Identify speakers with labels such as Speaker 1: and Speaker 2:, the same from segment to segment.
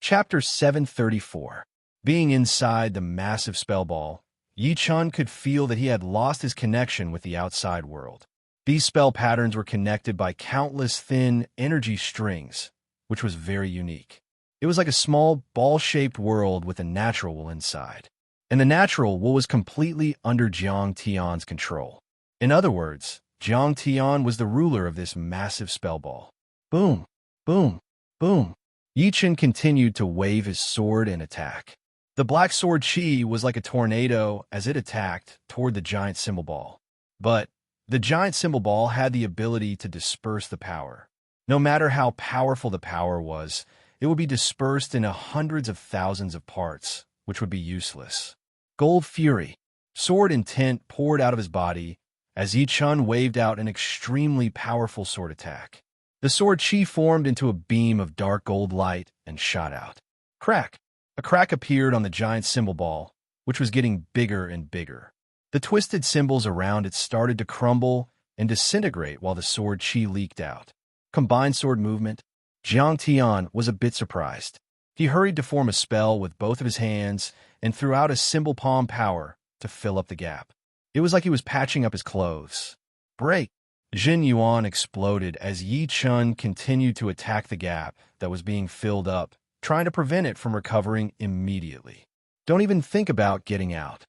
Speaker 1: Chapter 734. Being inside the massive spell ball, Yi-Chun could feel that he had lost his connection with the outside world. These spell patterns were connected by countless thin energy strings, which was very unique. It was like a small, ball-shaped world with a natural wool inside. And the natural wool was completely under Jiang Tian's control. In other words, Jiang Tian was the ruler of this massive spell ball. Boom, boom, boom. Yi-Chun continued to wave his sword and attack. The black sword chi was like a tornado as it attacked toward the giant symbol ball. But the giant symbol ball had the ability to disperse the power. No matter how powerful the power was, it would be dispersed into hundreds of thousands of parts, which would be useless. Gold fury, sword intent poured out of his body as Yi-Chun waved out an extremely powerful sword attack. The sword chi formed into a beam of dark gold light and shot out. Crack! A crack appeared on the giant symbol ball, which was getting bigger and bigger. The twisted symbols around it started to crumble and disintegrate while the sword chi leaked out. Combined sword movement. Jiang Tian was a bit surprised. He hurried to form a spell with both of his hands and threw out a symbol palm power to fill up the gap. It was like he was patching up his clothes. Break! Jin Yuan exploded as Yi-Chun continued to attack the gap that was being filled up, trying to prevent it from recovering immediately. Don't even think about getting out.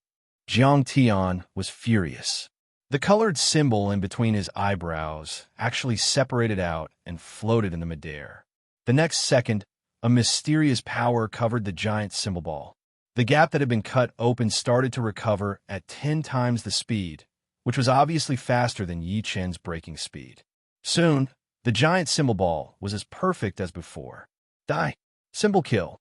Speaker 1: Jiang Tian was furious. The colored symbol in between his eyebrows actually separated out and floated in the midair. The next second, a mysterious power covered the giant symbol ball. The gap that had been cut open started to recover at 10 times the speed, which was obviously faster than Yi-Chun's breaking speed. Soon, the giant symbol ball was as perfect as before. Die! Symbol kill!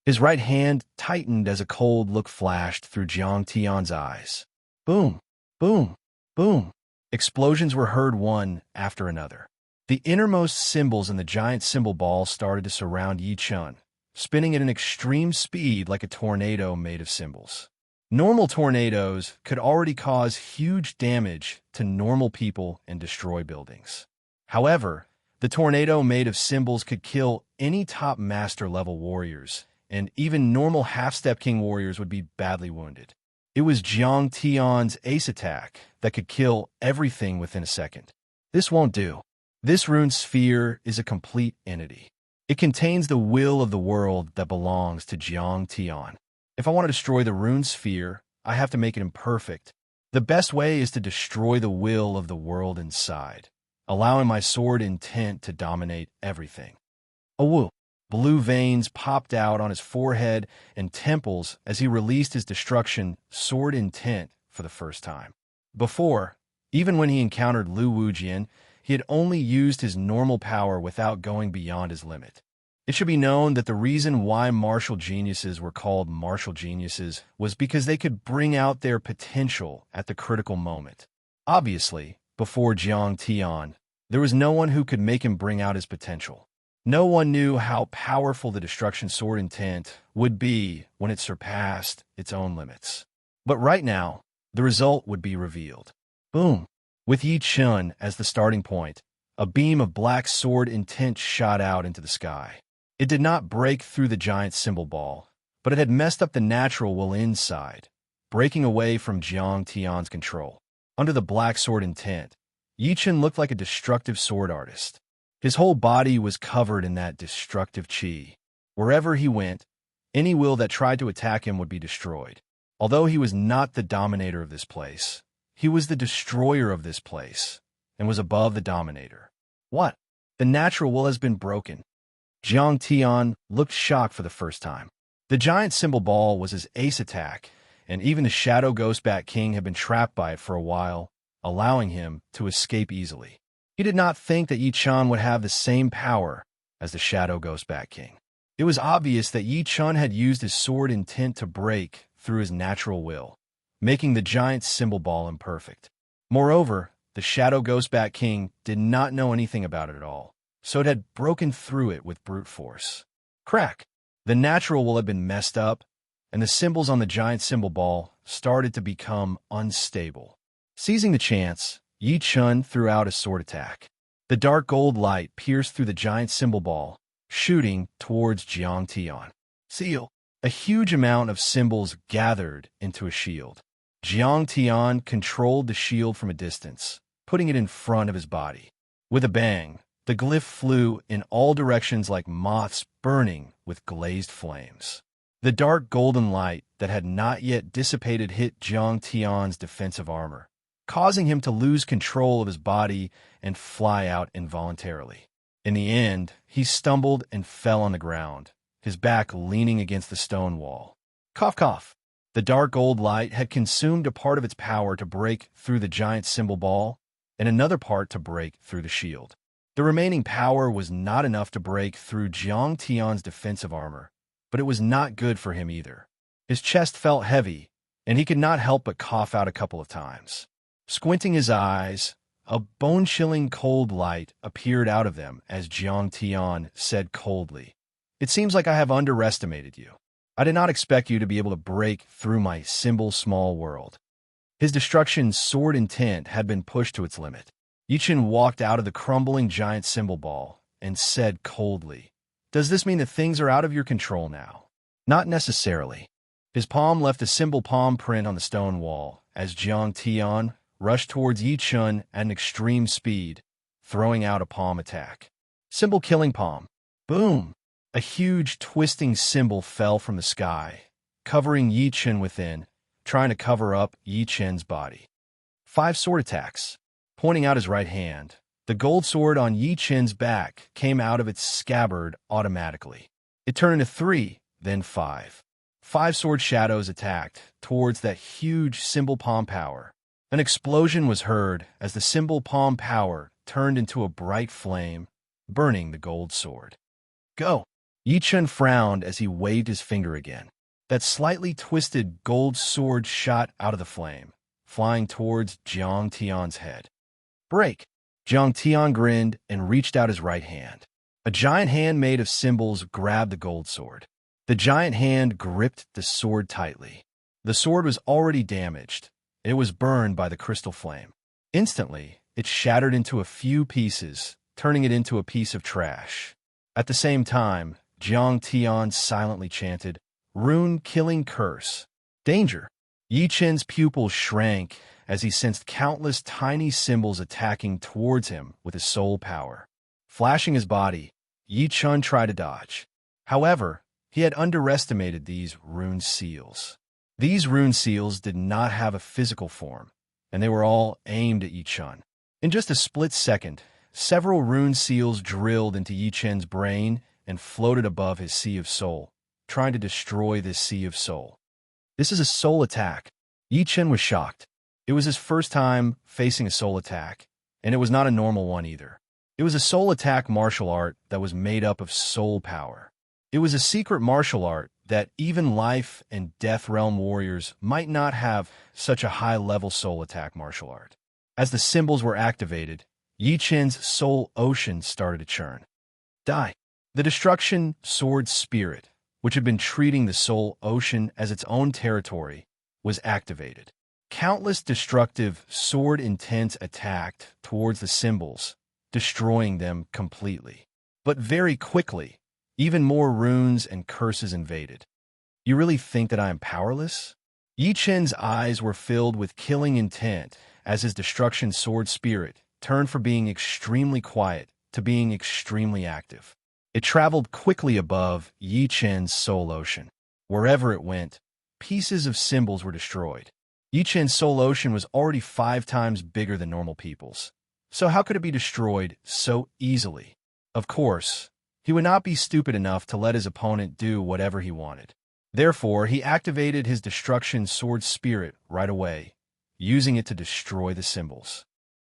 Speaker 1: His right hand tightened as a cold look flashed through Jiang Tian's eyes. Boom! Boom! Boom! Explosions were heard one after another. The innermost symbols in the giant symbol ball started to surround Yi-Chun, spinning at an extreme speed like a tornado made of symbols. Normal tornadoes could already cause huge damage to normal people and destroy buildings. However, the tornado made of symbols could kill any top master level warriors, and even normal half-step king warriors would be badly wounded. It was Jiang Tian's ace attack that could kill everything within a second. This won't do. This rune sphere is a complete entity. It contains the will of the world that belongs to Jiang Tian. If I want to destroy the rune sphere, I have to make it imperfect. The best way is to destroy the will of the world inside, allowing my sword intent to dominate everything. Awoo! Blue veins popped out on his forehead and temples as he released his destruction sword intent for the first time. Before, even when he encountered Lu Wujian, he had only used his normal power without going beyond his limit. It should be known that the reason why martial geniuses were called martial geniuses was because they could bring out their potential at the critical moment. Obviously, before Jiang Tian, there was no one who could make him bring out his potential. No one knew how powerful the destruction sword intent would be when it surpassed its own limits. But right now, the result would be revealed. Boom! With Yi-Chun as the starting point, a beam of black sword intent shot out into the sky. It did not break through the giant symbol ball, but it had messed up the natural will inside, breaking away from Jiang Tian's control. Under the black sword intent, Yi-Chun looked like a destructive sword artist. His whole body was covered in that destructive chi. Wherever he went, any will that tried to attack him would be destroyed. Although he was not the dominator of this place, he was the destroyer of this place, and was above the dominator. What? The natural will has been broken. Jiang Tian looked shocked for the first time. The giant symbol ball was his ace attack, and even the Shadow Ghost Bat King had been trapped by it for a while, allowing him to escape easily. He did not think that Yi-Chun would have the same power as the Shadow Ghost Bat King. It was obvious that Yi-Chun had used his sword intent to break through his natural will, making the giant symbol ball imperfect. Moreover, the Shadow Ghost Bat King did not know anything about it at all, so it had broken through it with brute force. Crack! The natural will had been messed up, and the symbols on the giant symbol ball started to become unstable. Seizing the chance, Yi-Chun threw out a sword attack. The dark gold light pierced through the giant symbol ball, shooting towards Jiang Tian. Seal. A huge amount of symbols gathered into a shield. Jiang Tian controlled the shield from a distance, putting it in front of his body. With a bang, the glyph flew in all directions like moths burning with glazed flames. The dark golden light that had not yet dissipated hit Jiang Tian's defensive armor, causing him to lose control of his body and fly out involuntarily. In the end, he stumbled and fell on the ground, his back leaning against the stone wall. Cough, cough. The dark gold light had consumed a part of its power to break through the giant symbol ball, and another part to break through the shield. The remaining power was not enough to break through Jiang Tian's defensive armor, but it was not good for him either. His chest felt heavy, and he could not help but cough out a couple of times. Squinting his eyes, a bone-chilling cold light appeared out of them as Jiang Tian said coldly, "It seems like I have underestimated you. I did not expect you to be able to break through my symbol-small world." His destruction sword intent had been pushed to its limit. Yichen walked out of the crumbling giant symbol ball and said coldly, "Does this mean that things are out of your control now?" "Not necessarily." His palm left a symbol palm print on the stone wall as Jiang Tian rushed towards Yichen at an extreme speed, throwing out a palm attack. Symbol killing palm. Boom! A huge twisting symbol fell from the sky, covering Yichen within, trying to cover up Yichen's body. 5 sword attacks. Pointing out his right hand, the gold sword on Yichen's back came out of its scabbard automatically. It turned into 3, then 5. 5 sword shadows attacked towards that huge symbol palm power. An explosion was heard as the symbol palm power turned into a bright flame, burning the gold sword. Go! Yichen frowned as he waved his finger again. That slightly twisted gold sword shot out of the flame, flying towards Jiang Tian's head. Break! Jiang Tian grinned and reached out his right hand. A giant hand made of symbols grabbed the gold sword. The giant hand gripped the sword tightly. The sword was already damaged. It was burned by the crystal flame. Instantly, it shattered into a few pieces, turning it into a piece of trash. At the same time, Jiang Tian silently chanted, "Rune-killing curse. Danger!" Yichen's pupil shrank as he sensed countless tiny symbols attacking towards him with his soul power. Flashing his body, Yichen tried to dodge. However, he had underestimated these rune seals. These rune seals did not have a physical form, and they were all aimed at Yichen. In just a split second, several rune seals drilled into Yichen's brain and floated above his sea of soul, trying to destroy this sea of soul. This is a soul attack. Yichen was shocked. It was his first time facing a soul attack, and it was not a normal one either. It was a soul attack martial art that was made up of soul power. It was a secret martial art that even life and death realm warriors might not have such a high-level soul attack martial art. As the symbols were activated, Yichen's soul ocean started to churn. Die. The destruction sword spirit, which had been treating the soul ocean as its own territory, was activated. Countless destructive sword intents attacked towards the symbols, destroying them completely. But very quickly, even more runes and curses invaded. "You really think that I am powerless?" Yichen's eyes were filled with killing intent as his destruction sword spirit turned from being extremely quiet to being extremely active. It traveled quickly above Yichen's soul ocean. Wherever it went, pieces of symbols were destroyed. Yichen's soul ocean was already 5 times bigger than normal people's, so how could it be destroyed so easily? Of course, he would not be stupid enough to let his opponent do whatever he wanted. Therefore, he activated his destruction sword spirit right away, using it to destroy the symbols.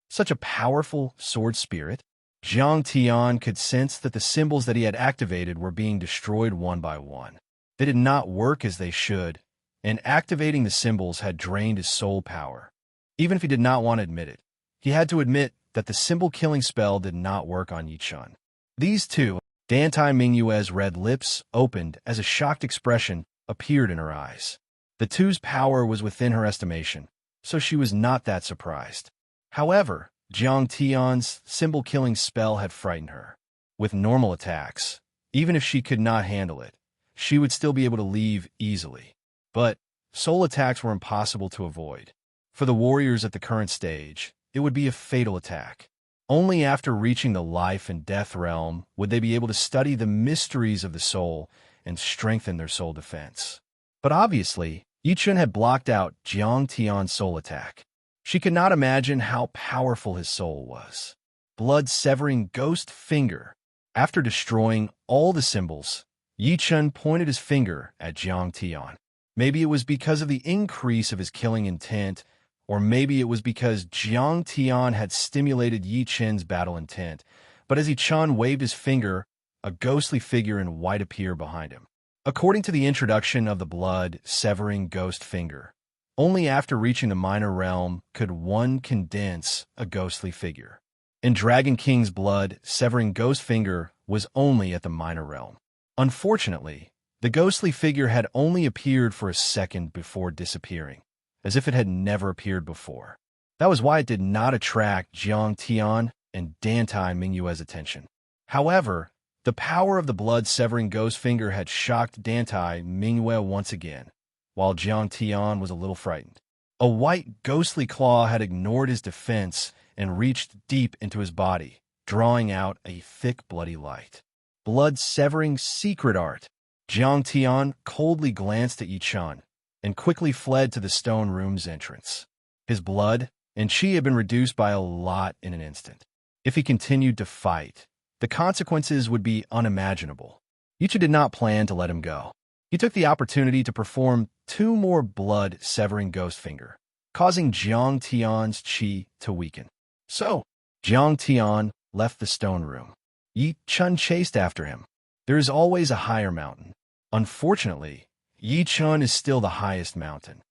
Speaker 1: Such a powerful sword spirit. Jiang Tian could sense that the symbols that he had activated were being destroyed one by one. They did not work as they should, and activating the symbols had drained his soul power. Even if he did not want to admit it, he had to admit that the symbol-killing spell did not work on Yichen. These two, Dantai Mingyue's red lips opened as a shocked expression appeared in her eyes. The two's power was within her estimation, so she was not that surprised. However, Jiang Tian's symbol-killing spell had frightened her. With normal attacks, Even if she could not handle it, she would still be able to leave easily. But soul attacks were impossible to avoid. For the warriors at the current stage, it would be a fatal attack. Only after reaching the life and death realm would they be able to study the mysteries of the soul and strengthen their soul defense. But obviously, Yi Chun had blocked out Jiang Tian's soul attack. She could not imagine how powerful his soul was. Blood-severing ghost finger. After destroying all the symbols, Yi Chun pointed his finger at Jiang Tian. Maybe it was because of the increase of his killing intent, or maybe it was because Jiang Tian had stimulated Yi Chun's battle intent. But as Yi Chun waved his finger, a ghostly figure in white appeared behind him. According to the introduction of the blood-severing ghost finger, only after reaching the minor realm could one condense a ghostly figure. In Dragon King's blood-severing ghost finger was only at the minor realm. Unfortunately, the ghostly figure had only appeared for a second before disappearing, as if it had never appeared before. That was why it did not attract Jiang Tian and Dantai Mingyue's attention. However, the power of the blood-severing ghost finger had shocked Dantai Mingyue once again, while Jiang Tian was a little frightened. A white ghostly claw had ignored his defense and reached deep into his body, drawing out a thick bloody light. Blood-severing secret art. Jiang Tian coldly glanced at Yi Chun and quickly fled to the stone room's entrance. His blood and chi had been reduced by a lot in an instant. If he continued to fight, the consequences would be unimaginable. Yi Chun did not plan to let him go. He took the opportunity to perform 2 more blood-severing ghost finger, causing Jiang Tian's chi to weaken. So, Jiang Tian left the stone room. Yi Chun chased after him. There is always a higher mountain. Unfortunately, Yi Chun is still the highest mountain.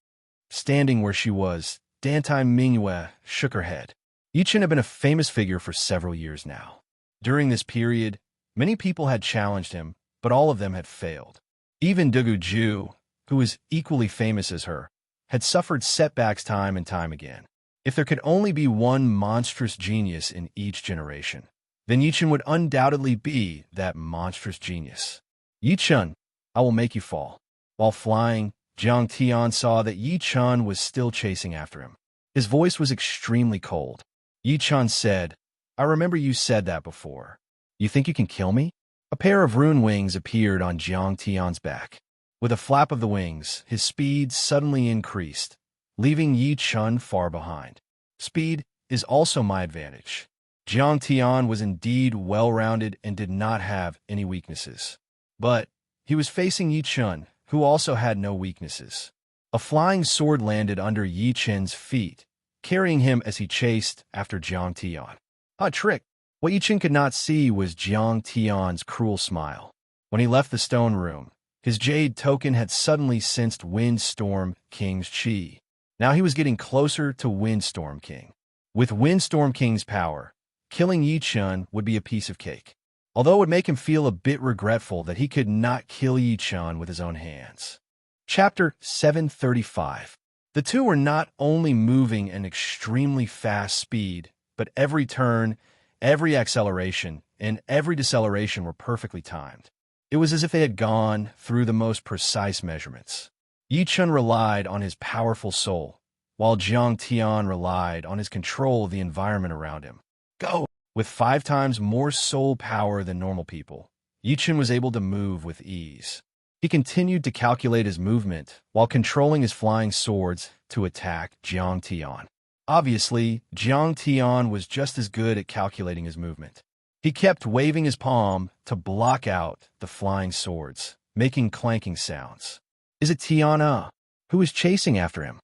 Speaker 1: Standing where she was, Dantai Mingyue shook her head. Yi Chun had been a famous figure for several years now. During this period, many people had challenged him, but all of them had failed. Even Dugu Ju, who was equally famous as her, had suffered setbacks time and time again. If there could only be one monstrous genius in each generation, then Yi Chun would undoubtedly be that monstrous genius. Yi Chun, I will make you fall. While flying, Jiang Tian saw that Yi Chun was still chasing after him. His voice was extremely cold. Yi Chun said, I remember you said that before. You think you can kill me? A pair of rune wings appeared on Jiang Tian's back. With a flap of the wings, his speed suddenly increased, leaving Yi Chun far behind. Speed is also my advantage. Jiang Tian was indeed well-rounded and did not have any weaknesses. But he was facing Yi Chun, who also had no weaknesses. A flying sword landed under Yi Chun's feet, carrying him as he chased after Jiang Tian. A trick! What Yi Chun could not see was Jiang Tian's cruel smile. When he left the stone room, his jade token had suddenly sensed Windstorm King's chi. Now he was getting closer to Windstorm King. With Windstorm King's power, killing Yi Chun would be a piece of cake. Although it would make him feel a bit regretful that he could not kill Yi Chun with his own hands. Chapter 735. The two were not only moving at an extremely fast speed, but every turn, every acceleration, and every deceleration were perfectly timed. It was as if they had gone through the most precise measurements. Yi Chun relied on his powerful soul, while Jiang Tian relied on his control of the environment around him. Go! With 5 times more soul power than normal people, Yi Chun was able to move with ease. He continued to calculate his movement while controlling his flying swords to attack Jiang Tian. Obviously, Jiang Tian was just as good at calculating his movement. He kept waving his palm to block out the flying swords, making clanking sounds. Is it Tiana? Who is chasing after him?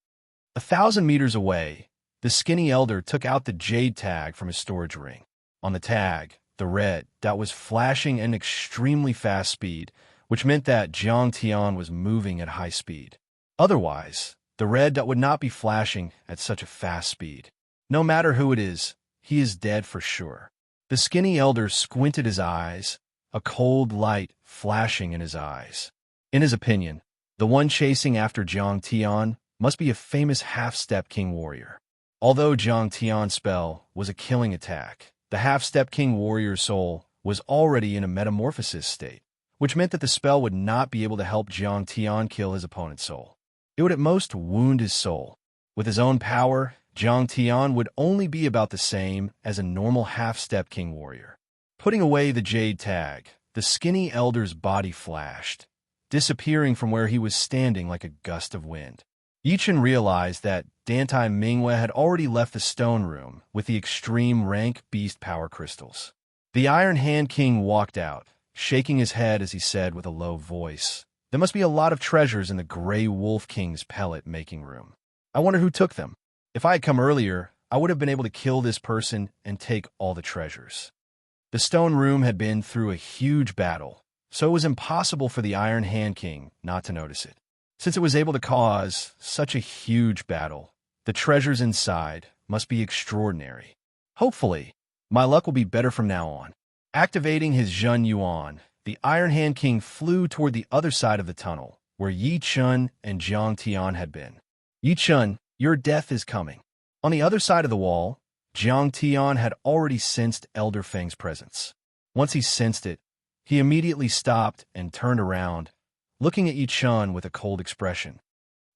Speaker 1: 1,000 meters away, the skinny elder took out the jade tag from his storage ring. On the tag, the red dot was flashing at an extremely fast speed, which meant that Jiang Tian was moving at high speed. Otherwise, the red dot would not be flashing at such a fast speed. No matter who it is, he is dead for sure. The skinny elder squinted his eyes, a cold light flashing in his eyes. In his opinion, the one chasing after Jiang Tian must be a famous half-step king warrior. Although Jiang Tian's spell was a killing attack, the half-step king warrior's soul was already in a metamorphosis state, which meant that the spell would not be able to help Jiang Tian kill his opponent's soul. It would at most wound his soul. With his own power, Jiang Tian would only be about the same as a normal half-step king warrior. Putting away the jade tag, the skinny elder's body flashed, disappearing from where he was standing like a gust of wind. Yichen realized that Dantai Mingwei had already left the stone room with the extreme rank beast power crystals. The Iron Hand King walked out, shaking his head as he said with a low voice, "There must be a lot of treasures in the Grey Wolf King's pellet-making room. I wonder who took them. If I had come earlier, I would have been able to kill this person and take all the treasures." The stone room had been through a huge battle, so it was impossible for the Iron Hand King not to notice it. Since it was able to cause such a huge battle, the treasures inside must be extraordinary. Hopefully, my luck will be better from now on. Activating his Zhen Yuan, the Iron Hand King flew toward the other side of the tunnel, where Yi Chun and Jiang Tian had been. "Yi Chun, your death is coming." On the other side of the wall, Jiang Tian had already sensed Elder Feng's presence. Once he sensed it, he immediately stopped and turned around, looking at Yi Chun with a cold expression.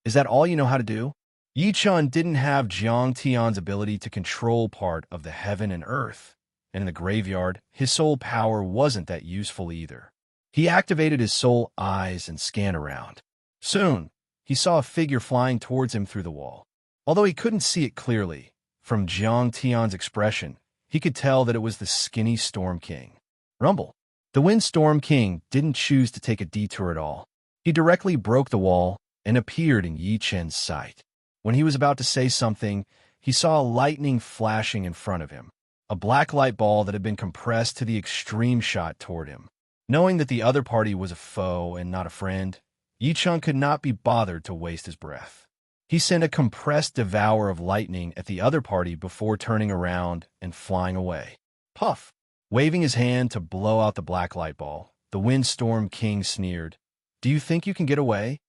Speaker 1: "Is that all you know how to do?" Yi Chun didn't have Jiang Tian's ability to control part of the heaven and earth, and in the graveyard, his soul power wasn't that useful either. He activated his soul eyes and scanned around. Soon, he saw a figure flying towards him through the wall. Although he couldn't see it clearly, from Jiang Tian's expression, he could tell that it was the skinny Storm King. Rumble. The Wind Storm King didn't choose to take a detour at all. He directly broke the wall and appeared in Yi Chen's sight. When he was about to say something, he saw lightning flashing in front of him, a black light ball that had been compressed to the extreme shot toward him. Knowing that the other party was a foe and not a friend, Yi Chen could not be bothered to waste his breath. He sent a compressed devour of lightning at the other party before turning around and flying away. Puff! Waving his hand to blow out the black light ball, the Windstorm King sneered, "Do you think you can get away?"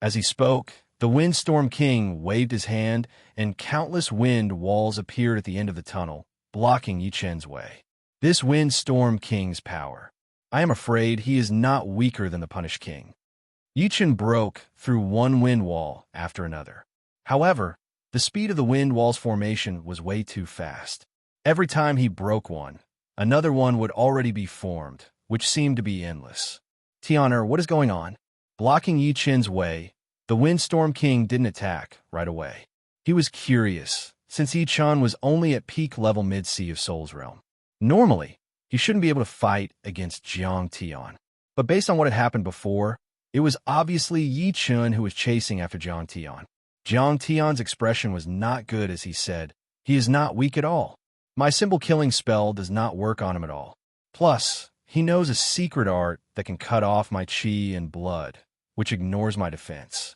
Speaker 1: As he spoke, the Windstorm King waved his hand, and countless wind walls appeared at the end of the tunnel, blocking Yi Chen's way. This Windstorm King's power. I am afraid he is not weaker than the Punished King. Yi Chen broke through one wind wall after another. However, the speed of the wind wall's formation was way too fast. Every time he broke one, another one would already be formed, which seemed to be endless. "Tianer, what is going on?" Blocking Yi Chen's way, the Windstorm King didn't attack right away. He was curious, since Yi Chen was only at peak level mid-sea of Soul's Realm. Normally, he shouldn't be able to fight against Jiang Tian. But based on what had happened before, it was obviously Yi Chen who was chasing after Jiang Tian. Jiang Tian's expression was not good as he said, "He is not weak at all. My simple killing spell does not work on him at all. Plus, he knows a secret art that can cut off my chi and blood, which ignores my defense."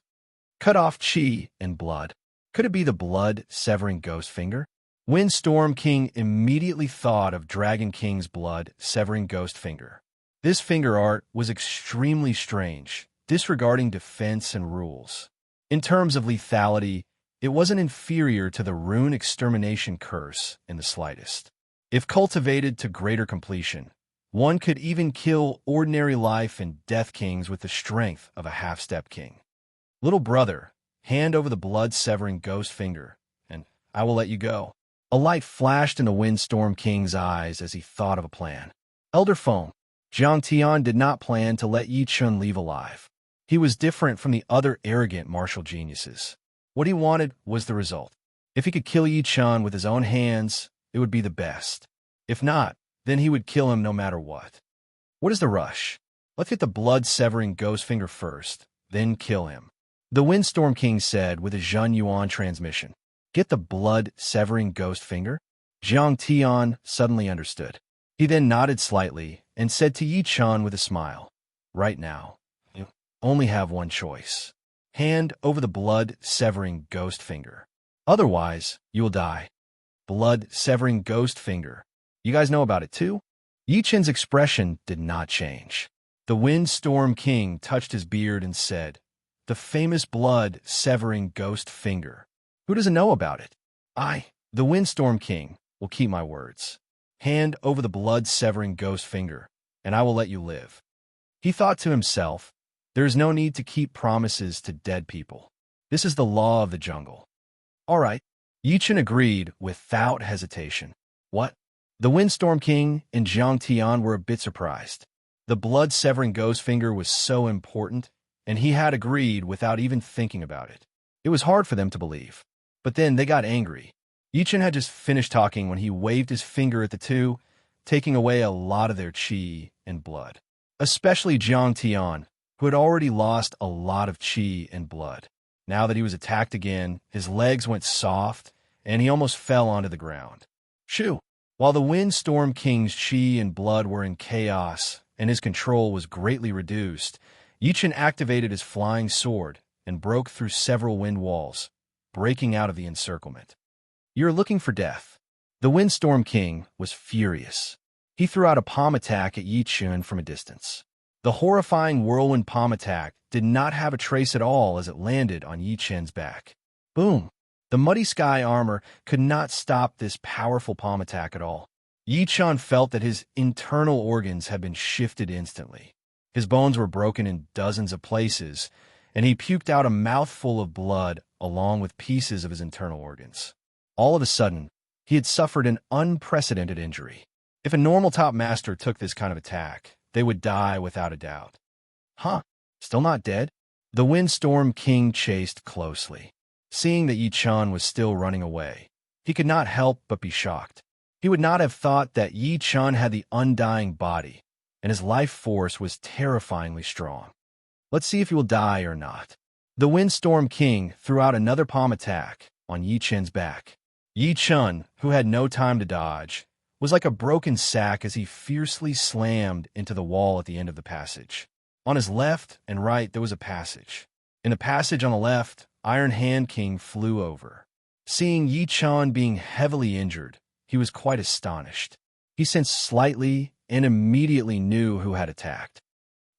Speaker 1: Cut off chi and blood. Could it be the blood-severing ghost finger? Windstorm King immediately thought of Dragon King's blood-severing ghost finger. This finger art was extremely strange, disregarding defense and rules. In terms of lethality, it wasn't inferior to the rune extermination curse in the slightest. If cultivated to greater completion, one could even kill ordinary life and death kings with the strength of a half-step king. "Little brother, hand over the blood-severing ghost finger, and I will let you go." A light flashed in the Windstorm King's eyes as he thought of a plan. Elder Foam. Jiang Tian did not plan to let Yi Chen leave alive. He was different from the other arrogant martial geniuses. What he wanted was the result. If he could kill Yi Chen with his own hands, it would be the best. If not, then he would kill him no matter what. What is the rush? Let's get the blood-severing ghost finger first, then kill him. The Windstorm King said with a Zhen Yuan transmission. Get the blood-severing ghost finger? Jiang Tian suddenly understood. He then nodded slightly and said to Yi Chen with a smile, "Right now, you only have one choice. Hand over the blood-severing ghost finger. Otherwise, you will die." Blood-severing ghost finger. You guys know about it too? Yi Chen's expression did not change. The Windstorm King touched his beard and said, "The famous blood-severing ghost finger. Who doesn't know about it? I, the Windstorm King, will keep my words." Hand over the blood-severing ghost finger, and I will let you live. He thought to himself, there is no need to keep promises to dead people. This is the law of the jungle. All right. Yichen agreed without hesitation. What? The Windstorm King and Jiang Tian were a bit surprised. The blood-severing ghost finger was so important, and he had agreed without even thinking about it. It was hard for them to believe. But then they got angry. Yichen had just finished talking when he waved his finger at the two, taking away a lot of their qi and blood. Especially Jiang Tian, who had already lost a lot of qi and blood. Now that he was attacked again, his legs went soft, and he almost fell onto the ground. Shoo! While the Windstorm King's qi and blood were in chaos, and his control was greatly reduced, Yichen activated his flying sword and broke through several wind walls, breaking out of the encirclement. You're looking for death. The Windstorm King was furious. He threw out a palm attack at Yichen from a distance. The horrifying whirlwind palm attack did not have a trace at all as it landed on Yichen's back. Boom! The muddy sky armor could not stop this powerful palm attack at all. Yichen felt that his internal organs had been shifted instantly. His bones were broken in dozens of places, and he puked out a mouthful of blood along with pieces of his internal organs. All of a sudden, he had suffered an unprecedented injury. If a normal top master took this kind of attack, they would die without a doubt. Huh? Still not dead? The Windstorm King chased closely. Seeing that Yichen was still running away, he could not help but be shocked. He would not have thought that Yichen had the undying body, and his life force was terrifyingly strong. Let's see if he will die or not. The Windstorm King threw out another palm attack on Yichen's back. Yichen, who had no time to dodge, was like a broken sack as he fiercely slammed into the wall at the end of the passage. On his left and right, there was a passage. In the passage on the left, Iron Hand King flew over. Seeing Yichen being heavily injured, he was quite astonished. He sensed slightly and immediately knew who had attacked.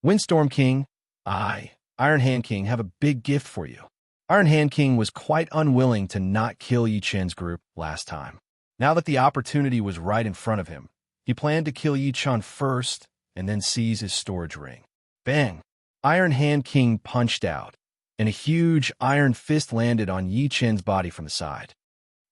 Speaker 1: Windstorm King, I, Iron Hand King, have a big gift for you. Iron Hand King was quite unwilling to not kill Yichen's group last time. Now that the opportunity was right in front of him, he planned to kill Yichen first and then seize his storage ring. Bang! Iron Hand King punched out, and a huge iron fist landed on Yichen's body from the side.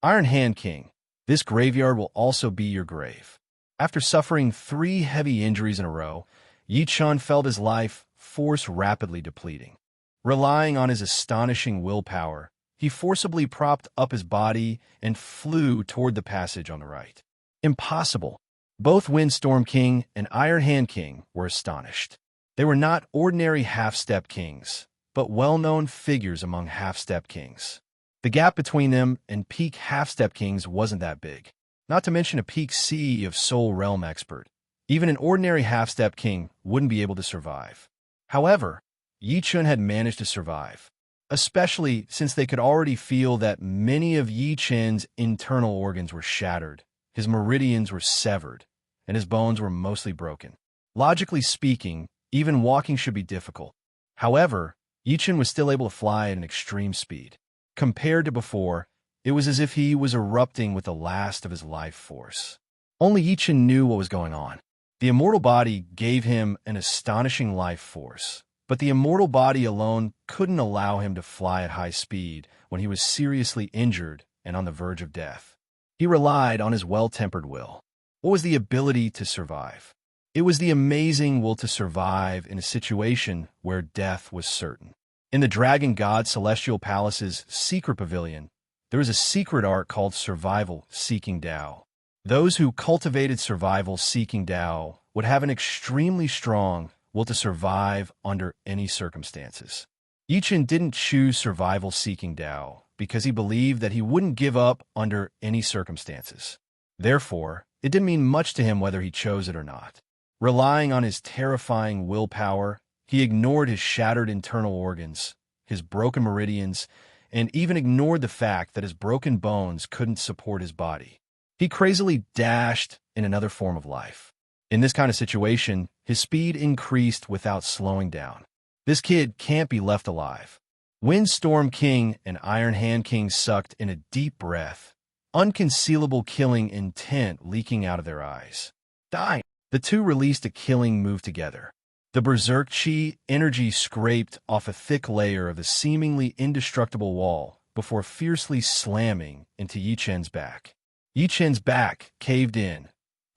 Speaker 1: Iron Hand King, this graveyard will also be your grave. After suffering 3 heavy injuries in a row, Yichen felt his life force rapidly depleting. Relying on his astonishing willpower, he forcibly propped up his body and flew toward the passage on the right. Impossible! Both Windstorm King and Iron Hand King were astonished. They were not ordinary half-step kings, but well-known figures among half-step kings. The gap between them and peak half-step kings wasn't that big, not to mention a peak C of Soul Realm expert. Even an ordinary half-step king wouldn't be able to survive. However, Yichen had managed to survive, especially since they could already feel that many of Yichen's internal organs were shattered, his meridians were severed, and his bones were mostly broken. Logically speaking, even walking should be difficult. However, Yichen was still able to fly at an extreme speed. Compared to before, it was as if he was erupting with the last of his life force. Only Yichen knew what was going on. The immortal body gave him an astonishing life force, but the immortal body alone couldn't allow him to fly at high speed when he was seriously injured and on the verge of death. He relied on his well-tempered will. What was the ability to survive? It was the amazing will to survive in a situation where death was certain. In the Dragon God Celestial Palace's secret pavilion, there was a secret art called Survival Seeking Tao. Those who cultivated Survival Seeking Tao would have an extremely strong will to survive under any circumstances. Yichen didn't choose Survival Seeking Tao because he believed that he wouldn't give up under any circumstances. Therefore, it didn't mean much to him whether he chose it or not. Relying on his terrifying willpower, he ignored his shattered internal organs, his broken meridians, and even ignored the fact that his broken bones couldn't support his body. He crazily dashed in another form of life. In this kind of situation, his speed increased without slowing down. This kid can't be left alive. Windstorm King and Iron Hand King sucked in a deep breath, unconcealable killing intent leaking out of their eyes. Die! The two released a killing move together. The berserk chi energy scraped off a thick layer of the seemingly indestructible wall before fiercely slamming into Yi Chen's back. Yi Chen's back caved in,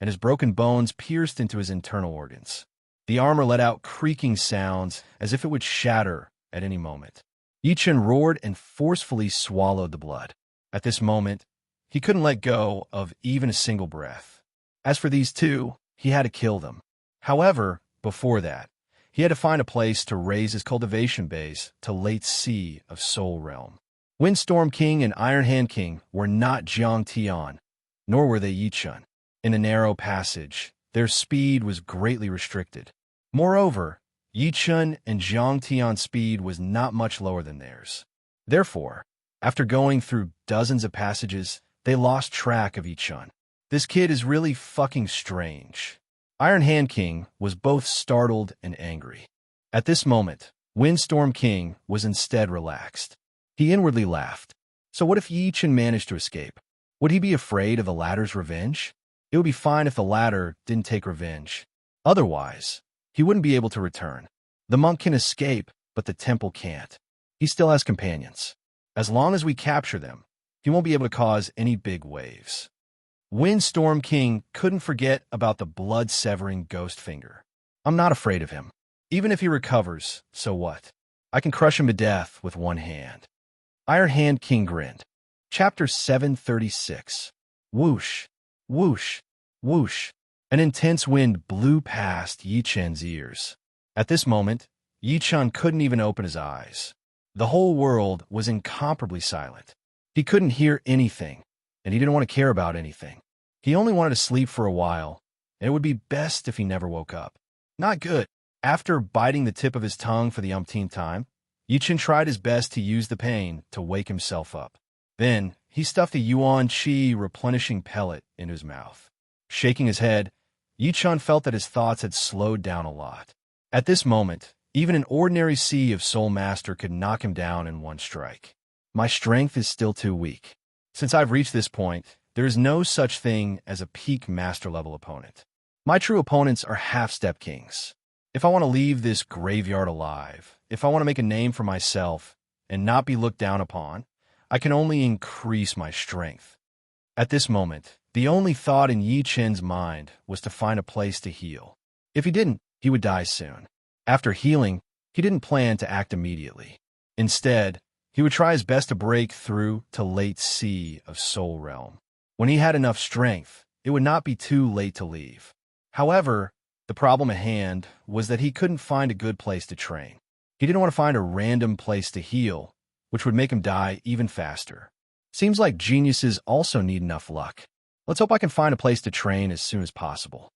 Speaker 1: and his broken bones pierced into his internal organs. The armor let out creaking sounds as if it would shatter at any moment. Yi Chen roared and forcefully swallowed the blood. At this moment, he couldn't let go of even a single breath. As for these two, he had to kill them. However, before that, he had to find a place to raise his cultivation base to late sea of Soul Realm. Windstorm King and Iron Hand King were not Jiang Tian, nor were they Yi Chen. In the narrow passage, their speed was greatly restricted. Moreover, Yi Chen and Jiang Tian's speed was not much lower than theirs. Therefore, after going through dozens of passages, they lost track of Yi Chen. This kid is really fucking strange. Iron Hand King was both startled and angry. At this moment, Windstorm King was instead relaxed. He inwardly laughed. So what if Yi Chen managed to escape? Would he be afraid of the latter's revenge? It would be fine if the latter didn't take revenge. Otherwise, he wouldn't be able to return. The monk can escape, but the temple can't. He still has companions. As long as we capture them, he won't be able to cause any big waves. Windstorm King couldn't forget about the blood-severing ghost finger. I'm not afraid of him. Even if he recovers, so what? I can crush him to death with one hand. Iron Hand King grinned. Chapter 736. Whoosh, whoosh, whoosh. An intense wind blew past Yi Chen's ears. At this moment, Yi Chen couldn't even open his eyes. The whole world was incomparably silent. He couldn't hear anything, and he didn't want to care about anything. He only wanted to sleep for a while, and it would be best if he never woke up. Not good. After biting the tip of his tongue for the umpteenth time, Yi Chen tried his best to use the pain to wake himself up. Then, he stuffed a Yuan Qi replenishing pellet into his mouth. Shaking his head, Yi Chen felt that his thoughts had slowed down a lot. At this moment, even an ordinary sea of Soul Master could knock him down in one strike. My strength is still too weak. Since I've reached this point, there is no such thing as a peak master-level opponent. My true opponents are half-step kings. If I want to leave this graveyard alive, if I want to make a name for myself and not be looked down upon, I can only increase my strength. At this moment, the only thought in Yi Chen's mind was to find a place to heal. If he didn't, he would die soon. After healing, he didn't plan to act immediately. Instead, he would try his best to break through to late sea of Soul Realm. When he had enough strength, it would not be too late to leave. However, the problem at hand was that he couldn't find a good place to train. He didn't want to find a random place to heal, which would make him die even faster. Seems like geniuses also need enough luck. Let's hope I can find a place to train as soon as possible.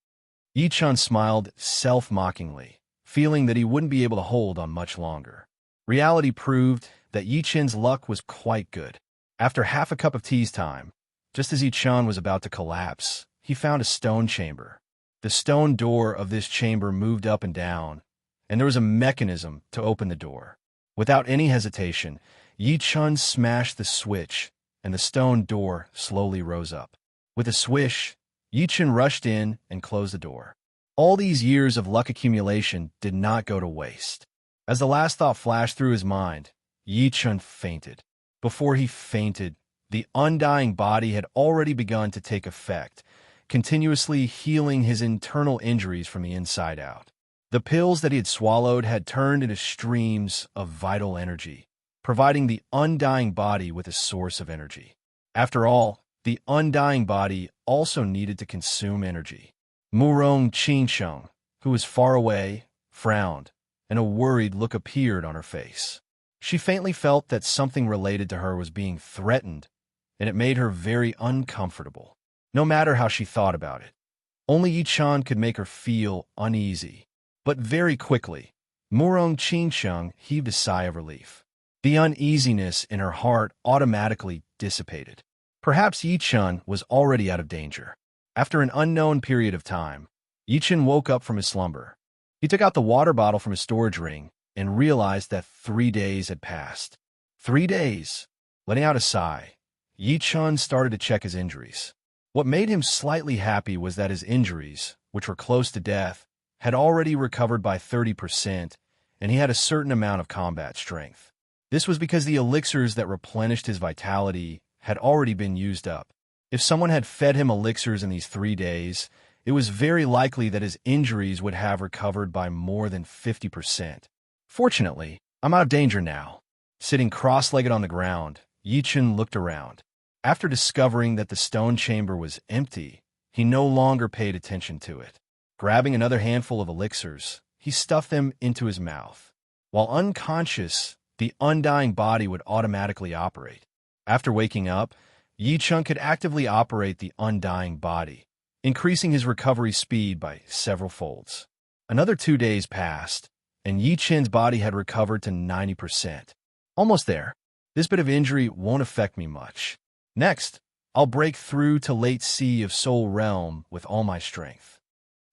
Speaker 1: Yi Chen smiled self-mockingly, feeling that he wouldn't be able to hold on much longer. Reality proved that Yi Chen's luck was quite good. After half a cup of tea's time, just as Yi Chen was about to collapse, he found a stone chamber. The stone door of this chamber moved up and down, and there was a mechanism to open the door. Without any hesitation, Yi Chen smashed the switch, and the stone door slowly rose up. With a swish, Yi Chen rushed in and closed the door. All these years of luck accumulation did not go to waste. As the last thought flashed through his mind, Yi Chen fainted. Before he fainted, the undying body had already begun to take effect, continuously healing his internal injuries from the inside out. The pills that he had swallowed had turned into streams of vital energy, providing the undying body with a source of energy. After all, the undying body also needed to consume energy. Murong Qingsheng, who was far away, frowned, and a worried look appeared on her face. She faintly felt that something related to her was being threatened, and it made her very uncomfortable. No matter how she thought about it, only Yi Chen could make her feel uneasy. But very quickly, Murong Qingsheng heaved a sigh of relief. The uneasiness in her heart automatically dissipated. Perhaps Yi Chen was already out of danger. After an unknown period of time, Yi Chen woke up from his slumber. He took out the water bottle from his storage ring and realized that 3 days had passed. 3 days. Letting out a sigh, Yi-chun started to check his injuries. What made him slightly happy was that his injuries, which were close to death, had already recovered by 30%, and he had a certain amount of combat strength. This was because the elixirs that replenished his vitality had already been used up. If someone had fed him elixirs in these 3 days, it was very likely that his injuries would have recovered by more than 50%. Fortunately, I'm out of danger now. Sitting cross-legged on the ground, Yi-chun looked around. After discovering that the stone chamber was empty, he no longer paid attention to it. Grabbing another handful of elixirs, he stuffed them into his mouth. While unconscious, the undying body would automatically operate. After waking up, Yi-chun could actively operate the undying body, increasing his recovery speed by several folds. Another 2 days passed, and Yi-chun's body had recovered to 90%. Almost there. This bit of injury won't affect me much. Next, I'll break through to late sea of Soul Realm with all my strength.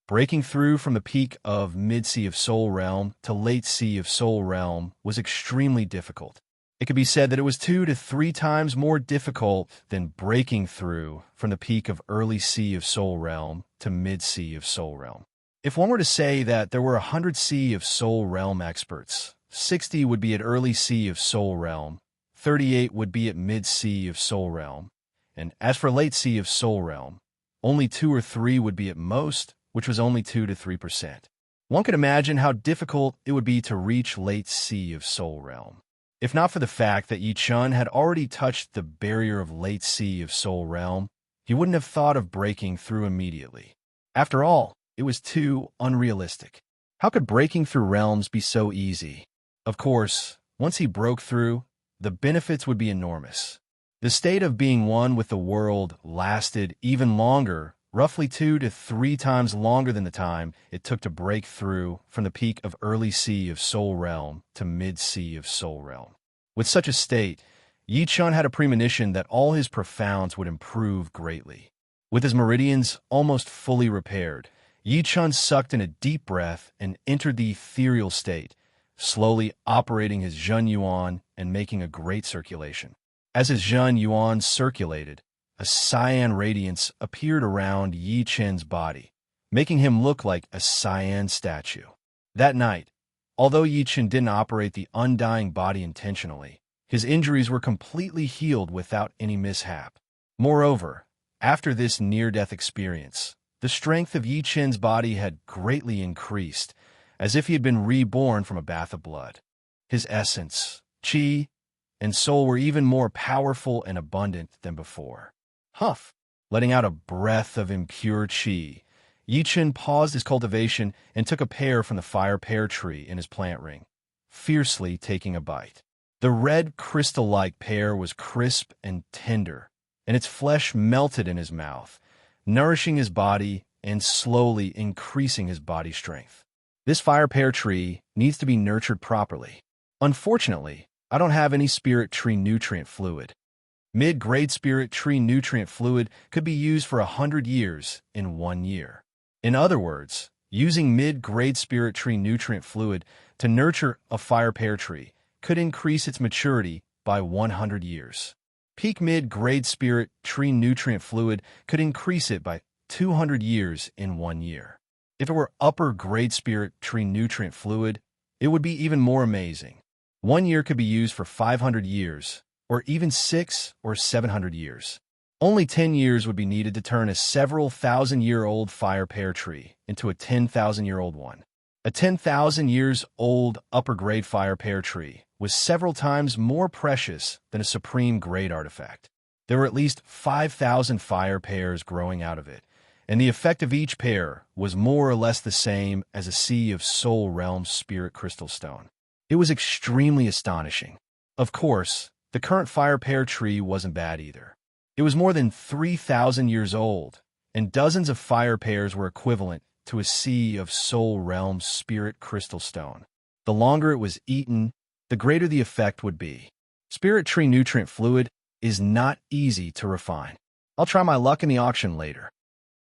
Speaker 1: Breaking through from the peak of mid-sea of Soul Realm to late sea of Soul Realm was extremely difficult. It could be said that it was 2 to 3 times more difficult than breaking through from the peak of early sea of Soul Realm to mid-sea of Soul Realm. If one were to say that there were 100 sea of Soul Realm experts, 60 would be at early sea of Soul Realm, 38 would be at mid-sea of Soul Realm, and as for late sea of Soul Realm, only 2 or 3 would be at most, which was only 2 to 3%. One could imagine how difficult it would be to reach late sea of Soul Realm. If not for the fact that Yi-chun had already touched the barrier of late sea of Soul Realm, he wouldn't have thought of breaking through immediately. After all, it was too unrealistic. How could breaking through realms be so easy? Of course, once he broke through, the benefits would be enormous. The state of being one with the world lasted even longer, roughly 2 to 3 times longer than the time it took to break through from the peak of early sea of Soul Realm to mid-sea of Soul Realm. With such a state, Yi-chun had a premonition that all his profounds would improve greatly. With his meridians almost fully repaired, Yi-chun sucked in a deep breath and entered the ethereal state, slowly operating his Zhen Yuan and making a great circulation. As his Zhen Yuan circulated, a cyan radiance appeared around Yi-chun's body, making him look like a cyan statue. That night, although Yi-chun didn't operate the undying body intentionally, his injuries were completely healed without any mishap. Moreover, after this near-death experience, the strength of Yi-chun's body had greatly increased, as if he had been reborn from a bath of blood. His essence, qi, and soul were even more powerful and abundant than before. Huff! Letting out a breath of impure qi, Yi-chun paused his cultivation and took a pear from the fire pear tree in his plant ring, fiercely taking a bite. The red crystal-like pear was crisp and tender, and its flesh melted in his mouth, nourishing his body and slowly increasing his body strength. This fire pear tree needs to be nurtured properly. Unfortunately, I don't have any spirit tree nutrient fluid. Mid-grade spirit tree nutrient fluid could be used for 100 years in 1 year. In other words, using mid-grade spirit tree nutrient fluid to nurture a fire pear tree could increase its maturity by 100 years. Peak mid-grade spirit tree nutrient fluid could increase it by 200 years in 1 year. If it were upper-grade spirit tree nutrient fluid, it would be even more amazing. 1 year could be used for 500 years, or even 600 or 700 years. Only 10 years would be needed to turn a several thousand-year-old fire pear tree into a 10,000-year-old one. A 10,000 years old upper-grade fire pear tree was several times more precious than a supreme-grade artifact. There were at least 5,000 fire pears growing out of it, and the effect of each pear was more or less the same as a sea of Soul Realm spirit crystal stone. It was extremely astonishing. Of course, the current fire pear tree wasn't bad either. It was more than 3,000 years old, and dozens of fire pears were equivalent to a sea of Soul Realm spirit crystal stone. The longer it was eaten, the greater the effect would be. Spirit tree nutrient fluid is not easy to refine. I'll try my luck in the auction later.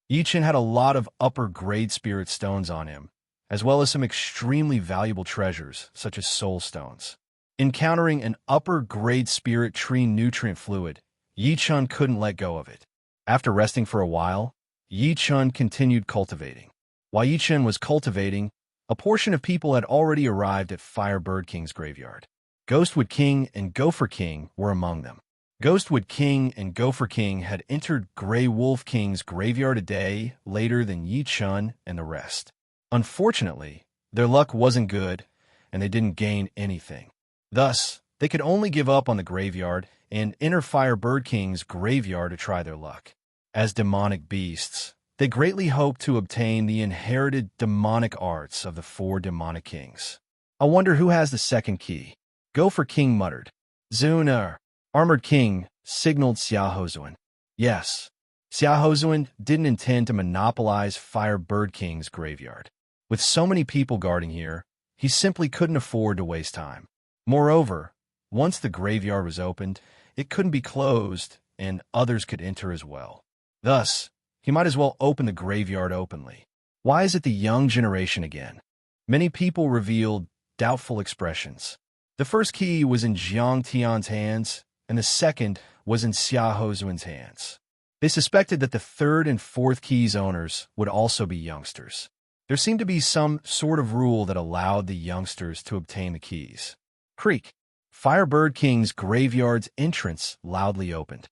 Speaker 1: Yi-chun had a lot of upper-grade spirit stones on him, as well as some extremely valuable treasures, such as soul stones. Encountering an upper-grade spirit tree nutrient fluid, Yi Chun couldn't let go of it. After resting for a while, Yi Chun continued cultivating. While Yi Chun was cultivating, a portion of people had already arrived at Firebird King's graveyard. Ghostwood King and Gopher King were among them. Ghostwood King and Gopher King had entered Grey Wolf King's graveyard a day later than Yi Chun and the rest. Unfortunately, their luck wasn't good, and they didn't gain anything. Thus, they could only give up on the graveyard and enter Firebird King's graveyard to try their luck. As demonic beasts, they greatly hoped to obtain the inherited demonic arts of the 4 demonic kings. I wonder who has the second key. Gopher King muttered. Zuner. Armored King signaled Xiaohozuan. Yes, Xiaohozuan didn't intend to monopolize Firebird King's graveyard. With so many people guarding here, he simply couldn't afford to waste time. Moreover, once the graveyard was opened, it couldn't be closed, and others could enter as well. Thus, he might as well open the graveyard openly. Why is it the young generation again? Many people revealed doubtful expressions. The first key was in Jiang Tian's hands, and the second was in Xiaohozuan's hands. They suspected that the third and fourth keys' owners would also be youngsters. There seemed to be some sort of rule that allowed the youngsters to obtain the keys. Creak. Firebird King's graveyard's entrance loudly opened.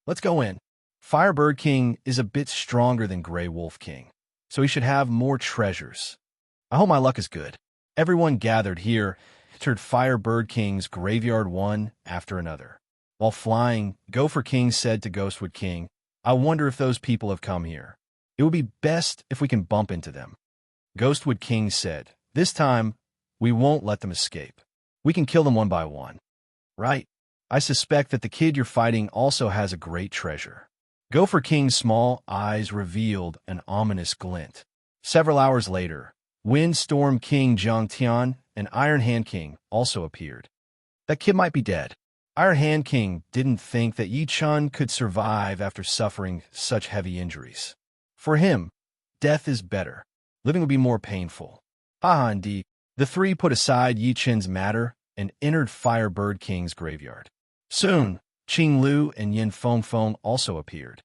Speaker 1: Let's go in. Firebird King is a bit stronger than Grey Wolf King, so he should have more treasures. I hope my luck is good. Everyone gathered here entered Firebird King's graveyard one after another. While flying, Gopher King said to Ghostwood King, I wonder if those people have come here. It would be best if we can bump into them. Ghostwood King said, this time, we won't let them escape. We can kill them one by one. Right. I suspect that the kid you're fighting also has a great treasure. Gopher King's small eyes revealed an ominous glint. Several hours later, Windstorm King Jiang Tian and Iron Hand King also appeared. That kid might be dead. Iron Hand King didn't think that Yi Chun could survive after suffering such heavy injuries. For him, death is better. Living would be more painful. Haha, indeed. The three put aside Yi Chun's matter and entered Firebird King's graveyard. Soon, Qing Lu and Yin Feng also appeared.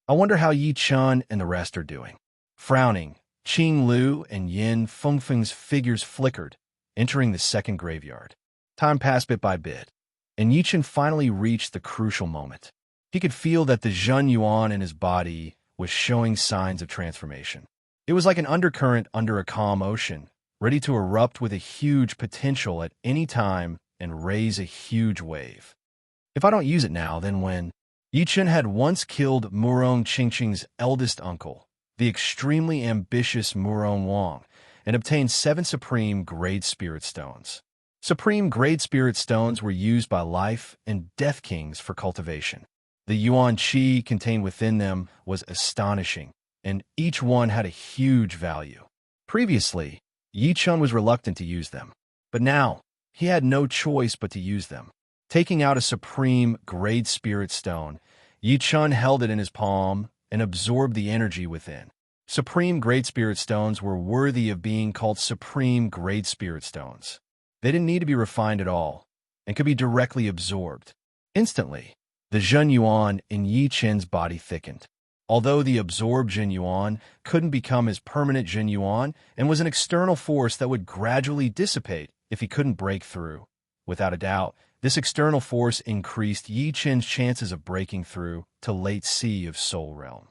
Speaker 1: I wonder how Yi Chun and the rest are doing. Frowning, Qing Lu and Yin Feng's figures flickered, entering the second graveyard. Time passed bit by bit, and Yi Chun finally reached the crucial moment. He could feel that the Zhen Yuan in his body was showing signs of transformation. It was like an undercurrent under a calm ocean, ready to erupt with a huge potential at any time and raise a huge wave. If I don't use it now, then when? Yi Chun had once killed Murong Qingqing's eldest uncle, the extremely ambitious Murong Wang, and obtained 7 Supreme Grade Spirit Stones. Supreme Grade Spirit Stones were used by Life and Death Kings for cultivation. The Yuan Qi contained within them was astonishing, and each one had a huge value. Previously, Yi Chun was reluctant to use them, but now he had no choice but to use them. Taking out a Supreme Grade Spirit Stone, Yi Chun held it in his palm and absorbed the energy within. Supreme Grade Spirit Stones were worthy of being called Supreme Grade Spirit Stones. They didn't need to be refined at all, and could be directly absorbed. Instantly, the Zhen Yuan in Yi Chun's body thickened. Although the absorbed Zhen Yuan couldn't become his permanent Zhen Yuan and was an external force that would gradually dissipate if he couldn't break through. Without a doubt, this external force increased Yi Chun's chances of breaking through to late sea of Soul Realm.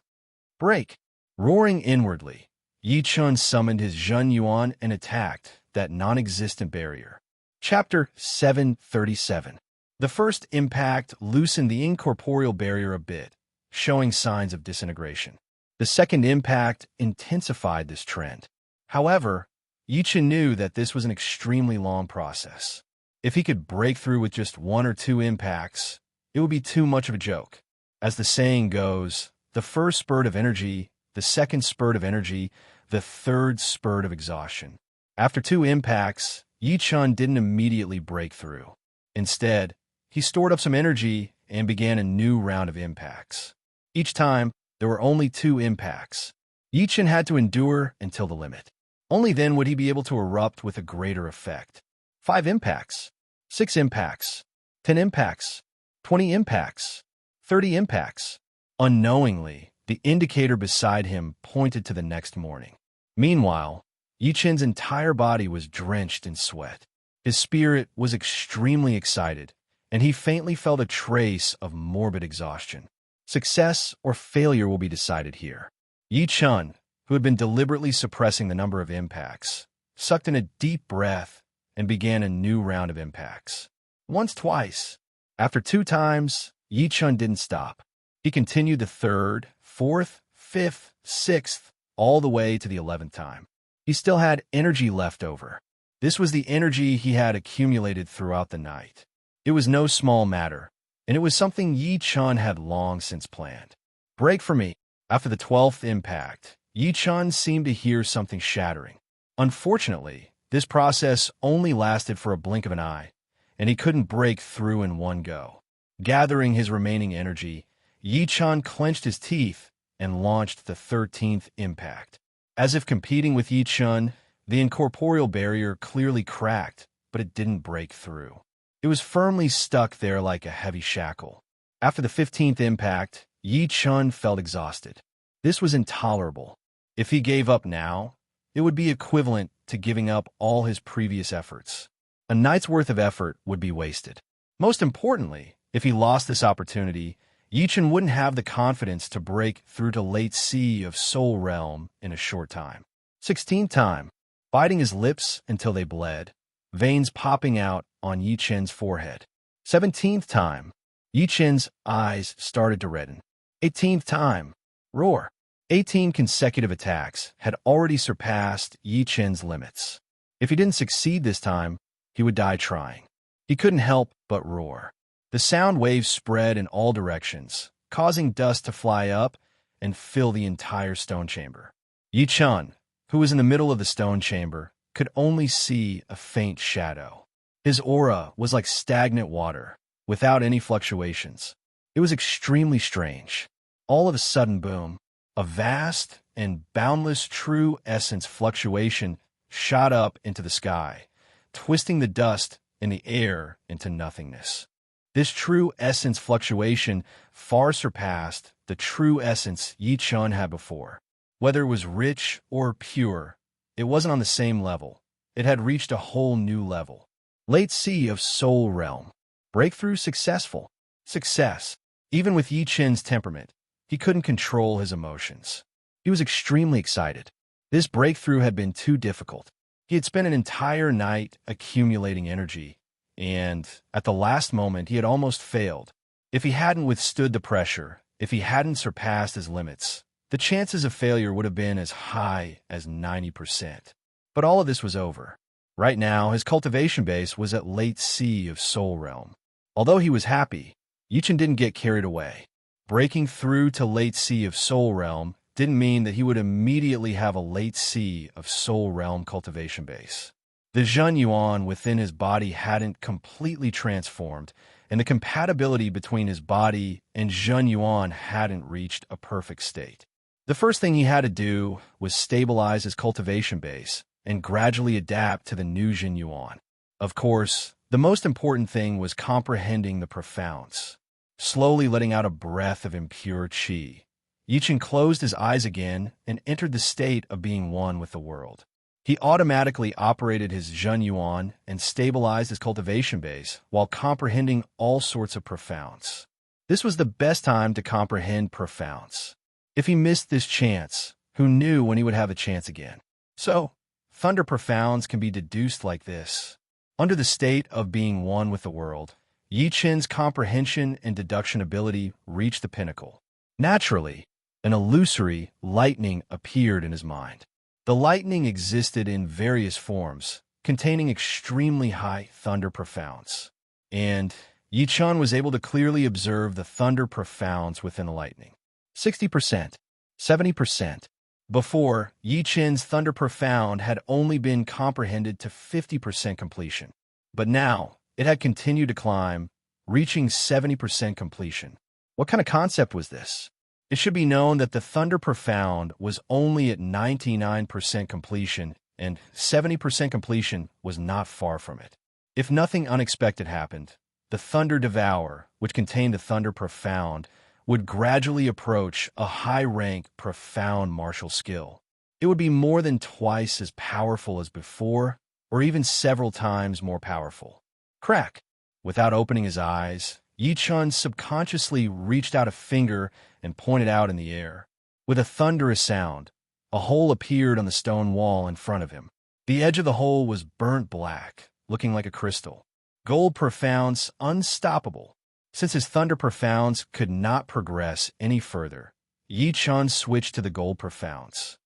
Speaker 1: Break! Roaring inwardly, Yi Chun summoned his Zhen Yuan and attacked that non-existent barrier. Chapter 737. The first impact loosened the incorporeal barrier a bit, showing signs of disintegration. The second impact intensified this trend. However, Yi Chun knew that this was an extremely long process. If he could break through with just 1 or 2 impacts, it would be too much of a joke. As the saying goes, the first spurt of energy, the second spurt of energy, the third spurt of exhaustion. After 2 impacts, Yi Chun didn't immediately break through. Instead, he stored up some energy and began a new round of impacts. Each time, there were only 2 impacts. Yi Chun had to endure until the limit. Only then would he be able to erupt with a greater effect. 5 impacts, 6 impacts, 10 impacts, 20 impacts, 30 impacts. Unknowingly, the indicator beside him pointed to the next morning. Meanwhile, Yi Chen's entire body was drenched in sweat. His spirit was extremely excited, and he faintly felt a trace of morbid exhaustion. Success or failure will be decided here. Yi Chen, who had been deliberately suppressing the number of impacts, sucked in a deep breath and began a new round of impacts. Once, twice. After 2 times, Yi Chen didn't stop. He continued the 3rd, 4th, 5th, 6th, all the way to the 11th time. He still had energy left over. This was the energy he had accumulated throughout the night. It was no small matter, and it was something Yi Chen had long since planned. Break for me. After the 12th impact, Yi Chen seemed to hear something shattering. Unfortunately, this process only lasted for a blink of an eye, and he couldn't break through in one go. Gathering his remaining energy, Yi Chen clenched his teeth and launched the 13th impact. As if competing with Yi Chen, the incorporeal barrier clearly cracked, but it didn't break through. It was firmly stuck there like a heavy shackle. After the 15th impact, Yi Chen felt exhausted. This was intolerable. If he gave up now, it would be equivalent to giving up all his previous efforts. A night's worth of effort would be wasted. Most importantly, if he lost this opportunity, Yi Chen wouldn't have the confidence to break through to late sea of Soul Realm in a short time. 16th time, biting his lips until they bled, veins popping out on Yi Chen's forehead. 17th time, Yi Chen's eyes started to redden. 18th time, roar. 18 consecutive attacks had already surpassed Yi Chen's limits. If he didn't succeed this time, he would die trying. He couldn't help but roar. The sound waves spread in all directions, causing dust to fly up and fill the entire stone chamber. Yi Chen, who was in the middle of the stone chamber, could only see a faint shadow. His aura was like stagnant water, without any fluctuations. It was extremely strange. All of a sudden, boom, a vast and boundless true essence fluctuation shot up into the sky, twisting the dust in the air into nothingness. This true essence fluctuation far surpassed the true essence Yi Chen had before. Whether it was rich or pure, it wasn't on the same level. It had reached a whole new level. Late sea of Soul Realm. Breakthrough successful. Success. Even with Yi Chen's temperament, he couldn't control his emotions. He was extremely excited. This breakthrough had been too difficult. He had spent an entire night accumulating energy, and at the last moment he had almost failed. If he hadn't withstood the pressure, if he hadn't surpassed his limits, the chances of failure would have been as high as 90%. But all of this was over. Right now, his cultivation base was at late sea of Soul Realm. Although he was happy, Yi Chen didn't get carried away. Breaking through to late sea of Soul Realm didn't mean that he would immediately have a late sea of Soul Realm cultivation base. The Zhen Yuan within his body hadn't completely transformed, and the compatibility between his body and Zhen Yuan hadn't reached a perfect state. The first thing he had to do was stabilize his cultivation base and gradually adapt to the new Zhen Yuan. Of course, the most important thing was comprehending the profounds. Slowly letting out a breath of impure qi, Yi Chen closed his eyes again and entered the state of being one with the world. He automatically operated his Zhen Yuan and stabilized his cultivation base while comprehending all sorts of profounds. This was the best time to comprehend profounds. If he missed this chance, who knew when he would have a chance again? So, thunder profounds can be deduced like this. Under the state of being one with the world, Yi Chen's comprehension and deduction ability reached the pinnacle. Naturally, an illusory lightning appeared in his mind. The lightning existed in various forms, containing extremely high thunder profounds. And Yi Chen was able to clearly observe the thunder profounds within the lightning. 60%, 70%. Before, Yi Chen's thunder profound had only been comprehended to 50% completion. But now, it had continued to climb, reaching 70% completion. What kind of concept was this? It should be known that the Thunder Profound was only at 99% completion, and 70% completion was not far from it. If nothing unexpected happened, the Thunder Devour, which contained the Thunder Profound, would gradually approach a high-rank, profound martial skill. It would be more than twice as powerful as before, or even several times more powerful. Crack! Without opening his eyes, Yi Chun subconsciously reached out a finger and pointed out in the air. With a thunderous sound, a hole appeared on the stone wall in front of him. The edge of the hole was burnt black, looking like a crystal. Gold profounds unstoppable. Since his thunder profounds could not progress any further, Yi Chun switched to the gold profounds.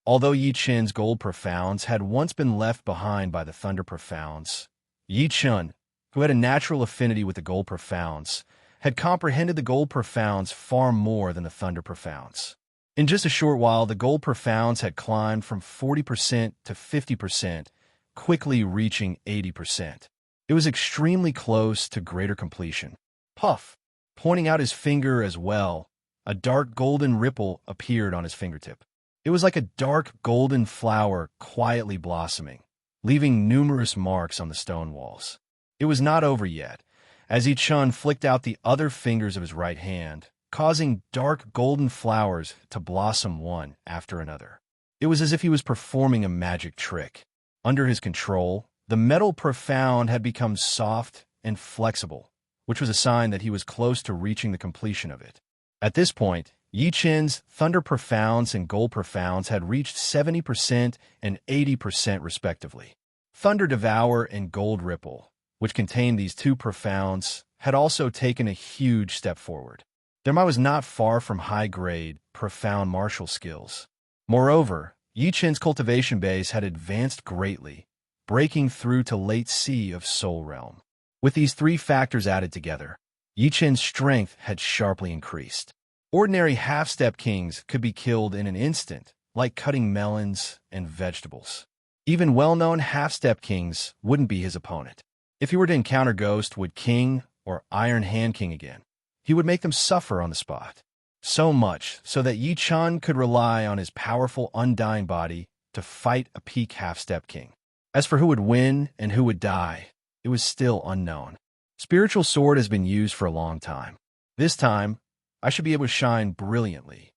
Speaker 1: Although Yi Chun's gold profounds had once been left behind by the thunder profounds, Yi Chun, who had a natural affinity with the gold profounds, had comprehended the gold profounds far more than the thunder profounds. In just a short while, the gold profounds had climbed from 40% to 50%, quickly reaching 80%. It was extremely close to greater completion. Puff! Pointing out his finger as well, a dark golden ripple appeared on his fingertip. It was like a dark golden flower quietly blossoming, leaving numerous marks on the stone walls. It was not over yet, as Yi Chun flicked out the other fingers of his right hand, causing dark golden flowers to blossom one after another. It was as if he was performing a magic trick. Under his control, the metal profound had become soft and flexible, which was a sign that he was close to reaching the completion of it. At this point, Yi Chun's thunder profounds and gold profounds had reached 70% and 80% respectively. Thunder Devour and Gold Ripple, which contained these two profounds, had also taken a huge step forward. Their might was not far from high-grade, profound martial skills. Moreover, Yi Chun's cultivation base had advanced greatly, breaking through to late sea of Soul Realm. With these three factors added together, Yi Chun's strength had sharply increased. Ordinary half-step kings could be killed in an instant, like cutting melons and vegetables. Even well-known half-step kings wouldn't be his opponent. If he were to encounter Ghostwood King or Iron Hand King again, he would make them suffer on the spot. So much so that Yi Chun could rely on his powerful undying body to fight a peak half-step king. As for who would win and who would die, it was still unknown. Spiritual Sword has been used for a long time. This time, I should be able to shine brilliantly.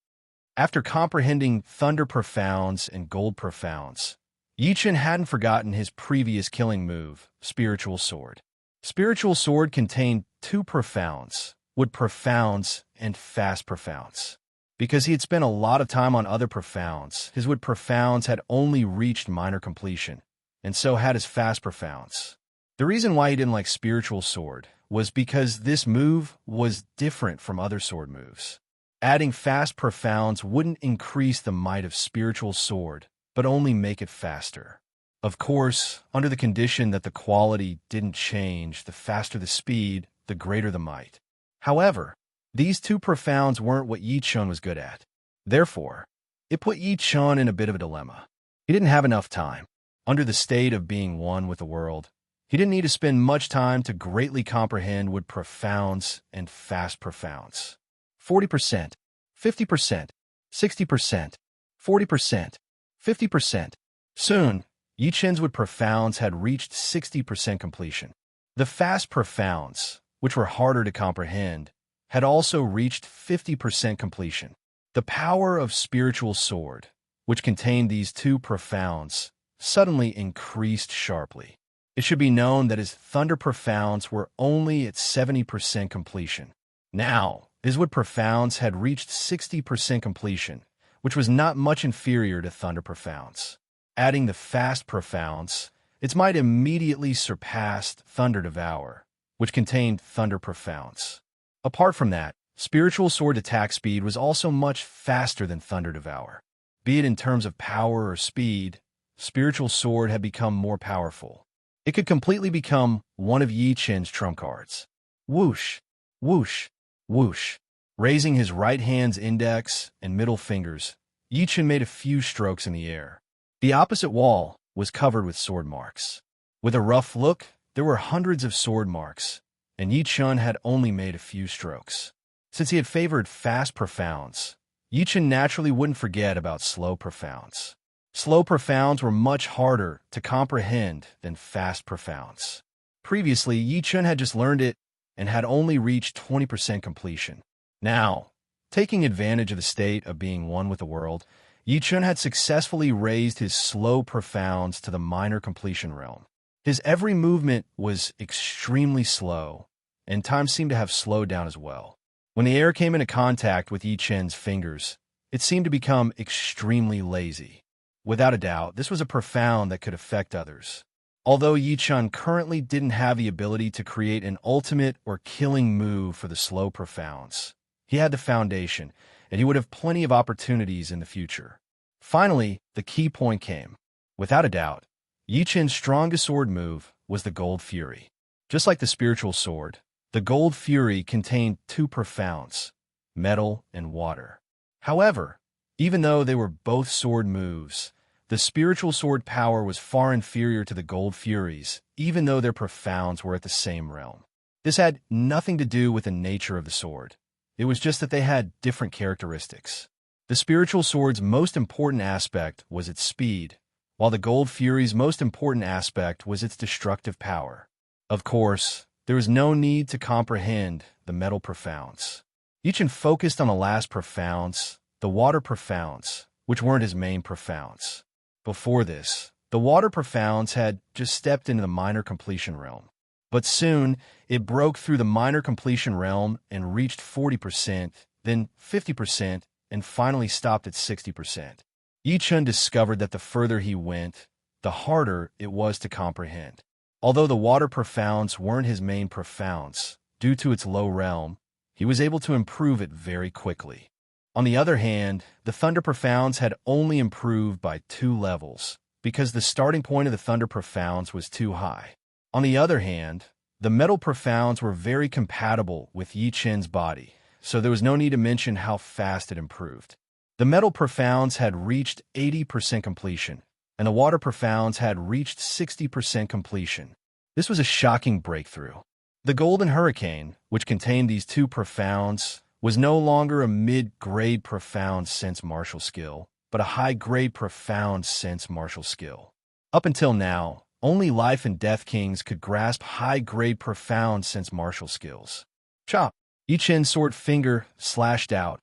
Speaker 1: After comprehending Thunder Profounds and Gold Profounds, Yi Chun hadn't forgotten his previous killing move, Spiritual Sword. Spiritual Sword contained two profounds, Wood Profounds and Fast Profounds. Because he had spent a lot of time on other profounds, his Wood Profounds had only reached minor completion, and so had his Fast Profounds. The reason why he didn't like Spiritual Sword was because this move was different from other sword moves. Adding Fast Profounds wouldn't increase the might of Spiritual Sword, but only make it faster. Of course, under the condition that the quality didn't change, the faster the speed, the greater the might. However, these two profounds weren't what Yi Chun was good at. Therefore, it put Yi Chun in a bit of a dilemma. He didn't have enough time. Under the state of being one with the world, he didn't need to spend much time to greatly comprehend Wood Profounds and Fast Profounds. 40%, 50%, 60%, 40%, 50%. Soon, Yi Chun's Wood Profounds had reached 60% completion. The Fast Profounds, which were harder to comprehend, had also reached 50% completion. The power of Spiritual Sword, which contained these two profounds, suddenly increased sharply. It should be known that his Thunder Profounds were only at 70% completion. Now, his Wood Profounds had reached 60% completion, which was not much inferior to Thunder Profounds. Adding the Fast Profounds, its might immediately surpassed Thunder Devour, which contained Thunder Profounds. Apart from that, Spiritual Sword attack speed was also much faster than Thunder Devour. Be it in terms of power or speed, Spiritual Sword had become more powerful. It could completely become one of Yi Chun's trump cards. Whoosh, whoosh, whoosh. Raising his right hand's index and middle fingers, Yi Chun made a few strokes in the air. The opposite wall was covered with sword marks. With a rough look, there were hundreds of sword marks, and Yi Chun had only made a few strokes. Since he had favored Fast Profounds, Yi Chun naturally wouldn't forget about Slow Profounds. Slow Profounds were much harder to comprehend than Fast Profounds. Previously, Yi Chun had just learned it and had only reached 20% completion. Now, Taking advantage of the state of being one with the world, Yi Chun had successfully raised his slow profounds to the minor completion realm. His every movement was extremely slow, and time seemed to have slowed down as well. When the air came into contact with Yi Chun's fingers, it seemed to become extremely lazy. Without a doubt, this was a profound that could affect others. Although Yi Chun currently didn't have the ability to create an ultimate or killing move for the slow profounds, he had the foundation, and he would have plenty of opportunities in the future. Finally, the key point came. Without a doubt, Yi Chun's strongest sword move was the Gold Fury. Just like the spiritual sword, the Gold Fury contained two profounds, metal and water. However, even though they were both sword moves, the spiritual sword power was far inferior to the Gold Fury's, even though their profounds were at the same realm. This had nothing to do with the nature of the sword. It was just that they had different characteristics. The spiritual sword's most important aspect was its speed, while the Gold Fury's most important aspect was its destructive power. Of course, there was no need to comprehend the metal profounds. Yi Chun focused on the last profounds, the water profounds, which weren't his main profounds. Before this, the water profounds had just stepped into the minor completion realm. But soon, it broke through the minor completion realm and reached 40%, then 50%, and finally stopped at 60%. Yi Chun discovered that the further he went, the harder it was to comprehend. Although the water profounds weren't his main profounds, due to its low realm, he was able to improve it very quickly. On the other hand, the thunder profounds had only improved by 2 levels, because the starting point of the thunder profounds was too high. On the other hand, the metal profounds were very compatible with Yi Chun's body, so there was no need to mention how fast it improved. The metal profounds had reached 80% completion, and the water profounds had reached 60% completion. This was a shocking breakthrough. The Golden Hurricane, which contained these 2 profounds, was no longer a mid-grade profound sense martial skill, but a high-grade profound sense martial skill. Up until now, only Life and Death Kings could grasp high-grade profound sense martial skills. Chop! Yi Chun's sword finger slashed out,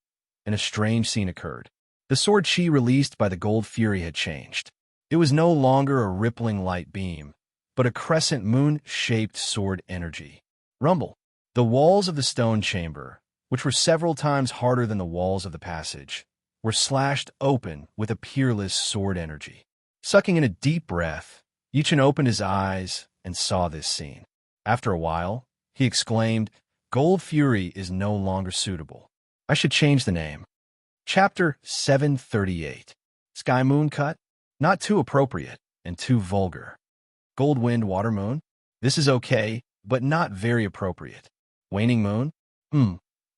Speaker 1: and a strange scene occurred. The sword chi released by the Gold Fury had changed. It was no longer a rippling light beam, but a crescent moon-shaped sword energy. Rumble! The walls of the stone chamber, which were several times harder than the walls of the passage, were slashed open with a peerless sword energy. Sucking in a deep breath, Yi Chun opened his eyes and saw this scene. After a while, he exclaimed, "Gold Fury is no longer suitable. I should change the name." Chapter 738. Sky Moon Cut? Not too appropriate and too vulgar. Gold Wind Water Moon? This is okay, but not very appropriate. Waning Moon?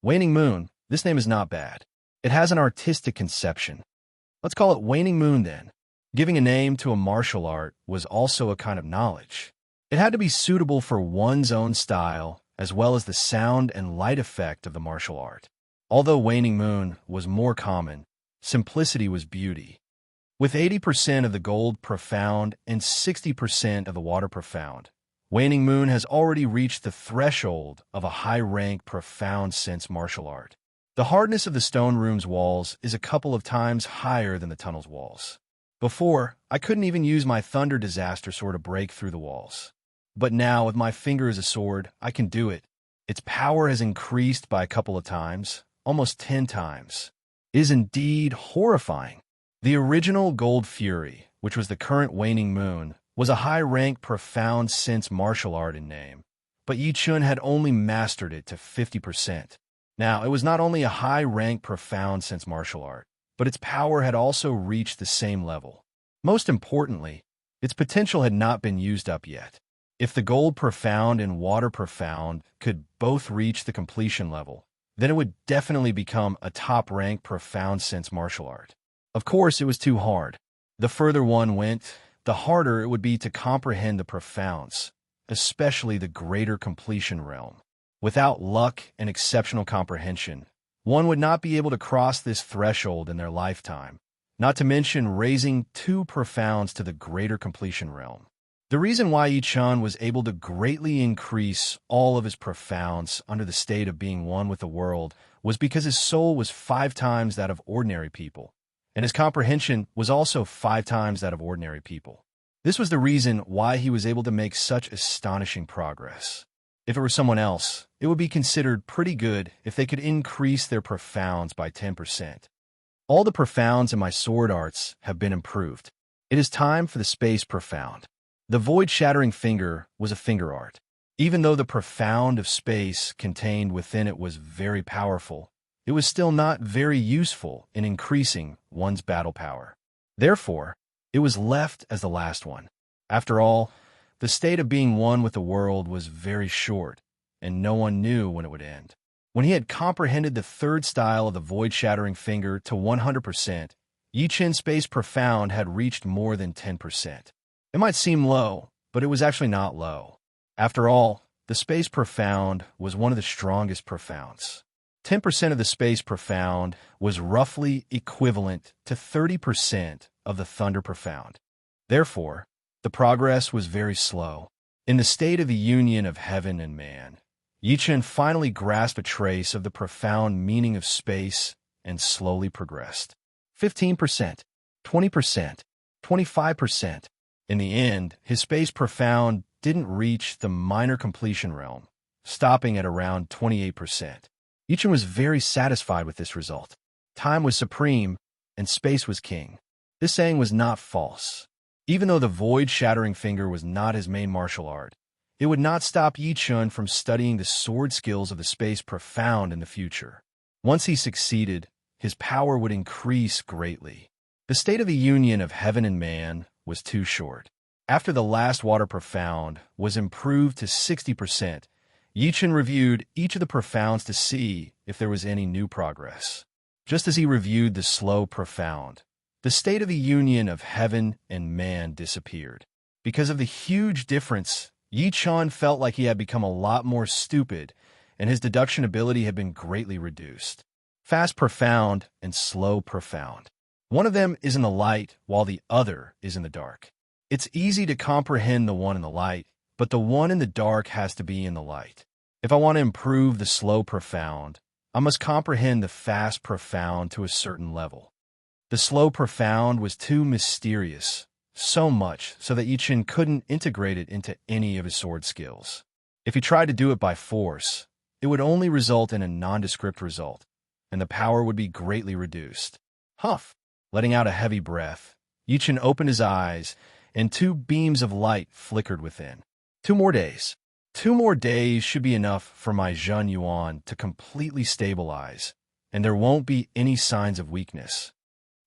Speaker 1: Waning Moon, this name is not bad. It has an artistic conception. Let's call it Waning Moon then. Giving a name to a martial art was also a kind of knowledge. It had to be suitable for one's own style, as well as the sound and light effect of the martial art. Although Waning Moon was more common, simplicity was beauty. With 80% of the gold profound and 60% of the water profound, Waning Moon has already reached the threshold of a high-rank profound sense martial art. The hardness of the stone room's walls is a couple of times higher than the tunnel's walls. Before, I couldn't even use my Thunder Disaster Sword to break through the walls. But now, with my finger as a sword, I can do it. Its power has increased by a couple of times, almost 10 times. It is indeed horrifying. The original Gold Fury, which was the current Waning Moon, was a high-rank profound sense martial art in name, but Yi Chun had only mastered it to 50%. Now, it was not only a high-rank profound sense martial art, but its power had also reached the same level. Most importantly, its potential had not been used up yet. If the Gold Profound and Water Profound could both reach the completion level, then it would definitely become a top-rank profound sense martial art. Of course, it was too hard. The further one went, the harder it would be to comprehend the profounds, especially the greater completion realm. Without luck and exceptional comprehension, one would not be able to cross this threshold in their lifetime, not to mention raising 2 profounds to the greater completion realm. The reason why Yi-chan was able to greatly increase all of his profounds under the state of being one with the world was because his soul was 5 times that of ordinary people, and his comprehension was also 5 times that of ordinary people. This was the reason why he was able to make such astonishing progress. If it were someone else, it would be considered pretty good if they could increase their profounds by 10%. All the profounds in my sword arts have been improved. It is time for the space profound. The void-shattering finger was a finger art. Even though the profound of space contained within it was very powerful, it was still not very useful in increasing one's battle power. Therefore, it was left as the last one. After all, the state of being one with the world was very short, and no one knew when it would end. When he had comprehended the third style of the void-shattering finger to 100%, Yi-chen's space profound had reached more than 10%. It might seem low, but it was actually not low. After all, the space profound was one of the strongest profounds. 10% of the space profound was roughly equivalent to 30% of the thunder profound. Therefore, the progress was very slow. In the state of the union of heaven and man, Yi-chen finally grasped a trace of the profound meaning of space and slowly progressed. 15%, 20%, 25%. In the end, his space profound didn't reach the minor completion realm, stopping at around 28%. Yi-chen was very satisfied with this result. Time was supreme, and space was king. This saying was not false. Even though the void-shattering finger was not his main martial art, it would not stop Yi-chen from studying the sword skills of the space profound in the future. Once he succeeded, his power would increase greatly. The state of the union of heaven and man was too short. After the last water profound was improved to 60%, Yi-chen reviewed each of the profounds to see if there was any new progress. Just as he reviewed the slow profound, the state of the union of heaven and man disappeared. Because of the huge difference, Yi-chan felt like he had become a lot more stupid, and his deduction ability had been greatly reduced. Fast profound and slow profound. One of them is in the light, while the other is in the dark. It's easy to comprehend the one in the light, but the one in the dark has to be in the light. If I want to improve the slow profound, I must comprehend the fast profound to a certain level. The slow profound was too mysterious, so much so that Yi-chen couldn't integrate it into any of his sword skills. If he tried to do it by force, it would only result in a nondescript result, and the power would be greatly reduced. Huff! Letting out a heavy breath, Yi-chen opened his eyes, and 2 beams of light flickered within. 2 more days. 2 more days should be enough for my Zhen Yuan to completely stabilize, and there won't be any signs of weakness.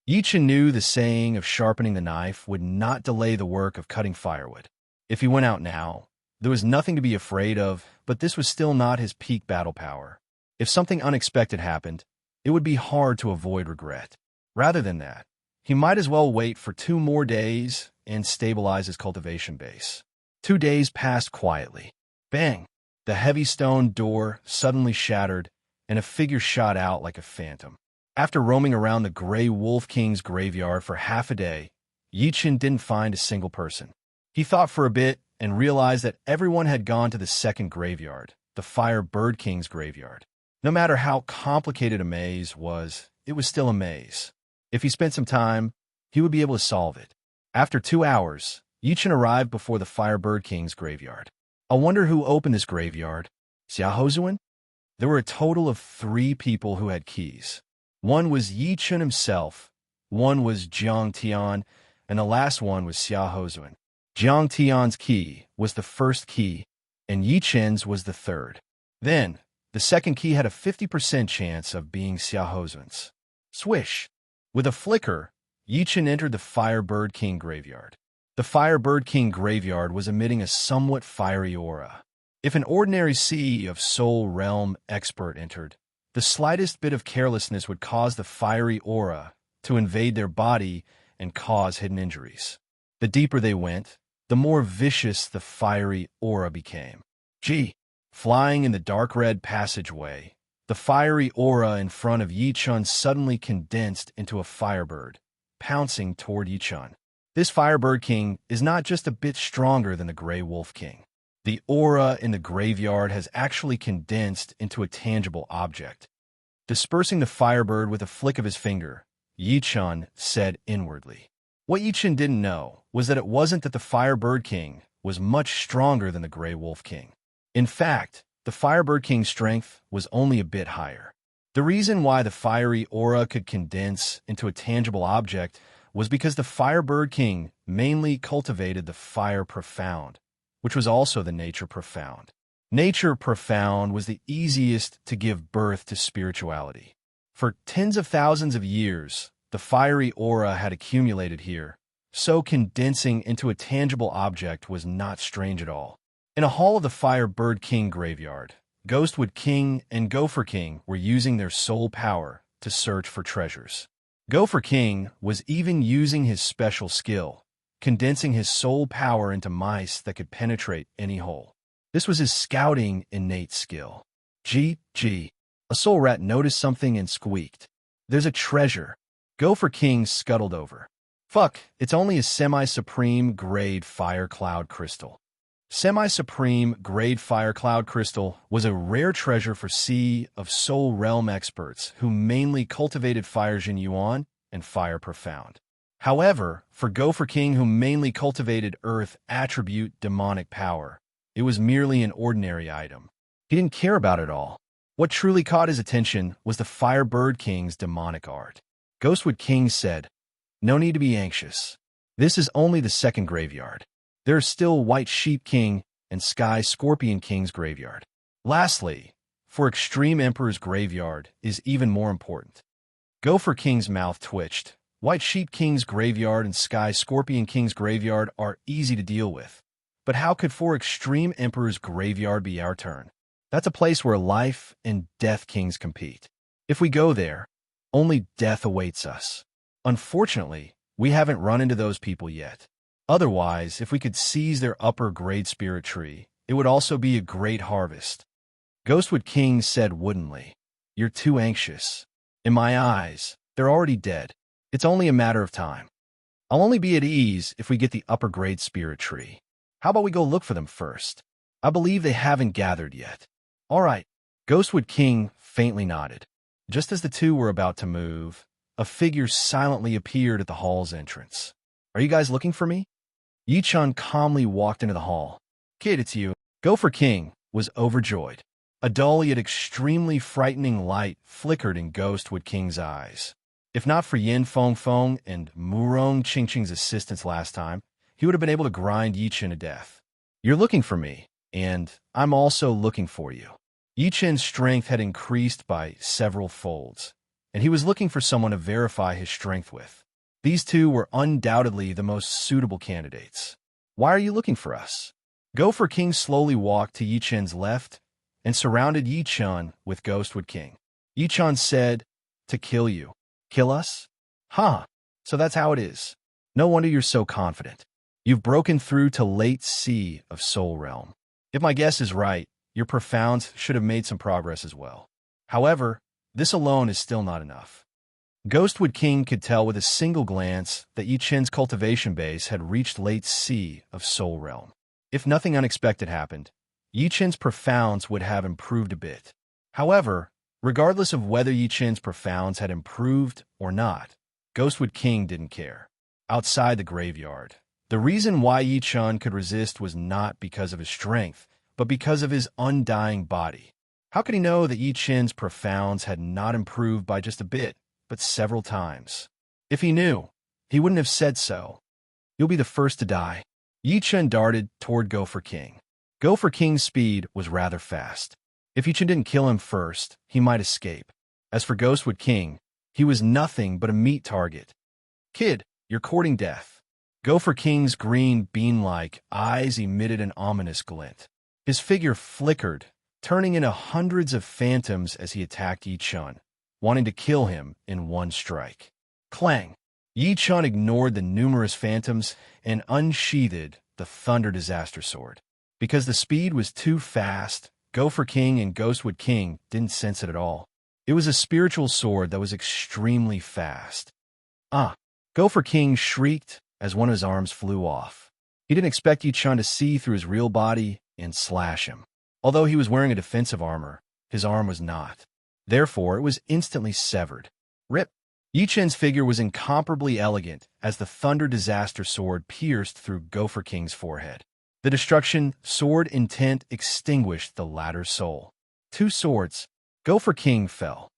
Speaker 1: Yi-chen knew the saying of sharpening the knife would not delay the work of cutting firewood. If he went out now, there was nothing to be afraid of, but this was still not his peak battle power. If something unexpected happened, it would be hard to avoid regret. Rather than that, he might as well wait for 2 more days and stabilize his cultivation base. 2 days passed quietly. Bang! The heavy stone door suddenly shattered, and a figure shot out like a phantom. After roaming around the Grey Wolf King's graveyard for half a day, Yi-chen didn't find a single person. He thought for a bit and realized that everyone had gone to the second graveyard, the Fire Bird King's graveyard. No matter how complicated a maze was, it was still a maze. If he spent some time, he would be able to solve it. After 2 hours, Yi-chen arrived before the Fire Bird King's graveyard. I wonder who opened this graveyard. Xiaohozuan? There were a total of 3 people who had keys. One was Yi-chen himself, one was Jiang Tian, and the last one was Xiaohozuan. Jiang Tian's key was the first key, and Yi-chen's was the third. Then, the second key had a 50% chance of being Xiaohozuan's. Swish! With a flicker, Yi-chen entered the Fire Bird King graveyard. The Fire Bird King graveyard was emitting a somewhat fiery aura. If an ordinary Sea of Soul Realm expert entered, the slightest bit of carelessness would cause the fiery aura to invade their body and cause hidden injuries. The deeper they went, the more vicious the fiery aura became. Flying in the dark red passageway, the fiery aura in front of Yi-chen suddenly condensed into a firebird, pouncing toward Yi-chen. This Firebird King is not just a bit stronger than the Grey Wolf King. The aura in the graveyard has actually condensed into a tangible object. Dispersing the Firebird with a flick of his finger, Yi-Chun said inwardly. What Yi-Chun didn't know was that it wasn't that the Firebird King was much stronger than the Grey Wolf King. In fact, the Firebird King's strength was only a bit higher. The reason why the fiery aura could condense into a tangible object was because the Firebird King mainly cultivated the Fire Profound, which was also the Nature Profound. Nature Profound was the easiest to give birth to spirituality. For tens of thousands of years, the fiery aura had accumulated here, so condensing into a tangible object was not strange at all. In a hall of the Firebird King graveyard, Ghostwood King and Gopher King were using their soul power to search for treasures. Gopher King was even using his special skill, condensing his soul power into mice that could penetrate any hole. This was his scouting innate skill. Gee. A soul rat noticed something and squeaked. There's a treasure. Gopher King scuttled over. Fuck, it's only a semi-supreme grade fire cloud crystal. Semi-supreme grade fire cloud crystal was a rare treasure for Sea of Soul Realm experts who mainly cultivated Fire Jin Yuan and Fire Profound. However, for Gopher King who mainly cultivated Earth attribute demonic power, it was merely an ordinary item. He didn't care about it all. What truly caught his attention was the Firebird King's demonic art. Ghostwood King said, "No need to be anxious. This is only the second graveyard. There is still White Sheep King and Sky Scorpion King's graveyard. Lastly, for Extreme Emperor's graveyard is even more important." Gopher King's mouth twitched. White Sheep King's graveyard and Sky Scorpion King's graveyard are easy to deal with. But how could for Extreme Emperor's graveyard be our turn? That's a place where life and death kings compete. If we go there, only death awaits us. Unfortunately, we haven't run into those people yet. Otherwise, if we could seize their upper grade spirit tree, it would also be a great harvest. Ghostwood King said woodenly, "You're too anxious. In my eyes, they're already dead. It's only a matter of time. I'll only be at ease if we get the upper grade spirit tree. How about we go look for them first? I believe they haven't gathered yet." "All right." Ghostwood King faintly nodded. Just as the two were about to move, a figure silently appeared at the hall's entrance. "Are you guys looking for me?" Yi-Chun calmly walked into the hall. "Kid, it's you." Gopher King was overjoyed. A dull yet extremely frightening light flickered in Ghostwood King's eyes. If not for Yin Fong Fong and Murong Qingqing's assistance last time, he would have been able to grind Yi-Chun to death. "You're looking for me, and I'm also looking for you." Yi-Chun's strength had increased by several folds, and he was looking for someone to verify his strength with. These two were undoubtedly the most suitable candidates. "Why are you looking for us?" Gopher King slowly walked to Yi-Chun's left and surrounded Yi-Chun with Ghostwood King. Yi-Chun said, "To kill you." "Kill us?" "Huh, so that's how it is. No wonder you're so confident. You've broken through to late Sea of Soul Realm. If my guess is right, your Profounds should have made some progress as well. However, this alone is still not enough." Ghostwood King could tell with a single glance that Yi-Chun's cultivation base had reached late Sea of Soul Realm. If nothing unexpected happened, Yi-Chun's Profounds would have improved a bit. However, regardless of whether Yi-Chun's Profounds had improved or not, Ghostwood King didn't care. Outside the graveyard, the reason why Yi-Chun could resist was not because of his strength, but because of his undying body. How could he know that Yi-Chun's Profounds had not improved by just a bit, but several times? If he knew, he wouldn't have said so. "You'll be the first to die." Yi-Chun darted toward Gopher King. Gopher King's speed was rather fast. If Yi-Chun didn't kill him first, he might escape. As for Ghostwood King, he was nothing but a meat target. "Kid, you're courting death." Gopher King's green bean-like eyes emitted an ominous glint. His figure flickered, turning into hundreds of phantoms as he attacked Yi-Chun, wanting to kill him in one strike. Clang! Yi-Chun ignored the numerous phantoms and unsheathed the Thunder Disaster Sword. Because the speed was too fast, Gopher King and Ghostwood King didn't sense it at all. It was a spiritual sword that was extremely fast. "Ah!" Gopher King shrieked as one of his arms flew off. He didn't expect Yi-chan to see through his real body and slash him. Although he was wearing a defensive armor, his arm was not. Therefore, it was instantly severed. Rip! Yi-chan's figure was incomparably elegant as the Thunder Disaster sword pierced through Gopher King's forehead. The destruction sword intent extinguished the latter's soul. Two swords. Gopher King fell.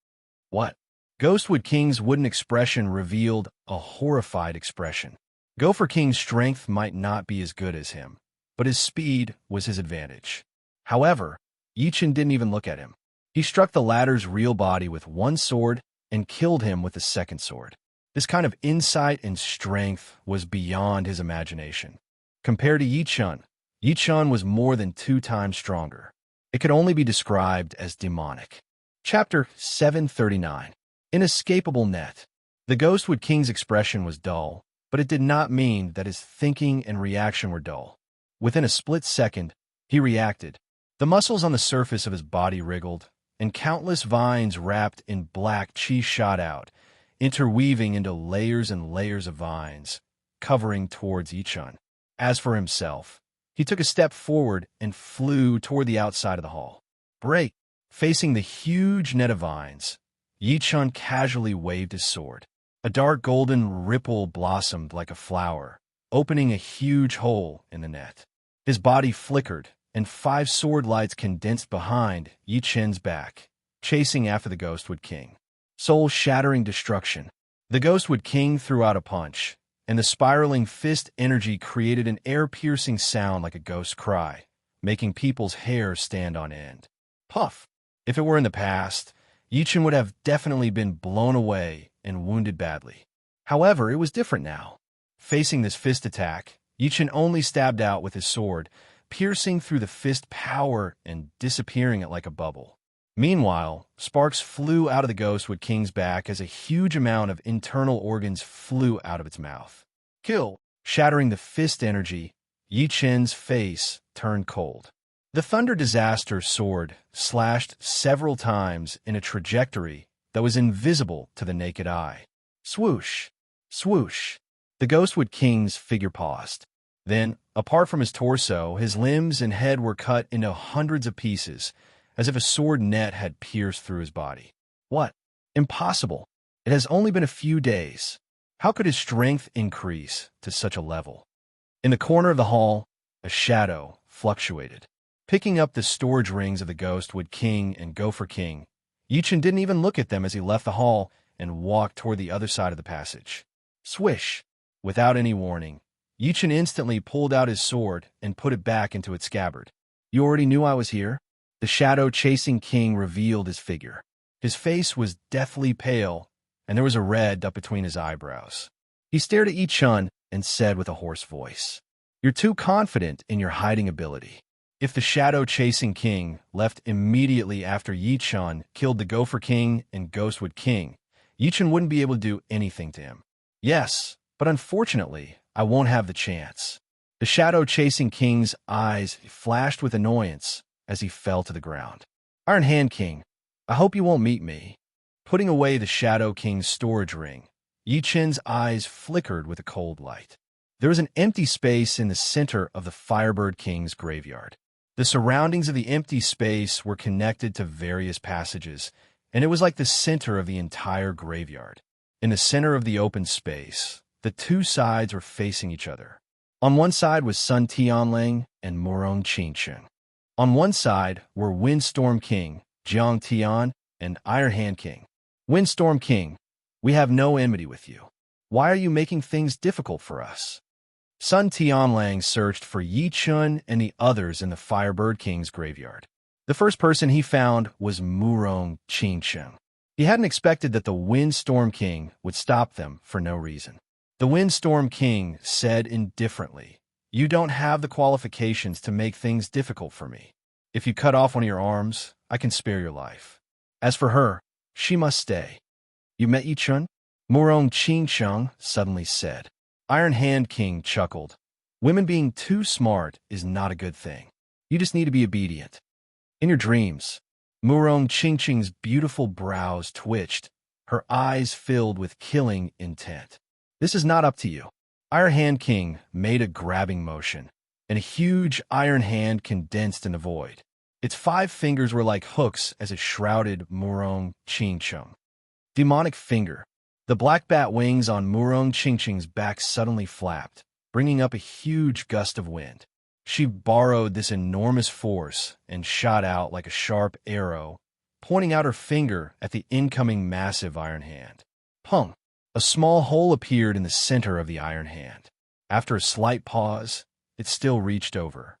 Speaker 1: What? Ghostwood King's wooden expression revealed a horrified expression. Gopher King's strength might not be as good as him, but his speed was his advantage. However, Yi-chan didn't even look at him. He struck the latter's real body with one sword and killed him with the second sword. This kind of insight and strength was beyond his imagination. Compared to Yi-chan, Yi-chan was more than 2 times stronger. It could only be described as demonic. Chapter 739. Inescapable Net. The Ghostwood King's expression was dull, but it did not mean that his thinking and reaction were dull. Within a split second, he reacted. The muscles on the surface of his body wriggled, and countless vines wrapped in black chi shot out, interweaving into layers and layers of vines, covering towards Yi-chan. As for himself, he took a step forward and flew toward the outside of the hall. Break! Facing the huge net of vines, Yi-chan casually waved his sword. A dark golden ripple blossomed like a flower, opening a huge hole in the net. His body flickered, and 5 sword lights condensed behind Yi-chan's back, chasing after the Ghostwood King. Soul-shattering destruction. The Ghostwood King threw out a punch, and the spiraling fist energy created an air-piercing sound like a ghost cry, making people's hair stand on end. Puff! If it were in the past, Yi-chan would have definitely been blown away and wounded badly. However, it was different now. Facing this fist attack, Yi-chan only stabbed out with his sword, piercing through the fist power and disappearing it like a bubble. Meanwhile, sparks flew out of the Ghostwood King's back as a huge amount of internal organs flew out of its mouth. Kill! Shattering the fist energy, Yi-chan's face turned cold. The Thunder Disaster sword slashed several times in a trajectory that was invisible to the naked eye. Swoosh! Swoosh! The Ghostwood King's figure paused. Then, apart from his torso, his limbs and head were cut into hundreds of pieces, as if a sword net had pierced through his body. What? Impossible! It has only been a few days. How could his strength increase to such a level? In the corner of the hall, a shadow fluctuated. Picking up the storage rings of the Ghostwood King and Gopher King, Yi-chan didn't even look at them as he left the hall and walked toward the other side of the passage. Swish! Without any warning, Yi-chan instantly pulled out his sword and put it back into its scabbard. You already knew I was here? The shadow-chasing king revealed his figure. His face was deathly pale, and there was a red up between his eyebrows. He stared at Yi-chan and said with a hoarse voice, "You're too confident in your hiding ability." If the shadow-chasing king left immediately after Yi-chan killed the Gopher King and Ghostwood King, Yi-chan wouldn't be able to do anything to him. Yes, but unfortunately, I won't have the chance. The shadow-chasing king's eyes flashed with annoyance as he fell to the ground. Iron Hand King, I hope you won't meet me. Putting away the Shadow King's storage ring, Yi-chan's eyes flickered with a cold light. There was an empty space in the center of the Firebird King's graveyard. The surroundings of the empty space were connected to various passages, and it was like the center of the entire graveyard. In the center of the open space, the 2 sides were facing each other. On one side was Sun Tianlang and Murong Qingchen. On one side were Windstorm King, Jiang Tian, and Iron Hand King. Windstorm King, we have no enmity with you. Why are you making things difficult for us? Sun Tianlang searched for Yi-chan and the others in the Firebird King's graveyard. The first person he found was Murong Qingchen. He hadn't expected that the Windstorm King would stop them for no reason. The Windstorm King said indifferently, "You don't have the qualifications to make things difficult for me. If you cut off one of your arms, I can spare your life. As for her, she must stay." "You met Yi-chan?" Murong Qingchen suddenly said. Iron Hand King chuckled. "Women being too smart is not a good thing. You just need to be obedient." In your dreams, Murong Qingchen's beautiful brows twitched, her eyes filled with killing intent. "This is not up to you. Iron Hand King made a grabbing motion, and a huge iron hand condensed in the void. Its 5 fingers were like hooks as it shrouded Murong Qingcheng. Demonic finger. The black bat wings on Murong Qingcheng's back suddenly flapped, bringing up a huge gust of wind. She borrowed this enormous force and shot out like a sharp arrow, pointing out her finger at the incoming massive iron hand. Pung! A small hole appeared in the center of the iron hand. After a slight pause, it still reached over.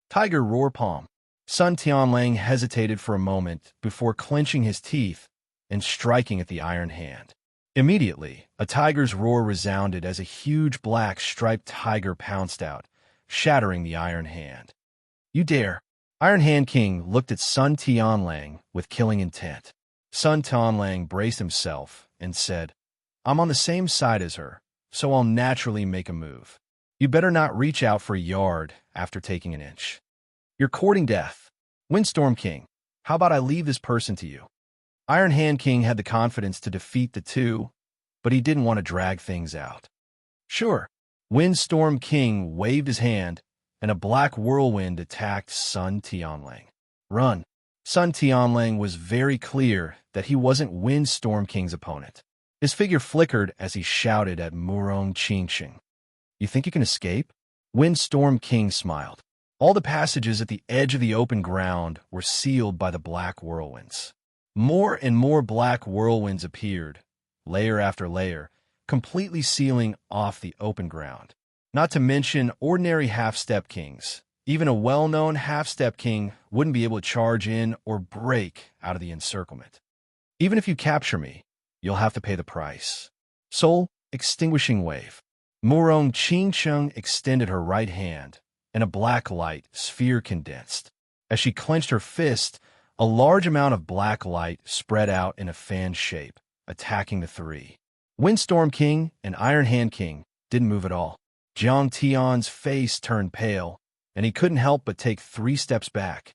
Speaker 1: Tiger roar palm. Sun Tianlang hesitated for a moment before clenching his teeth and striking at the iron hand. Immediately, a tiger's roar resounded as a huge black striped tiger pounced out, shattering the iron hand. You dare! Iron Hand King looked at Sun Tianlang with killing intent. Sun Tianlang braced himself and said, I'm on the same side as her, so I'll naturally make a move. You better not reach out for a yard after taking an inch. You're courting death. Windstorm King, how about I leave this person to you? Iron Hand King had the confidence to defeat the two, but he didn't want to drag things out. Sure. Windstorm King waved his hand, and a black whirlwind attacked Sun Tianlang. Run. Sun Tianlang was very clear that he wasn't Windstorm King's opponent. His figure flickered as he shouted at Murong Qingcheng. You think you can escape? Windstorm King smiled. All the passages at the edge of the open ground were sealed by the black whirlwinds. More and more black whirlwinds appeared, layer after layer, completely sealing off the open ground. Not to mention ordinary half-step kings. Even a well-known half-step king wouldn't be able to charge in or break out of the encirclement. Even if you capture me, you'll have to pay the price. Soul Extinguishing Wave. Murong Qingcheng extended her right hand, and a black light sphere condensed. As she clenched her fist, a large amount of black light spread out in a fan shape, attacking the three. Windstorm King and Iron Hand King didn't move at all. Jiang Tian's face turned pale, and he couldn't help but take 3 steps back.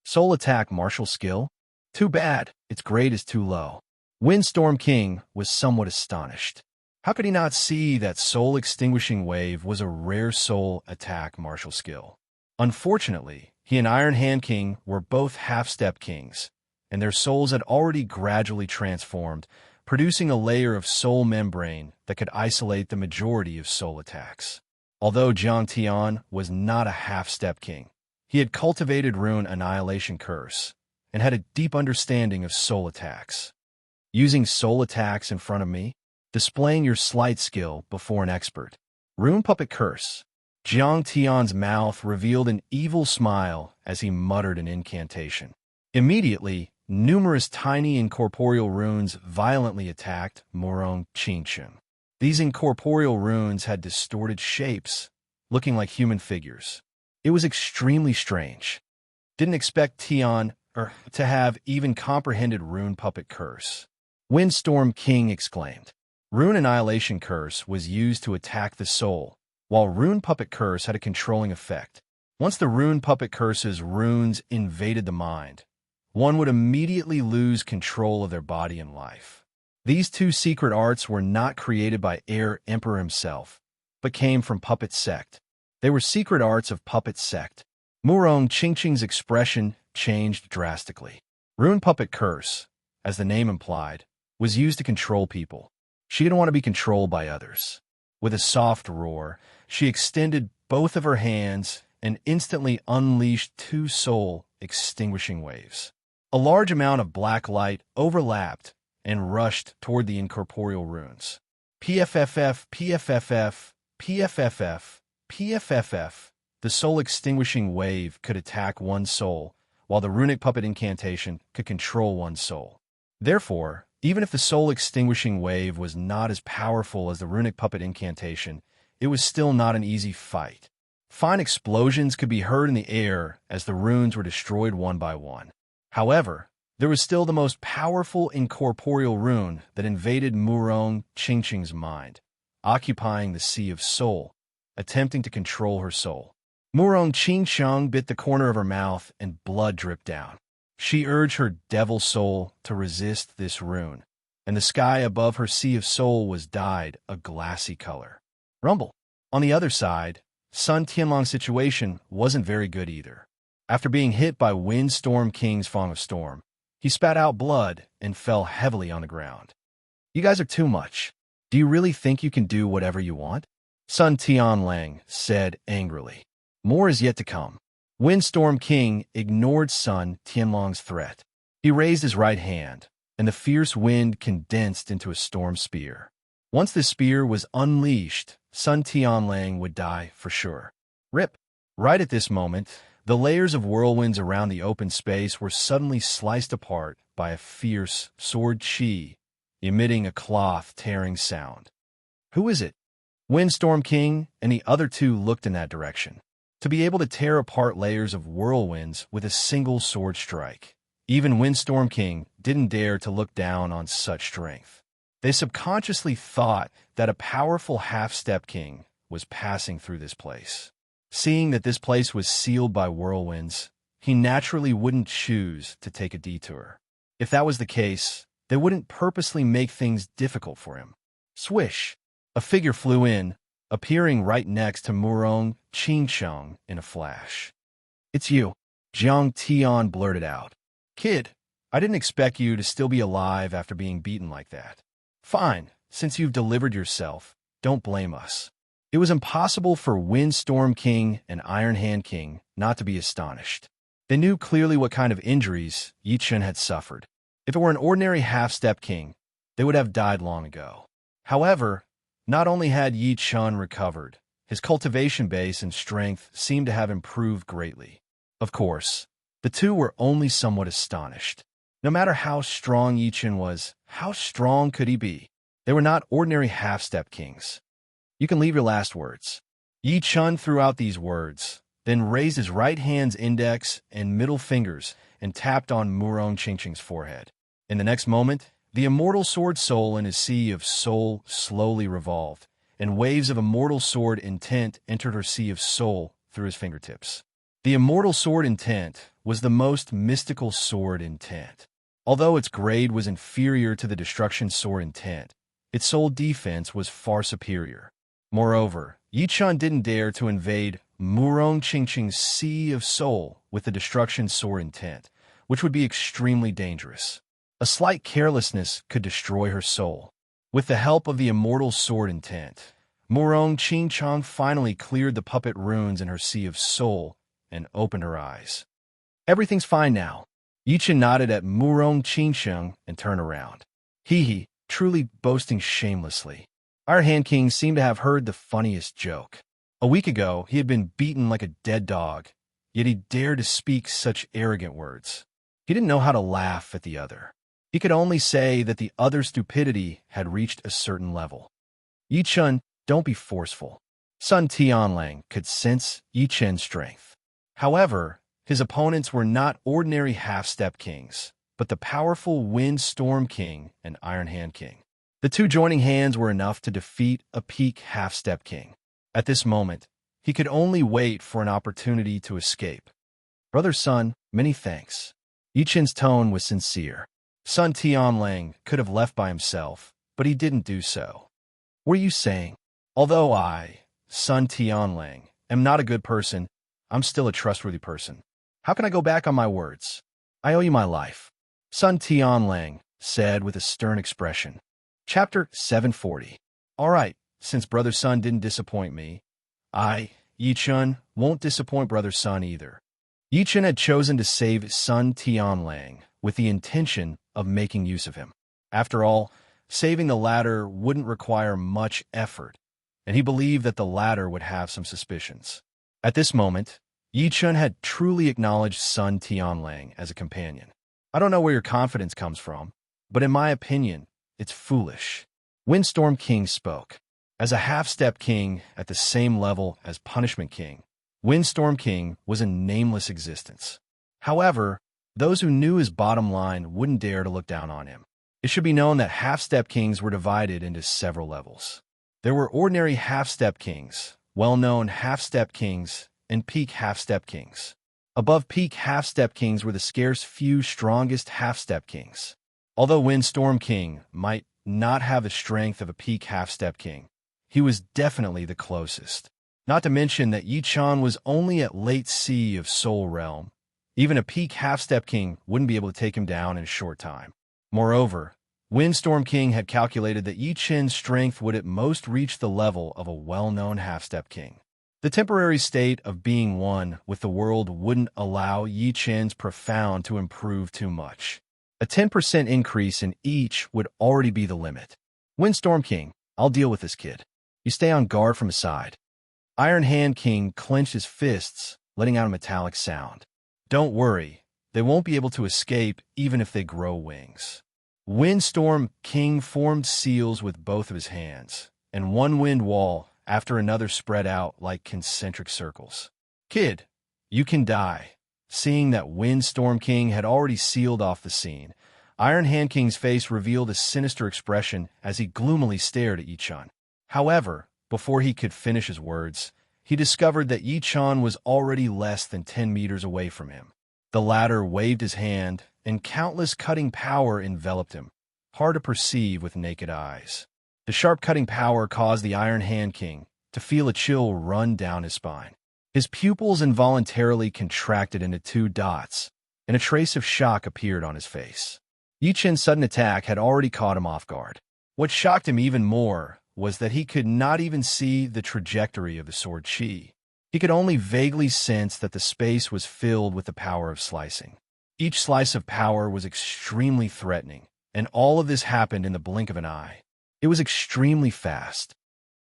Speaker 1: Soul attack martial skill? Too bad, its grade is too low. Windstorm King was somewhat astonished. How could he not see that Soul Extinguishing Wave was a rare soul attack martial skill? Unfortunately, he and Iron Hand King were both half-step kings, and their souls had already gradually transformed, producing a layer of soul membrane that could isolate the majority of soul attacks. Although Jiang Tian was not a half-step king, he had cultivated Rune Annihilation Curse and had a deep understanding of soul attacks. Using soul attacks in front of me, displaying your sleight skill before an expert. Rune Puppet Curse. Jiang Tian's mouth revealed an evil smile as he muttered an incantation. Immediately, numerous tiny incorporeal runes violently attacked Murong Qingcheng. These incorporeal runes had distorted shapes, looking like human figures. It was extremely strange. Didn't expect Tian to have even comprehended Rune Puppet Curse. Windstorm King exclaimed. Rune Annihilation Curse was used to attack the soul, while Rune Puppet Curse had a controlling effect. Once the Rune Puppet Curse's runes invaded the mind, one would immediately lose control of their body and life. These 2 secret arts were not created by Air Emperor himself, but came from Puppet Sect. They were secret arts of Puppet Sect. Murong Qingcheng's expression changed drastically. Rune Puppet Curse, as the name implied, was used to control people. She didn't want to be controlled by others. With a soft roar, she extended both of her hands and instantly unleashed 2 soul extinguishing waves. A large amount of black light overlapped and rushed toward the incorporeal runes. PFFF, PFFF, PFFF, PFFF. The soul extinguishing wave could attack one soul, while the runic puppet incantation could control one soul. Therefore, even if the soul extinguishing wave was not as powerful as the runic puppet incantation, it was still not an easy fight. Fine explosions could be heard in the air as the runes were destroyed one by one. However, there was still the most powerful incorporeal rune that invaded Murong Qingcheng's mind, occupying the Sea of Soul, attempting to control her soul. Murong Qingcheng bit the corner of her mouth and blood dripped down. She urged her devil soul to resist this rune, and the sky above her Sea of Soul was dyed a glassy color. Rumble. On the other side, Sun Tianlong's situation wasn't very good either. After being hit by Windstorm King's Fong of Storm, he spat out blood and fell heavily on the ground. You guys are too much. Do you really think you can do whatever you want? Sun Tianlang said angrily. More is yet to come. Windstorm King ignored Sun Tianlong's threat. He raised his right hand, and the fierce wind condensed into a storm spear. Once the spear was unleashed, Sun Tianlang would die for sure. Rip. Right at this moment, the layers of whirlwinds around the open space were suddenly sliced apart by a fierce sword chi, emitting a cloth-tearing sound. Who is it? Windstorm King and the other two looked in that direction. To be able to tear apart layers of whirlwinds with a single sword strike, even Windstorm King didn't dare to look down on such strength. They subconsciously thought that a powerful half-step king was passing through this place. Seeing that this place was sealed by whirlwinds, he naturally wouldn't choose to take a detour. If that was the case, they wouldn't purposely make things difficult for him. Swish! A figure flew in, appearing right next to Murong Qingcheng in a flash. "It's you," Jiang Tian blurted out. "Kid, I didn't expect you to still be alive after being beaten like that. Fine, since you've delivered yourself, don't blame us." It was impossible for Windstorm King and Iron Hand King not to be astonished. They knew clearly what kind of injuries Yi Chen had suffered. If it were an ordinary half-step king, they would have died long ago. However, not only had Yi Chen recovered, his cultivation base and strength seemed to have improved greatly. Of course, the two were only somewhat astonished. No matter how strong Yi Chen was, how strong could he be? They were not ordinary half-step kings. "You can leave your last words." Yi Chen threw out these words, then raised his right hand's index and middle fingers and tapped on Murong Qingcheng's forehead. In the next moment, the immortal sword soul in his sea of soul slowly revolved, and waves of immortal sword intent entered her sea of soul through his fingertips. The immortal sword intent was the most mystical sword intent. Although its grade was inferior to the destruction sword intent, its soul defense was far superior. Moreover, Yi Chen didn't dare to invade Murong Qingcheng's sea of soul with the destruction sword intent, which would be extremely dangerous. A slight carelessness could destroy her soul. With the help of the immortal sword intent, Murong Qingcheng finally cleared the puppet runes in her sea of soul and opened her eyes. "Everything's fine now." Yi Chen nodded at Murong Qingcheng and turned around. He, truly boasting shamelessly. Iron Hand King seemed to have heard the funniest joke. A week ago, he had been beaten like a dead dog, yet he dared to speak such arrogant words. He didn't know how to laugh at the other. He could only say that the other's stupidity had reached a certain level. "Yi Chen, don't be forceful." Sun Tianlang could sense Yi Chen's strength. However, his opponents were not ordinary half-step kings, but the powerful Windstorm King and Iron Hand King. The two joining hands were enough to defeat a peak half-step king. At this moment, he could only wait for an opportunity to escape. "Brother Sun, many thanks." Yi Chen's tone was sincere. Sun Tianlang could have left by himself, but he didn't do so. "What are you saying? Although I, Sun Tianlang, am not a good person, I'm still a trustworthy person. How can I go back on my words? I owe you my life," Sun Tianlang said with a stern expression. Chapter 740. All right, since Brother Sun didn't disappoint me, I, Yi Chen, won't disappoint Brother Sun either. Yi Chen had chosen to save Sun Tianlang with the intention of making use of him. After all, saving the latter wouldn't require much effort, and he believed that the latter would have some suspicions. At this moment, Yi Chen had truly acknowledged Sun Tianlang as a companion. "I don't know where your confidence comes from, but in my opinion, it's foolish." Windstorm King spoke. As a half-step king at the same level as Punishment King, Windstorm King was a nameless existence. However, those who knew his bottom line wouldn't dare to look down on him. It should be known that half-step kings were divided into several levels. There were ordinary half-step kings, well-known half-step kings, and peak half-step kings. Above peak half-step kings were the scarce few strongest half-step kings. Although Windstorm King might not have the strength of a peak half-step king, he was definitely the closest. Not to mention that Yi-chan was only at late sea of Soul Realm. Even a peak half-step king wouldn't be able to take him down in a short time. Moreover, Windstorm King had calculated that Yi-chen's strength would at most reach the level of a well-known half-step king. The temporary state of being one with the world wouldn't allow Yi-chen's profound to improve too much. A 10% increase in each would already be the limit. Windstorm King, I'll deal with this kid. You stay on guard from his side. Iron Hand King clenched his fists, letting out a metallic sound. Don't worry, they won't be able to escape even if they grow wings. Windstorm King formed seals with both of his hands, and one wind wall after another spread out like concentric circles. Kid, you can die. Seeing that Windstorm King had already sealed off the scene, Iron Hand King's face revealed a sinister expression as he gloomily stared at Yi-chan. However, before he could finish his words, he discovered that Yi-chan was already less than 10 meters away from him. The latter waved his hand, and countless cutting power enveloped him, hard to perceive with naked eyes. The sharp cutting power caused the Iron Hand King to feel a chill run down his spine. His pupils involuntarily contracted into two dots, and a trace of shock appeared on his face. Yi-chen's sudden attack had already caught him off guard. What shocked him even more was that he could not even see the trajectory of the sword chi. He could only vaguely sense that the space was filled with the power of slicing. Each slice of power was extremely threatening, and all of this happened in the blink of an eye. It was extremely fast.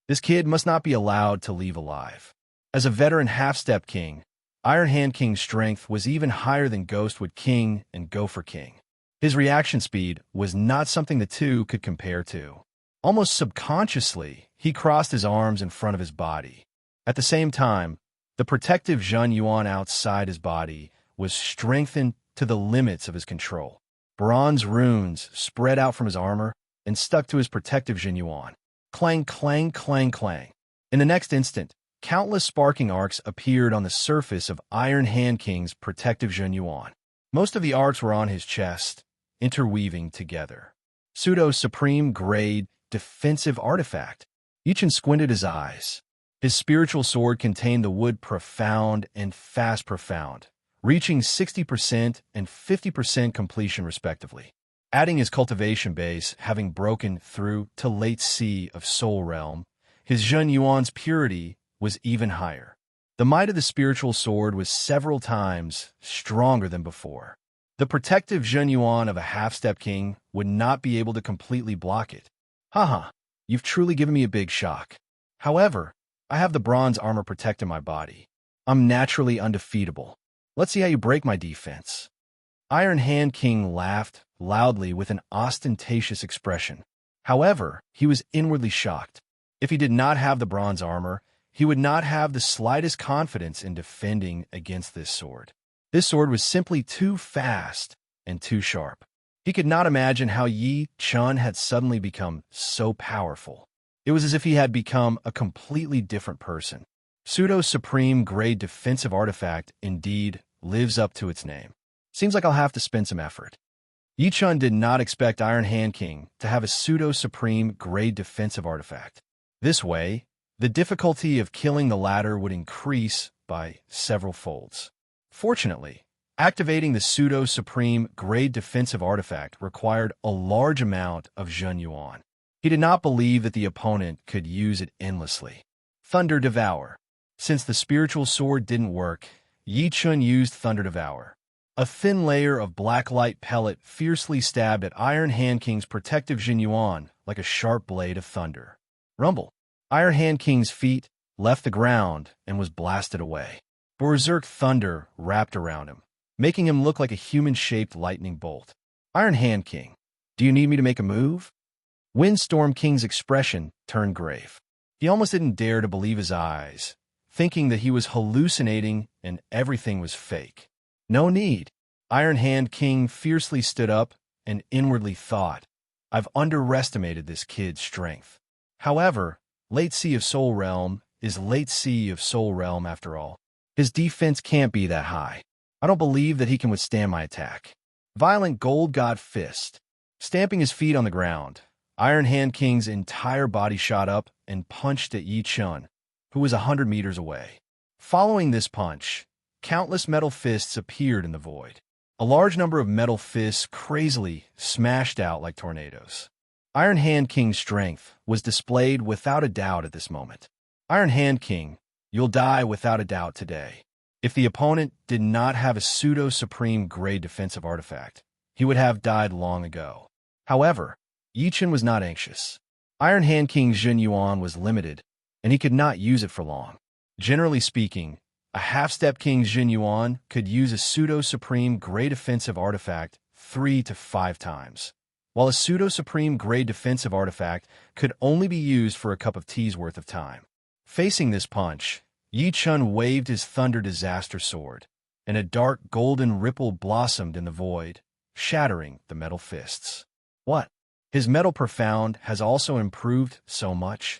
Speaker 1: This kid must not be allowed to leave alive. As a veteran half-step king, Iron Hand King's strength was even higher than Ghostwood King and Gopher King. His reaction speed was not something the two could compare to. Almost subconsciously, he crossed his arms in front of his body. At the same time, the protective Zhen Yuan outside his body was strengthened to the limits of his control. Bronze runes spread out from his armor and stuck to his protective Zhen Yuan. Clang, clang, clang, clang. In the next instant, countless sparking arcs appeared on the surface of Iron Hand King's protective Zhen Yuan. Most of the arcs were on his chest, interweaving together. Pseudo-supreme grade defensive artifact. Yi-chan squinted his eyes. His spiritual sword contained the wood profound and fast profound, reaching 60% and 50% completion respectively. Adding his cultivation base, having broken through to late sea of Soul Realm, his Zhen Yuan's purity was even higher. The might of the spiritual sword was several times stronger than before. The protective Zhen Yuan of a half-step king would not be able to completely block it. Haha, you've truly given me a big shock. However, I have the bronze armor protecting my body. I'm naturally undefeatable. Let's see how you break my defense. Iron Hand King laughed loudly with an ostentatious expression. However, he was inwardly shocked. If he did not have the bronze armor, he would not have the slightest confidence in defending against this sword. This sword was simply too fast and too sharp. He could not imagine how Yi-chan had suddenly become so powerful. It was as if he had become a completely different person. Pseudo-supreme grade defensive artifact indeed lives up to its name. Seems like I'll have to spend some effort. Yi-chan did not expect Iron Hand King to have a pseudo-supreme grade defensive artifact. This way, the difficulty of killing the latter would increase by several folds. Fortunately, activating the pseudo-supreme grade defensive artifact required a large amount of Zhen Yuan. He did not believe that the opponent could use it endlessly. Thunder Devour. Since the spiritual sword didn't work, Yi-chan used Thunder Devour. A thin layer of black light pellet fiercely stabbed at Iron Hand King's protective Zhen Yuan like a sharp blade of thunder. Rumble. Iron Hand King's feet left the ground and was blasted away. Berserk thunder wrapped around him, making him look like a human-shaped lightning bolt. Iron Hand King, do you need me to make a move? Windstorm King's expression turned grave. He almost didn't dare to believe his eyes, thinking that he was hallucinating and everything was fake. No need. Iron Hand King fiercely stood up and inwardly thought, I've underestimated this kid's strength. However, Late Sea of Soul Realm is Late Sea of Soul Realm after all. His defense can't be that high. I don't believe that he can withstand my attack. Violent Gold God Fist. Stamping his feet on the ground, Iron Hand King's entire body shot up and punched at Yi Chun, who was 100 meters away. Following this punch, countless metal fists appeared in the void. A large number of metal fists crazily smashed out like tornadoes. Iron Hand King's strength was displayed without a doubt at this moment. Iron Hand King, you'll die without a doubt today. If the opponent did not have a pseudo-supreme grade defensive artifact, he would have died long ago. However, Yi Chun was not anxious. Iron Hand King's Jun Yuan was limited, and he could not use it for long. Generally speaking, a half-step King's Jun Yuan could use a pseudo-supreme grade offensive artifact 3 to 5 times, while a pseudo-supreme grade defensive artifact could only be used for a cup of tea's worth of time. Facing this punch, Yi Chun waved his Thunder Disaster Sword, and a dark golden ripple blossomed in the void, shattering the metal fists. What? His Metal Profound has also improved so much?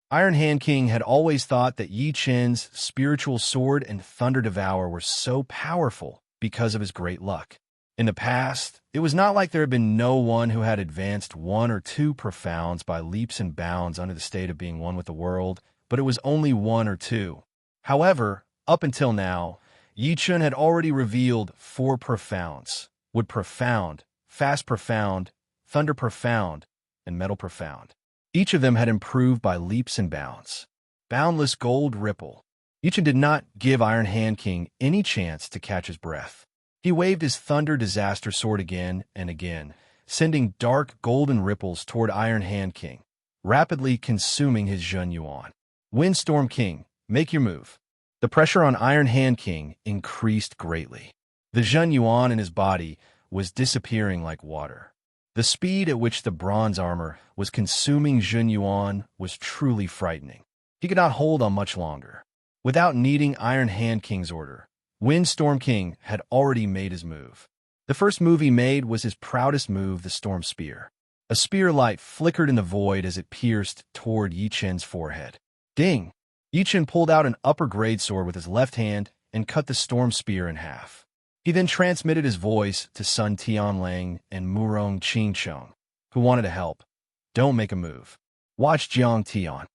Speaker 1: Iron Hand King had always thought that Yi Chun's Spiritual Sword and Thunder Devour were so powerful because of his great luck. In the past, it was not like there had been no one who had advanced 1 or 2 profounds by leaps and bounds under the state of being one with the world, but it was only 1 or 2. However, up until now, Yi Chun had already revealed 4 profounds: Wood Profound, Fast Profound, Thunder Profound, and Metal Profound. Each of them had improved by leaps and bounds. Boundless Gold Ripple. Yi Chun did not give Iron Hand King any chance to catch his breath. He waved his Thunder Disaster Sword again and again, sending dark golden ripples toward Iron Hand King, rapidly consuming his Jun Yuan. Windstorm King, make your move. The pressure on Iron Hand King increased greatly. The Jun Yuan in his body was disappearing like water. The speed at which the bronze armor was consuming Jun Yuan was truly frightening. He could not hold on much longer. Without needing Iron Hand King's order, Windstorm King had already made his move. The first move he made was his proudest move, the Storm Spear. A spear light flickered in the void as it pierced toward Yi Chun's forehead. Ding! Yi Chun pulled out an upper-grade sword with his left hand and cut the Storm Spear in half. He then transmitted his voice to Sun Tianlang and Murong Qingcheng, who wanted to help. Don't make a move. Watch Jiang Tian.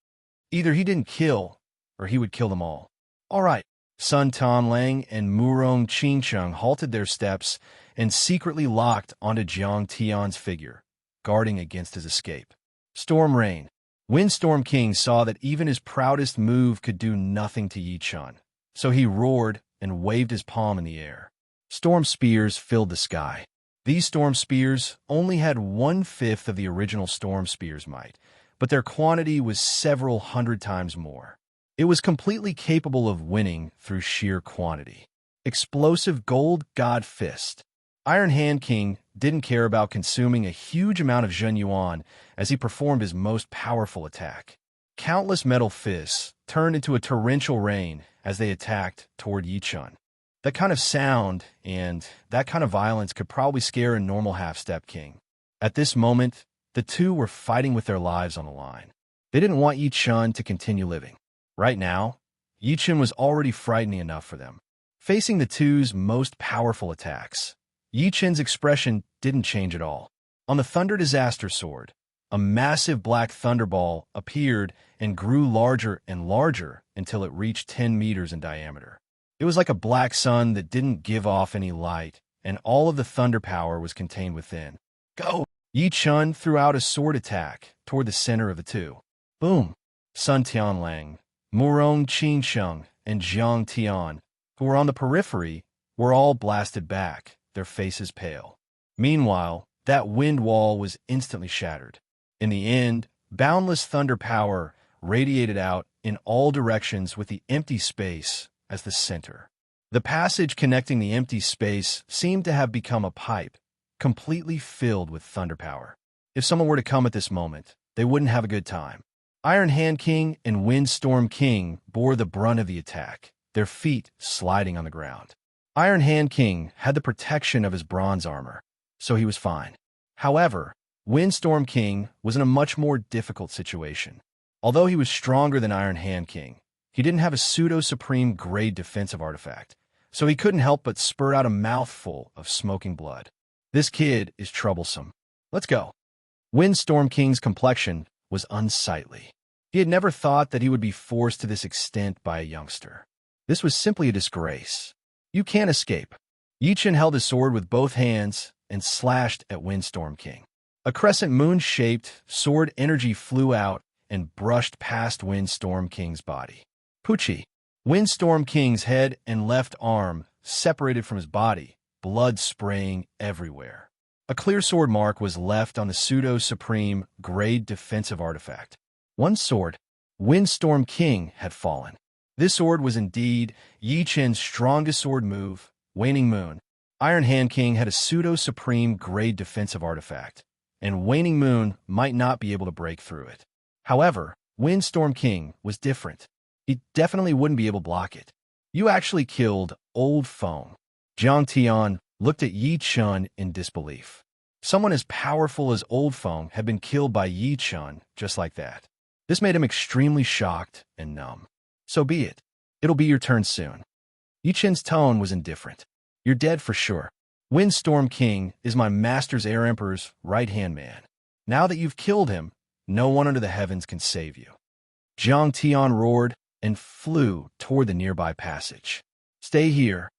Speaker 1: Either he didn't kill, or he would kill them all. All right. Sun Tianlang and Murong Qingcheng halted their steps and secretly locked onto Jiang Tian's figure, guarding against his escape. Storm Rain. Windstorm King saw that even his proudest move could do nothing to Yi Chun, so he roared and waved his palm in the air. Storm Spears filled the sky. These Storm Spears only had 1/5 of the original Storm Spear's might, but their quantity was several hundred times more. It was completely capable of winning through sheer quantity. Explosive Gold God Fist. Iron Hand King didn't care about consuming a huge amount of Jun Yuan as he performed his most powerful attack. Countless metal fists turned into a torrential rain as they attacked toward Yi Chun. That kind of sound and that kind of violence could probably scare a normal half-step king. At this moment, the two were fighting with their lives on the line. They didn't want Yi Chun to continue living. Right now, Yi Chun was already frightening enough for them. Facing the two's most powerful attacks, Yi Chun's expression didn't change at all. On the Thunder Disaster Sword, a massive black thunderball appeared and grew larger and larger until it reached 10 meters in diameter. It was like a black sun that didn't give off any light, and all of the thunder power was contained within. Go! Yi Chun threw out a sword attack toward the center of the two. Boom! Sun Tianlang, Murong Qingcheng, and Jiang Tian, who were on the periphery, were all blasted back, their faces pale. Meanwhile, that wind wall was instantly shattered. In the end, boundless thunder power radiated out in all directions with the empty space as the center. The passage connecting the empty space seemed to have become a pipe, completely filled with thunder power. If someone were to come at this moment, they wouldn't have a good time. Iron Hand King and Windstorm King bore the brunt of the attack, their feet sliding on the ground. Iron Hand King had the protection of his bronze armor, so he was fine. However, Windstorm King was in a much more difficult situation. Although he was stronger than Iron Hand King, he didn't have a pseudo-supreme grade defensive artifact, so he couldn't help but spurt out a mouthful of smoking blood. This kid is troublesome. Let's go. Windstorm King's complexion was unsightly. He had never thought that he would be forced to this extent by a youngster. This was simply a disgrace. You can't escape. Yichen held his sword with both hands and slashed at Windstorm King. A crescent moon-shaped sword energy flew out and brushed past Windstorm King's body. Poochie. Windstorm King's head and left arm separated from his body, blood spraying everywhere. A clear sword mark was left on the pseudo-supreme grade defensive artifact. One sword, Windstorm King, had fallen. This sword was indeed Yichen's strongest sword move, Waning Moon. Iron Hand King had a pseudo-supreme grade defensive artifact, and Waning Moon might not be able to break through it. However, Windstorm King was different. He definitely wouldn't be able to block it. You actually killed Old Feng. Jiang Tian looked at Yi Chun in disbelief. Someone as powerful as Old Feng had been killed by Yi Chun just like that. This made him extremely shocked and numb. So be it. It'll be your turn soon. Yi Chen's tone was indifferent. You're dead for sure. Windstorm King is my master's Air Emperor's right-hand man. Now that you've killed him, no one under the heavens can save you. Jiang Tian roared and flew toward the nearby passage. Stay here.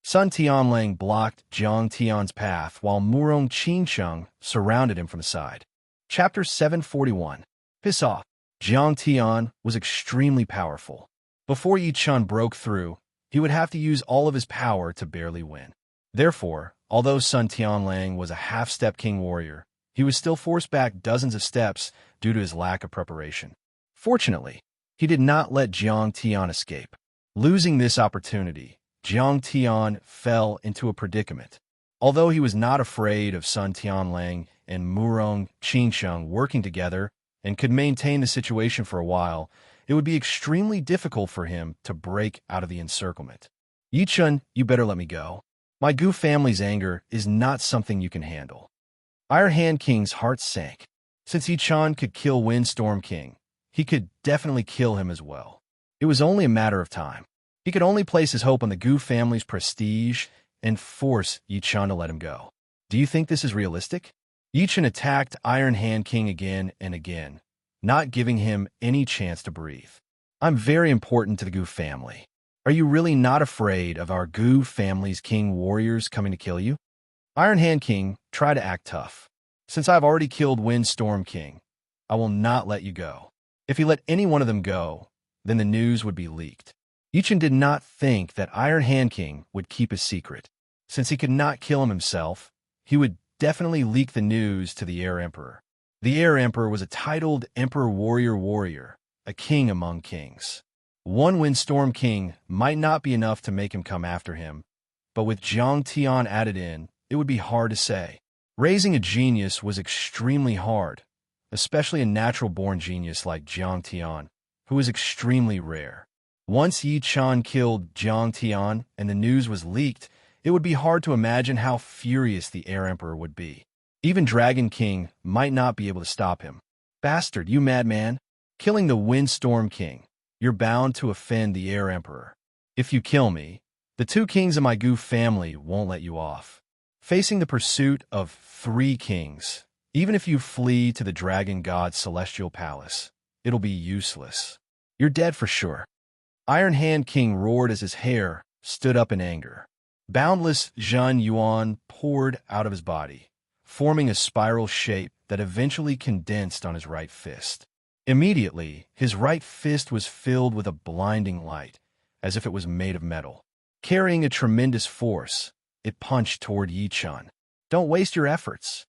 Speaker 1: Sun Tianlang blocked Jiang Tian's path while Murong Qingcheng surrounded him from the side. Chapter 741. Piss off. Jiang Tian was extremely powerful. Before Yi Chun broke through, he would have to use all of his power to barely win. Therefore, although Sun Tianlang was a half-step king warrior, he was still forced back dozens of steps due to his lack of preparation. Fortunately, he did not let Jiang Tian escape. Losing this opportunity, Jiang Tian fell into a predicament. Although he was not afraid of Sun Tianlang and Murong Qingcheng working together and could maintain the situation for a while, it would be extremely difficult for him to break out of the encirclement. Yi Chun, you better let me go. My Gu family's anger is not something you can handle. Iron Hand King's heart sank. Since Yi Chun could kill Windstorm King, he could definitely kill him as well. It was only a matter of time. He could only place his hope on the Gu family's prestige and force Yi Chun to let him go. Do you think this is realistic? Yi Chun attacked Iron Hand King again and again, not giving him any chance to breathe. I'm very important to the Gu family. Are you really not afraid of our Gu family's king warriors coming to kill you? Iron Hand King, try to act tough. Since I've already killed Windstorm King, I will not let you go. If you let any one of them go, then the news would be leaked. Yi Chun did not think that Iron Hand King would keep a secret. Since he could not kill him himself, he would definitely leak the news to the Air Emperor. The Air Emperor was a titled Emperor Warrior, a king among kings. One Windstorm King might not be enough to make him come after him, but with Jiang Tian added in, it would be hard to say. Raising a genius was extremely hard, especially a natural-born genius like Jiang Tian, who is extremely rare. Once Yi Chun killed Jiang Tian and the news was leaked, it would be hard to imagine how furious the Air Emperor would be. Even Dragon King might not be able to stop him. Bastard, you madman! Killing the Windstorm King. You're bound to offend the Air Emperor. If you kill me, the two kings of my Gu family won't let you off. Facing the pursuit of 3 kings, even if you flee to the Dragon God's celestial palace, it'll be useless. You're dead for sure. Iron Hand King roared as his hair stood up in anger. Boundless Zhen Yuan poured out of his body, forming a spiral shape that eventually condensed on his right fist. Immediately, his right fist was filled with a blinding light, as if it was made of metal. Carrying a tremendous force, it punched toward Yi Chun. Don't waste your efforts.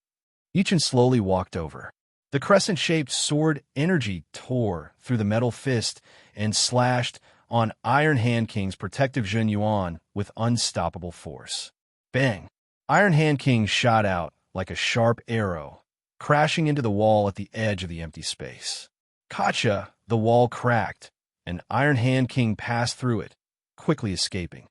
Speaker 1: Yi Chun slowly walked over. The crescent-shaped sword energy tore through the metal fist and slashed on Iron Hand King's protective Zhen Yuan with unstoppable force. Bang! Iron Hand King shot out like a sharp arrow, crashing into the wall at the edge of the empty space. Gotcha! The wall cracked, and Iron Hand King passed through it, quickly escaping.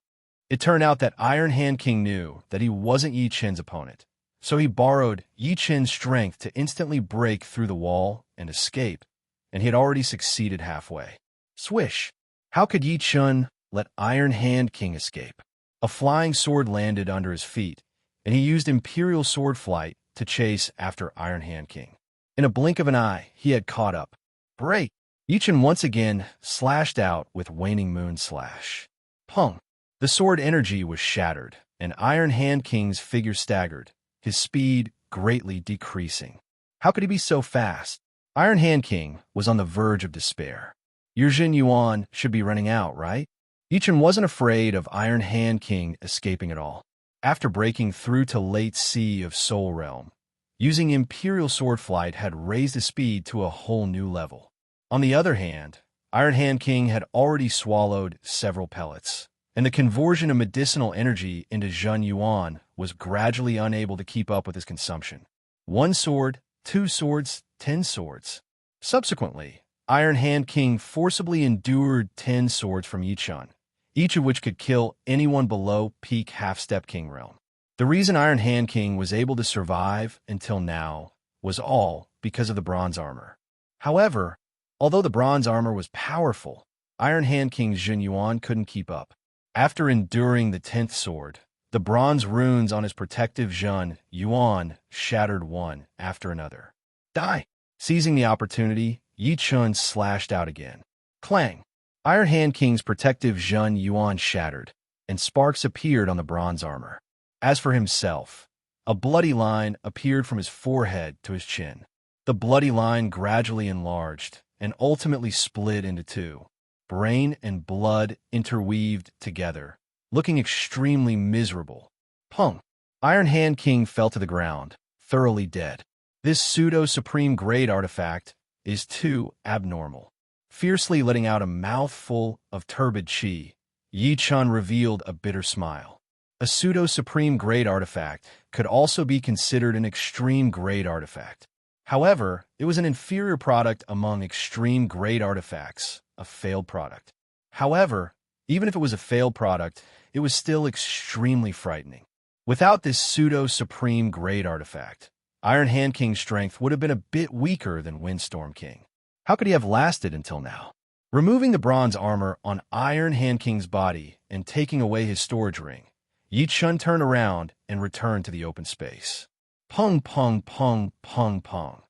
Speaker 1: It turned out that Iron Hand King knew that he wasn't Yi Chen's opponent, so he borrowed Yi Chen's strength to instantly break through the wall and escape, and he had already succeeded halfway. Swish! How could Yi Chun let Iron Hand King escape? A flying sword landed under his feet, and he used Imperial Sword Flight to chase after Iron Hand King. In a blink of an eye, he had caught up. Break! Yichen once again slashed out with waning moon slash. Pung! The sword energy was shattered, and Iron Hand King's figure staggered, his speed greatly decreasing. How could he be so fast? Iron Hand King was on the verge of despair. Your Jin Yuan should be running out, right? Yichen wasn't afraid of Iron Hand King escaping at all. After breaking through to late sea of Soul Realm, using Imperial Sword Flight had raised his speed to a whole new level. On the other hand, Iron Hand King had already swallowed several pellets, and the conversion of medicinal energy into Jin Yuan was gradually unable to keep up with his consumption. 1 sword, 2 swords, 10 swords. Subsequently, Iron Hand King forcibly endured 10 swords from Yichen, each of which could kill anyone below peak half-step king realm. The reason Iron Hand King was able to survive until now was all because of the bronze armor. However, although the bronze armor was powerful, Iron Hand King's Jin Yuan couldn't keep up. After enduring the 10th sword, the bronze runes on his protective Jin Yuan shattered one after another. Die! Seizing the opportunity, Yichen slashed out again. Clang! Iron Hand King's protective Jin Yuan shattered, and sparks appeared on the bronze armor. As for himself, a bloody line appeared from his forehead to his chin. The bloody line gradually enlarged and ultimately split into 2. Brain and blood interweaved together, looking extremely miserable. Pung! Iron Hand King fell to the ground, thoroughly dead. This pseudo-supreme grade artifact is too abnormal. Fiercely letting out a mouthful of turbid chi, Yichen revealed a bitter smile. A pseudo-supreme grade artifact could also be considered an extreme grade artifact. However, it was an inferior product among extreme grade artifacts, a failed product. However, even if it was a failed product, it was still extremely frightening. Without this pseudo-supreme grade artifact, Iron Hand King's strength would have been a bit weaker than Windstorm King. How could he have lasted until now? Removing the bronze armor on Iron Hand King's body and taking away his storage ring, Yichen turned around and returned to the open space. Pung, pung, pung, pung, pung.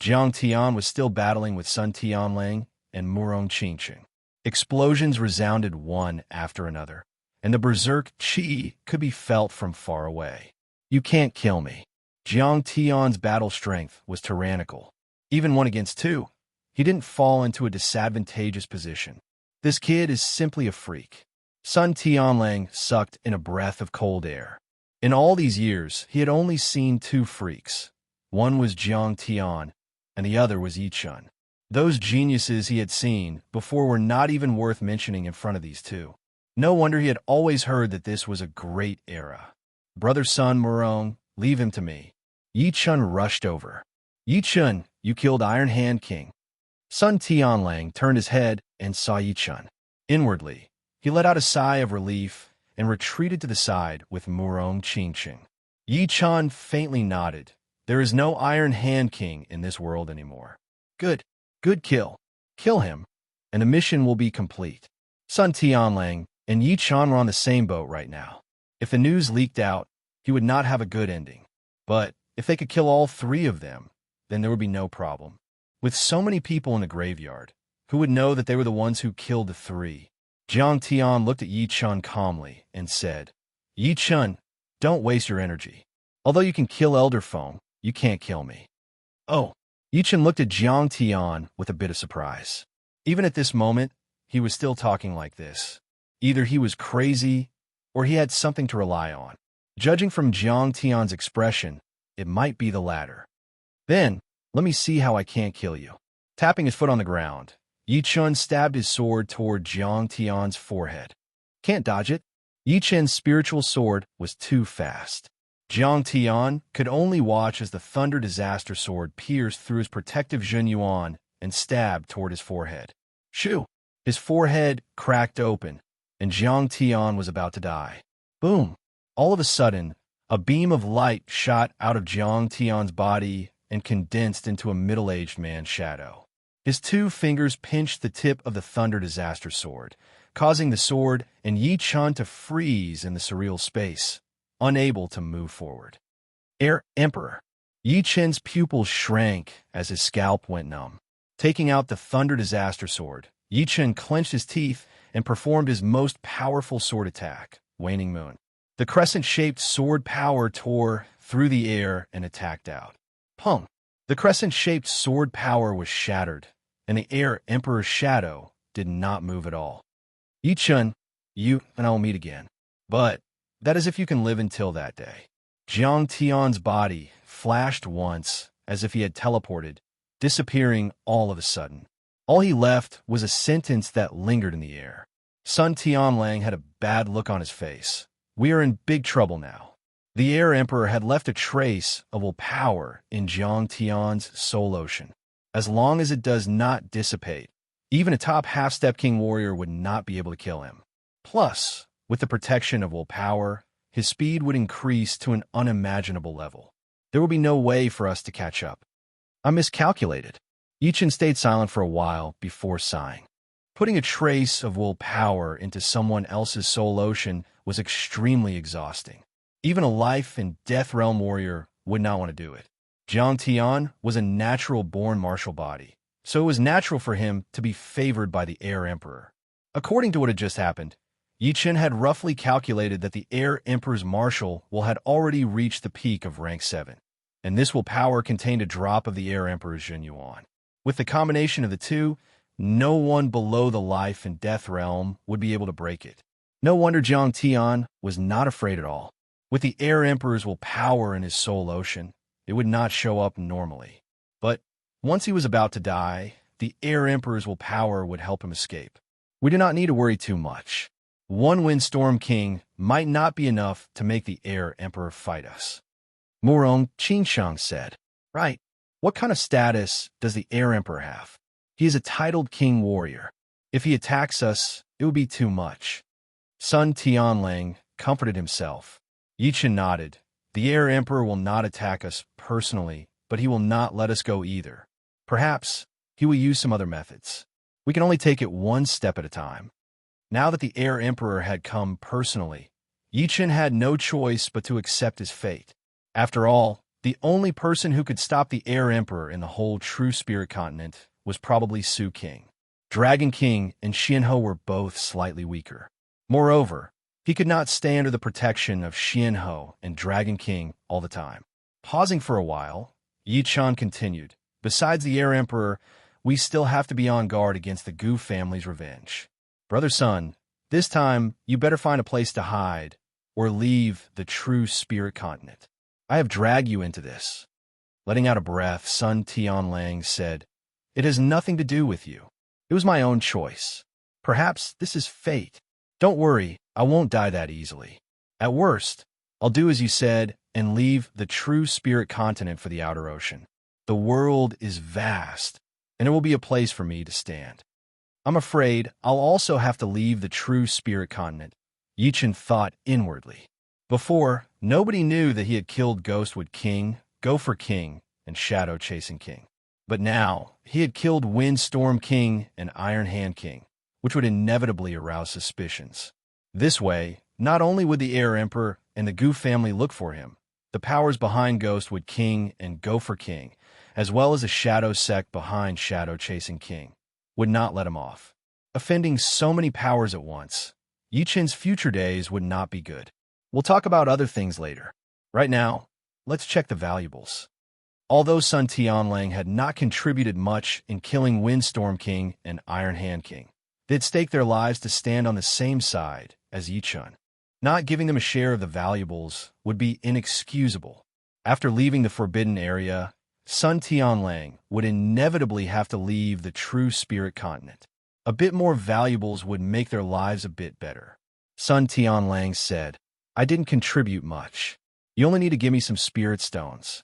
Speaker 1: Jiang Tian was still battling with Sun Tianlang and Murong Qingqing. Explosions resounded one after another, and the berserk chi could be felt from far away. You can't kill me. Jiang Tian's battle strength was tyrannical. Even 1 against 2, he didn't fall into a disadvantageous position. This kid is simply a freak. Sun Tianlang sucked in a breath of cold air. In all these years, he had only seen 2 freaks. One was Jiang Tian, and the other was Yichen. Those geniuses he had seen before were not even worth mentioning in front of these 2. No wonder he had always heard that this was a great era. Brother Sun Murong, leave him to me. Yichen rushed over. Yichen, you killed Iron Hand King. Sun Tianlang turned his head and saw Yichen. Inwardly, he let out a sigh of relief and retreated to the side with Murong Qingqing. Yichen faintly nodded. There is no Iron Hand King in this world anymore. Good. Good kill. Kill him, and the mission will be complete. Sun Tianlang and Yichen were on the same boat right now. If the news leaked out, he would not have a good ending. But if they could kill all 3 of them, then there would be no problem. With so many people in the graveyard, who would know that they were the ones who killed the 3? Jiang Tian looked at Yichen calmly and said, Yichen, don't waste your energy. Although you can kill Elder Feng, you can't kill me. Oh. Yichen looked at Jiang Tian with a bit of surprise. Even at this moment, he was still talking like this. Either he was crazy, or he had something to rely on. Judging from Jiang Tian's expression, it might be the latter. Then, let me see how I can't kill you. Tapping his foot on the ground, Yichen stabbed his sword toward Jiang Tian's forehead. Can't dodge it. Yichen's spiritual sword was too fast. Jiang Tian could only watch as the Thunder Disaster Sword pierced through his protective Jin Yuan and stabbed toward his forehead. Shoo! His forehead cracked open, and Jiang Tian was about to die. Boom! All of a sudden, a beam of light shot out of Jiang Tian's body and condensed into a middle-aged man's shadow. His 2 fingers pinched the tip of the Thunder Disaster Sword, causing the sword and Yichen to freeze in the surreal space, unable to move forward. Emperor. Yi Chen's pupils shrank as his scalp went numb. Taking out the Thunder Disaster Sword, Yi Chen clenched his teeth and performed his most powerful sword attack, Waning Moon. The crescent-shaped sword power tore through the air and attacked out. Pung! The crescent-shaped sword power was shattered, and the Air Emperor's shadow did not move at all. Yi Chen, you and I will meet again. But that is if you can live until that day. Jiang Tian's body flashed once, as if he had teleported, disappearing all of a sudden. All he left was a sentence that lingered in the air. Sun Tianlang had a bad look on his face. We are in big trouble now. The Air Emperor had left a trace of will power in Jiang Tian's soul ocean. As long as it does not dissipate, even a top half-step king warrior would not be able to kill him. Plus, with the protection of will power, his speed would increase to an unimaginable level. There will be no way for us to catch up. I miscalculated. Yi Chen stayed silent for a while before sighing. Putting a trace of will power into someone else's soul ocean was extremely exhausting. Even a life and death realm warrior would not want to do it. Jiang Tian was a natural-born martial body, so it was natural for him to be favored by the Air Emperor. According to what had just happened, Yi Chen had roughly calculated that the Air Emperor's martial will had already reached the peak of rank 7, and this will power contained a drop of the Air Emperor's Jin Yuan. With the combination of the two, no one below the life and death realm would be able to break it. No wonder Jiang Tian was not afraid at all. With the Air Emperor's will power in his soul ocean, it would not show up normally. But once he was about to die, the Air Emperor's will power would help him escape. We do not need to worry too much. One Windstorm King might not be enough to make the Air Emperor fight us. Murong Qingshang said, Right. What kind of status does the Air Emperor have? He is a titled king warrior. If he attacks us, it would be too much. Sun Tianlang comforted himself. Yi Chen nodded. The Air Emperor will not attack us personally, but he will not let us go either. Perhaps he will use some other methods. We can only take it one step at a time. Now that the Air Emperor had come personally, Yi Chen had no choice but to accept his fate. After all, the only person who could stop the Air Emperor in the whole True Spirit continent was probably Su King. Dragon King and Xianhou were both slightly weaker. Moreover, he could not stay under the protection of Xianhou and Dragon King all the time. Pausing for a while, Yi Chen continued, Besides the Air Emperor, we still have to be on guard against the Gu family's revenge. Brother Sun, this time you better find a place to hide or leave the True Spirit continent. I have dragged you into this. Letting out a breath, Sun Tianlang said, It has nothing to do with you. It was my own choice. Perhaps this is fate. Don't worry, I won't die that easily. At worst, I'll do as you said and leave the True Spirit continent for the outer ocean. The world is vast, and it will be a place for me to stand. I'm afraid I'll also have to leave the True Spirit continent, Yi Chen thought inwardly. Before, nobody knew that he had killed Ghostwood King, Gopher King, and Shadow Chasing King. But now, he had killed Windstorm King and Iron Hand King, which would inevitably arouse suspicions. This way, not only would the Air Emperor and the Gu family look for him, the powers behind Ghostwood King and Gopher King, as well as the Shadow sect behind Shadow Chasing King, would not let him off. Offending so many powers at once, Yi Chen's future days would not be good. We'll talk about other things later. Right now, let's check the valuables. Although Sun Tianlang had not contributed much in killing Windstorm King and Iron Hand King, they had staked their lives to stand on the same side as Yi Chen. Not giving them a share of the valuables would be inexcusable. After leaving the Forbidden Area, Sun Tianlang would inevitably have to leave the True Spirit continent. A bit more valuables would make their lives a bit better. Sun Tianlang said, I didn't contribute much. You only need to give me some spirit stones.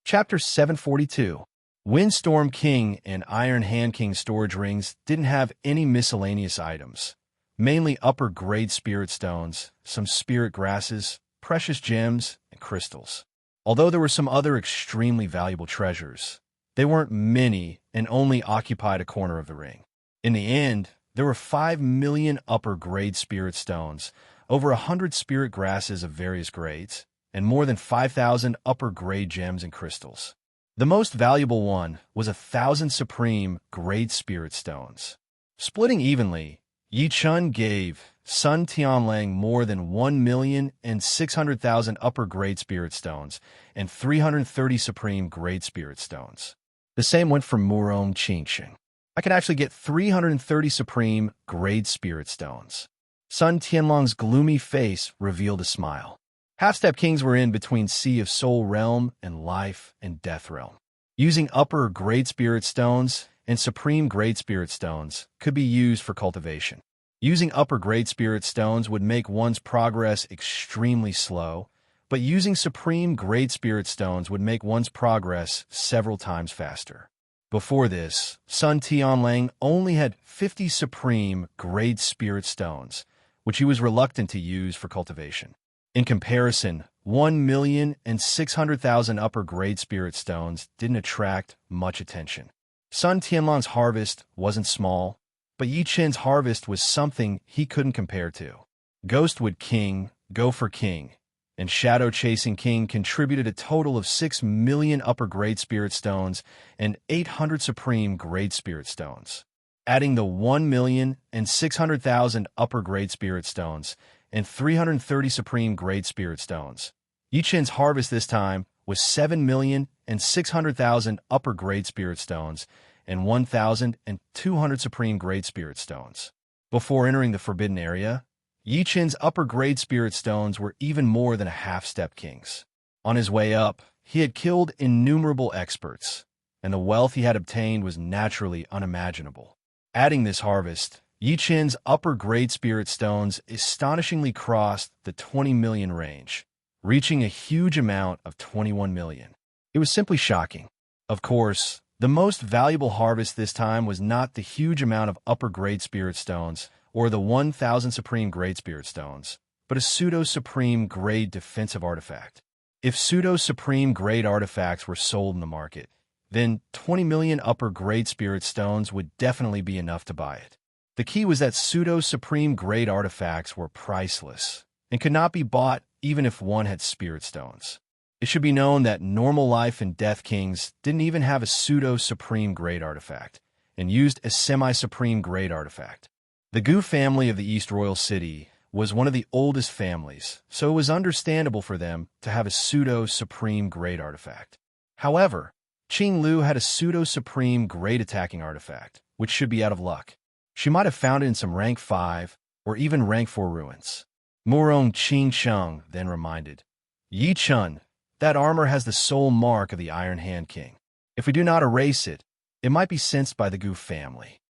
Speaker 1: Chapter 742. Windstorm King and Iron Hand King storage rings didn't have any miscellaneous items, mainly upper-grade spirit stones, some spirit grasses, precious gems, and crystals. Although there were some other extremely valuable treasures, they weren't many and only occupied a corner of the ring. In the end, there were 5 million upper-grade spirit stones, over 100 spirit grasses of various grades, and more than 5,000 upper-grade gems and crystals. The most valuable one was 1,000 supreme grade spirit stones. Splitting evenly, Yi Chun gave Sun Tianlang more than 1,600,000 upper-grade spirit stones and 330 supreme grade spirit stones. The same went for Murong Qingsheng. I can actually get 330 supreme grade spirit stones. Sun Tianlong's gloomy face revealed a smile. Half-step kings were in between Sea of Soul Realm and Life and Death Realm. Using upper grade spirit stones and supreme grade spirit stones could be used for cultivation. Using upper grade spirit stones would make one's progress extremely slow, but using supreme grade spirit stones would make one's progress several times faster. Before this, Sun Tianlang only had 50 supreme grade spirit stones, which he was reluctant to use for cultivation. In comparison, 1,600,000 upper-grade spirit stones didn't attract much attention. Sun Tianlong's harvest wasn't small, but Yi Chen's harvest was something he couldn't compare to. Ghostwood King, Gopher King, and Shadow Chasing King contributed a total of 6 million upper-grade spirit stones and 800 supreme grade spirit stones. Adding the 1,600,000 upper-grade spirit stones and 330 supreme grade spirit stones, Yi Chen's harvest this time was 7,600,000 upper-grade spirit stones and 1,200 supreme grade spirit stones. Before entering the Forbidden Area, Yi Chen's upper-grade spirit stones were even more than a half-step king's. On his way up, he had killed innumerable experts, and the wealth he had obtained was naturally unimaginable. Adding this harvest, Yi Chen's upper-grade spirit stones astonishingly crossed the 20 million range, reaching a huge amount of 21 million. It was simply shocking. Of course, the most valuable harvest this time was not the huge amount of upper-grade spirit stones or the 1,000 supreme grade spirit stones, but a pseudo-supreme grade defensive artifact. If pseudo-supreme grade artifacts were sold in the market, then 20 million upper-grade spirit stones would definitely be enough to buy it. The key was that pseudo-supreme grade artifacts were priceless and could not be bought even if one had spirit stones. It should be known that normal life and death kings didn't even have a pseudo-supreme grade artifact and used a semi-supreme grade artifact. The Gu family of the East Royal City was one of the oldest families, so it was understandable for them to have a pseudo-supreme grade artifact. However, Qing Lu had a pseudo-supreme grade attacking artifact, which should be out of luck. She might have found it in some rank 5 or even rank 4 ruins. Murong Qingsheng then reminded, Yi Chun, that armor has the soul mark of the Iron Hand King. If we do not erase it, it might be sensed by the Gu family.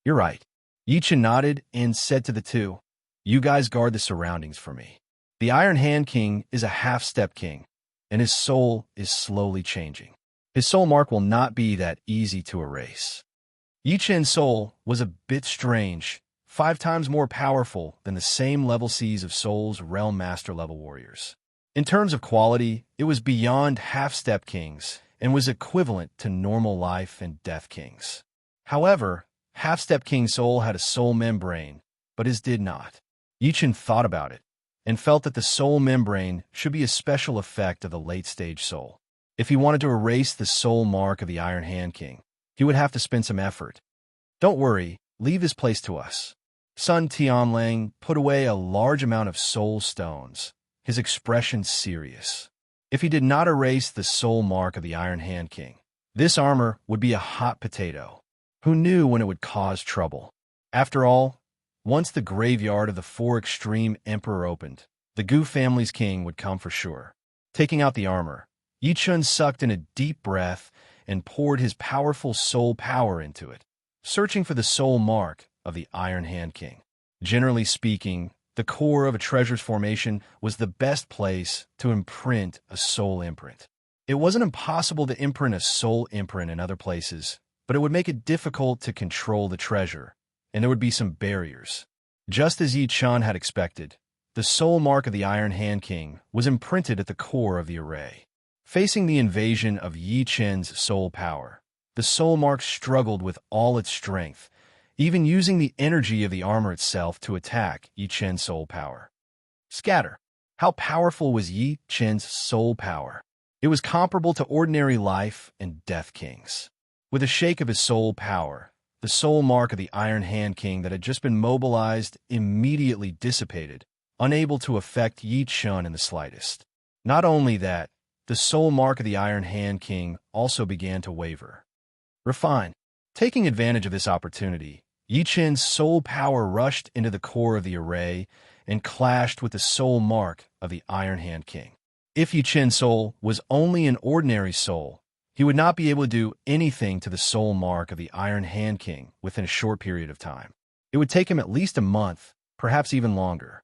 Speaker 1: You're right. Yi Chun nodded and said to the two, you guys guard the surroundings for me. The Iron Hand King is a half-step king, and his soul is slowly changing. His soul mark will not be that easy to erase. Yi Chen's soul was a bit strange, 5 times more powerful than the same level C's of Soul's Realm Master level warriors. In terms of quality, it was beyond half-step kings and was equivalent to normal life and death kings. However, half-step King Soul had a soul membrane, but his did not. Yi Chen thought about it and felt that the soul membrane should be a special effect of the late-stage soul. If he wanted to erase the soul mark of the Iron Hand King, he would have to spend some effort. Don't worry, leave this place to us. Sun Tianlang put away a large amount of soul stones, his expression serious. If he did not erase the soul mark of the Iron Hand King, this armor would be a hot potato. Who knew when it would cause trouble? After all, once the graveyard of the 4 Extreme Emperor opened, the Gu family's king would come for sure. Taking out the armor, Yi Chun sucked in a deep breath and poured his powerful soul power into it, searching for the soul mark of the Iron Hand King. Generally speaking, the core of a treasure's formation was the best place to imprint a soul imprint. It wasn't impossible to imprint a soul imprint in other places, but it would make it difficult to control the treasure, and there would be some barriers. Just as Yi Chun had expected, the soul mark of the Iron Hand King was imprinted at the core of the array. Facing the invasion of Yi Chen's soul power, the soul mark struggled with all its strength, even using the energy of the armor itself to attack Yi Chen's soul power. Scatter. How powerful was Yi Chen's soul power? It was comparable to ordinary life and death kings. With a shake of his soul power, the soul mark of the Iron Hand King that had just been mobilized immediately dissipated, unable to affect Yi Chen in the slightest. Not only that, the soul mark of the Iron Hand King also began to waver. Refine. Taking advantage of this opportunity, Yi Chen's soul power rushed into the core of the array and clashed with the soul mark of the Iron Hand King. If Yi Chen's soul was only an ordinary soul, he would not be able to do anything to the soul mark of the Iron Hand King within a short period of time. It would take him at least a month, perhaps even longer.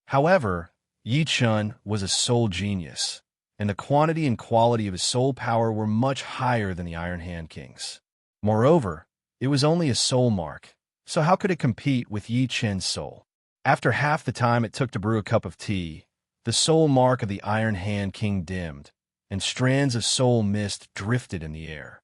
Speaker 1: However, Yi Chen was a soul genius, and the quantity and quality of his soul power were much higher than the Iron Hand King's. Moreover, it was only a soul mark, so how could it compete with Yi Chen's soul? After half the time it took to brew a cup of tea, the soul mark of the Iron Hand King dimmed, and strands of soul mist drifted in the air.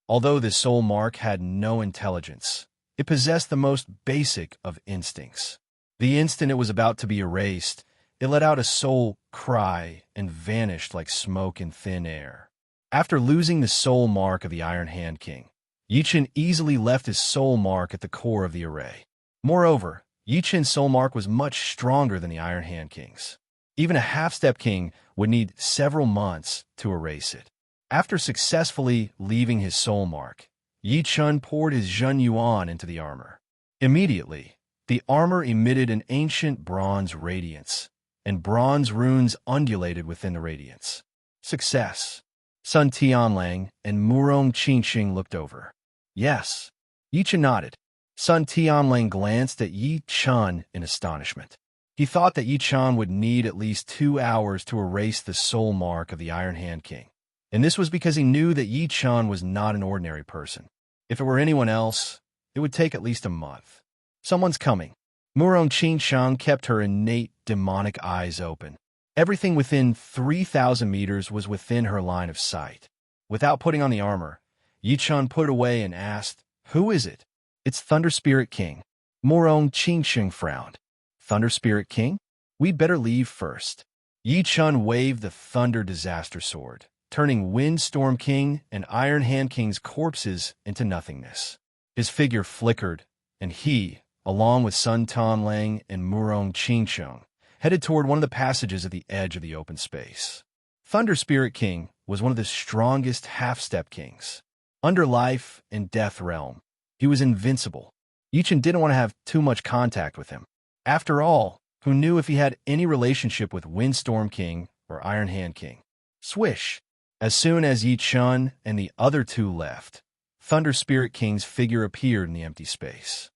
Speaker 1: Although this soul mark had no intelligence, it possessed the most basic of instincts. The instant it was about to be erased, it let out a soul cry and vanished like smoke in thin air. After losing the soul mark of the Iron Hand King, Yi Chen easily left his soul mark at the core of the array. Moreover, Yi Chen's soul mark was much stronger than the Iron Hand King's. Even a half-step king would need several months to erase it. After successfully leaving his soul mark, Yi Chen poured his Zhen Yuan into the armor. Immediately, the armor emitted an ancient bronze radiance, and bronze runes undulated within the radiance. Success. Sun Tianlang and Murong Qingxing looked over. Yes. Yi Chen nodded. Sun Tianlang glanced at Yi Chen in astonishment. He thought that Yi Chen would need at least 2 hours to erase the soul mark of the Iron Hand King, and this was because he knew that Yi Chen was not an ordinary person. If it were anyone else, it would take at least a month. Someone's coming. Murong Qingxiang kept her innate demonic eyes open. Everything within 3,000 meters was within her line of sight. Without putting on the armor, Yi Chen put it away and asked, "Who is it?" "It's Thunder Spirit King." Murong Qingxiang frowned. "Thunder Spirit King? We'd better leave first." Yi Chen waved the Thunder Disaster Sword, turning Windstorm King and Iron Hand King's corpses into nothingness. His figure flickered, and he, along with Sun Tianlang and Murong Qingxiang, headed toward one of the passages at the edge of the open space. Thunder Spirit King was one of the strongest half-step kings. Under life and death realm, he was invincible. Yi Chen didn't want to have too much contact with him. After all, who knew if he had any relationship with Windstorm King or Iron Hand King? Swish! As soon as Yi Chen and the other two left, Thunder Spirit King's figure appeared in the empty space.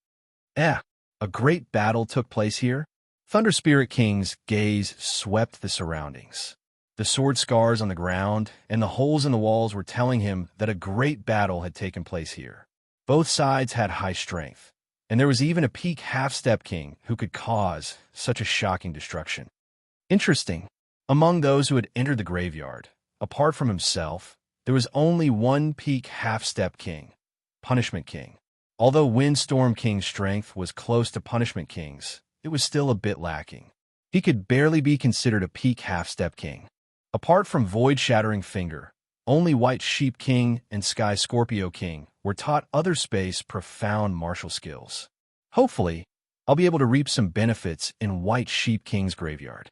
Speaker 1: A great battle took place here? Thunder Spirit King's gaze swept the surroundings. The sword scars on the ground and the holes in the walls were telling him that a great battle had taken place here. Both sides had high strength, and there was even a peak half-step king who could cause such a shocking destruction. Interesting. Among those who had entered the graveyard, apart from himself, there was only one peak half-step king, Punishment King. Although Windstorm King's strength was close to Punishment King's, it was still a bit lacking. He could barely be considered a peak half-step king. Apart from Void Shattering Finger, only White Sheep King and Sky Scorpio King were taught other space profound martial skills. Hopefully, I'll be able to reap some benefits in White Sheep King's graveyard.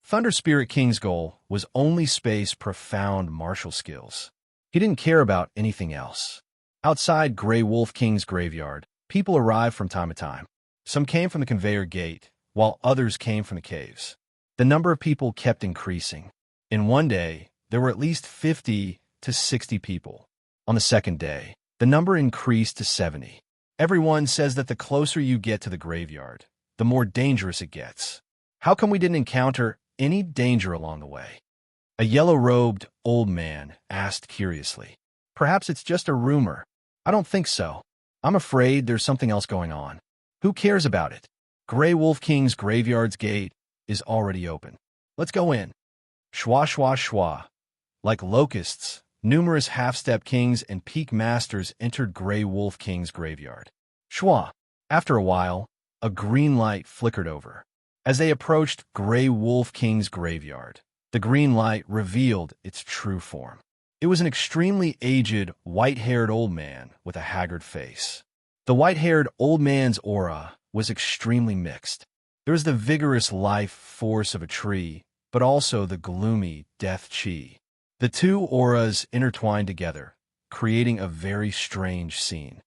Speaker 1: Thunder Spirit King's goal was only space profound martial skills. He didn't care about anything else. Outside Grey Wolf King's graveyard, people arrived from time to time. Some came from the conveyor gate, while others came from the caves. The number of people kept increasing. In one day, there were at least 50 to 60 people. On the second day, the number increased to 70. Everyone says that the closer you get to the graveyard, the more dangerous it gets. How come we didn't encounter any danger along the way? A yellow-robed old man asked curiously. Perhaps it's just a rumor. I don't think so. I'm afraid there's something else going on. Who cares about it? Grey Wolf King's graveyard's gate is already open. Let's go in. Schwa schwa schwa. Like locusts, numerous half-step kings and peak masters entered Grey Wolf King's graveyard. Schwa. After a while, a green light flickered over. As they approached Grey Wolf King's graveyard, the green light revealed its true form. It was an extremely aged, white-haired old man with a haggard face. The white-haired old man's aura was extremely mixed. There was the vigorous life force of a tree, but also the gloomy death chi. The two auras intertwined together, creating a very strange scene.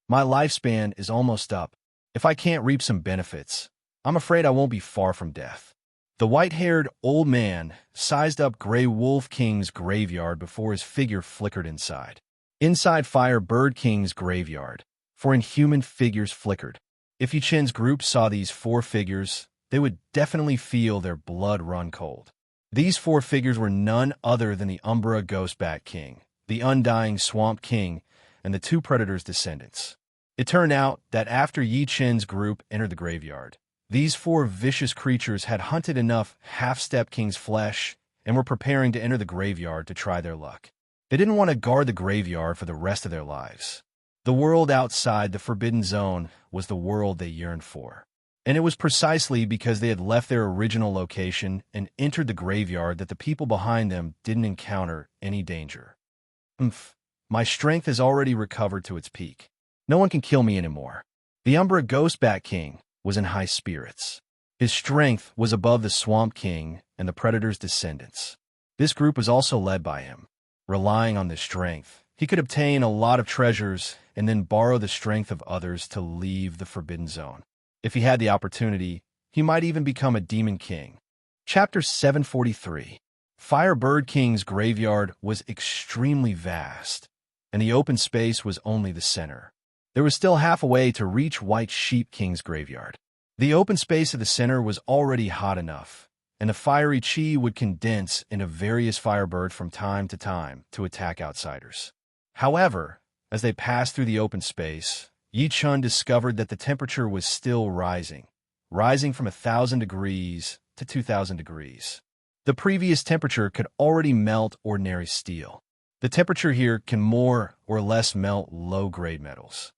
Speaker 1: My lifespan is almost up. If I can't reap some benefits, I'm afraid I won't be far from death. The white-haired old man sized up Grey Wolf King's graveyard before his figure flickered inside. Inside Fire Bird King's graveyard, 4 inhuman figures flickered. If Yichen's group saw these 4 figures, they would definitely feel their blood run cold. These 4 figures were none other than the Umbra Ghost Bat King, the Undying Swamp King, and the 2 predators' descendants. It turned out that after Yichen's group entered the graveyard, these 4 vicious creatures had hunted enough Half-Step King's flesh and were preparing to enter the graveyard to try their luck. They didn't want to guard the graveyard for the rest of their lives. The world outside the Forbidden Zone was the world they yearned for. And it was precisely because they had left their original location and entered the graveyard that the people behind them didn't encounter any danger. My strength has already recovered to its peak. No one can kill me anymore. The Umbra Ghost Bat King was in high spirits. His strength was above the Swamp King and the Predator's descendants. This group was also led by him. Relying on this strength, he could obtain a lot of treasures and then borrow the strength of others to leave the Forbidden Zone. If he had the opportunity, he might even become a Demon King. Chapter 743. Fire Bird King's graveyard was extremely vast, and the open space was only the center. There was still half a way to reach White Sheep King's graveyard. The open space of the center was already hot enough, and the fiery chi would condense into various firebirds from time to attack outsiders. However, as they passed through the open space, Yichun discovered that the temperature was still rising from 1,000 degrees to 2,000 degrees. The previous temperature could already melt ordinary steel. The temperature here can more or less melt low-grade metals.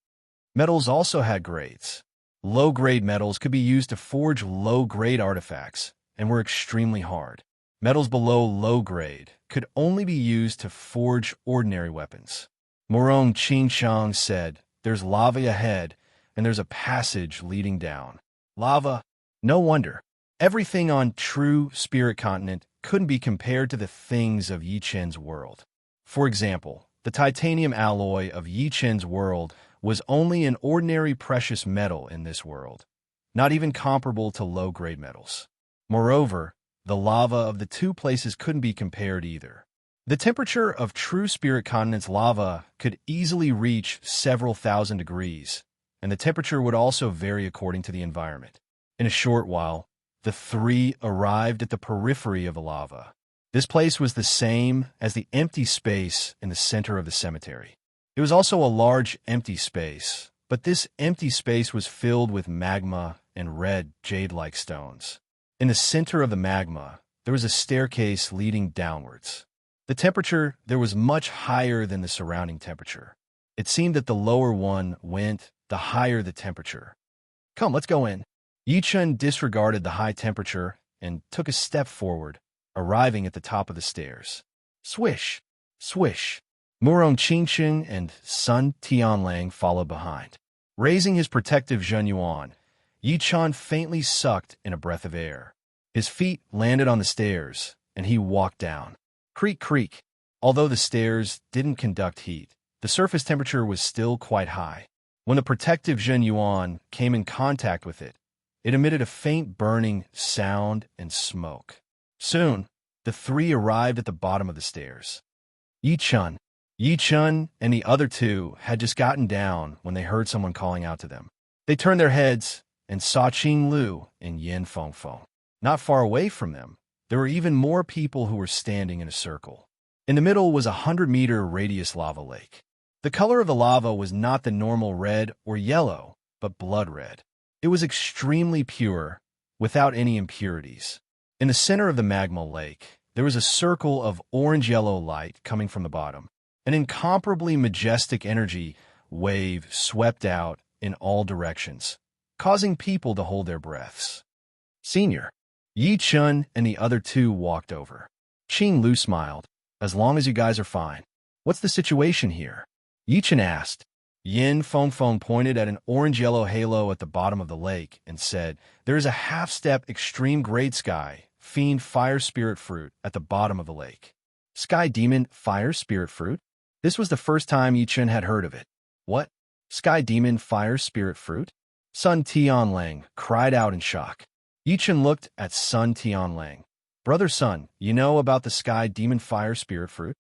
Speaker 1: Metals also had grades. Low-grade metals could be used to forge low-grade artifacts and were extremely hard. Metals below low-grade could only be used to forge ordinary weapons. Morong Qingshang said, "There's lava ahead, and there's a passage leading down." Lava? No wonder. Everything on True Spirit Continent couldn't be compared to the things of Yichen's world. For example, the titanium alloy of Yichen's world was only an ordinary precious metal in this world, not even comparable to low-grade metals. Moreover, the lava of the 2 places couldn't be compared either. The temperature of True Spirit Continent's lava could easily reach several thousand degrees, and the temperature would also vary according to the environment. In a short while, the 3 arrived at the periphery of the lava. This place was the same as the empty space in the center of the cemetery. It was also a large empty space, but this empty space was filled with magma and red jade-like stones. In the center of the magma, there was a staircase leading downwards. The temperature there was much higher than the surrounding temperature. It seemed that the lower one went, the higher the temperature. "Come, let's go in." Yichun disregarded the high temperature and took a step forward, arriving at the top of the stairs. Swish! Swish! Murong Qingqing and Sun Tianlang followed behind. Raising his protective Zhenyuan, Yichun faintly sucked in a breath of air. His feet landed on the stairs, and he walked down. Creak, creak. Although the stairs didn't conduct heat, the surface temperature was still quite high. When the protective Zhenyuan came in contact with it, it emitted a faint burning sound and smoke. Soon, the 3 arrived at the bottom of the stairs. Yichun and the other 2 had just gotten down when they heard someone calling out to them. They turned their heads and saw Qing Lu and Yin Fengfeng. Not far away from them, there were even more people who were standing in a circle. In the middle was a 100-meter radius lava lake. The color of the lava was not the normal red or yellow, but blood red. It was extremely pure, without any impurities. In the center of the magma lake, there was a circle of orange-yellow light coming from the bottom. An incomparably majestic energy wave swept out in all directions, causing people to hold their breaths. Senior. Yi Chun and the other two walked over. Qing Lu smiled. As long as you guys are fine. What's the situation here? Yi Chun asked. Yin Feng pointed at an orange-yellow halo at the bottom of the lake and said, there is a half-step extreme grade sky, fiend fire spirit fruit at the bottom of the lake. Sky demon fire spirit fruit? This was the first time Yi Chun had heard of it. What? Sky demon fire spirit fruit? Sun Tianlang cried out in shock. Yi Chun looked at Sun Tianlang. Brother Sun, you know about the sky demon fire spirit fruit?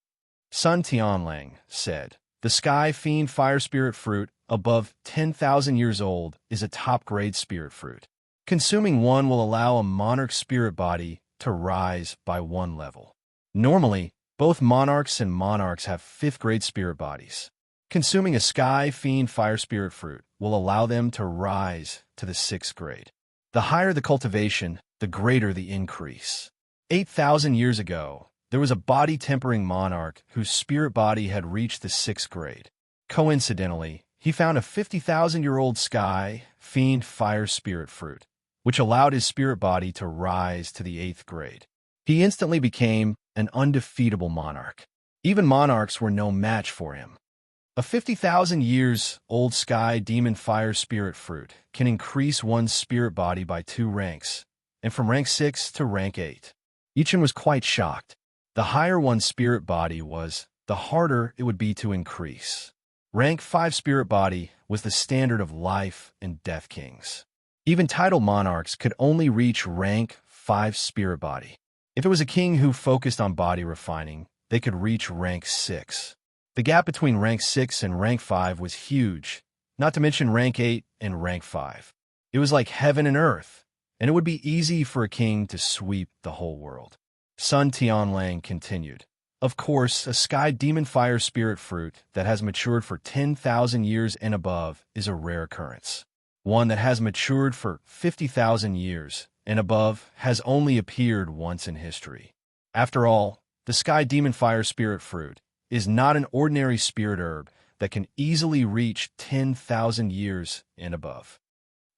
Speaker 1: Sun Tianlang said, the sky fiend fire spirit fruit, above 10,000 years old, is a top-grade spirit fruit. Consuming one will allow a monarch's spirit body to rise by 1 level. Normally, both monarchs and monarchs have 5th-grade spirit bodies. Consuming a sky fiend fire spirit fruit will allow them to rise to the 6th grade. The higher the cultivation, the greater the increase. 8,000 years ago, there was a body-tempering monarch whose spirit body had reached the 6th grade. Coincidentally, he found a 50,000-year-old sky fiend fire spirit fruit, which allowed his spirit body to rise to the 8th grade. He instantly became an undefeatable monarch. Even monarchs were no match for him. A 50,000 years old sky demon fire spirit fruit can increase one's spirit body by 2 ranks, and from rank 6 to rank 8. Yi Chun was quite shocked. The higher one's spirit body was, the harder it would be to increase. Rank 5 spirit body was the standard of life and death kings. Even titled monarchs could only reach rank 5 spirit body. If it was a king who focused on body refining, they could reach rank 6. The gap between rank 6 and rank 5 was huge, not to mention rank 8 and rank 5. It was like heaven and earth, and it would be easy for a king to sweep the whole world. Sun Tianlang continued. Of course, a sky demon fire spirit fruit that has matured for 10,000 years and above is a rare occurrence. One that has matured for 50,000 years and above has only appeared once in history. After all, the sky demon fire spirit fruit is not an ordinary spirit herb that can easily reach 10,000 years and above.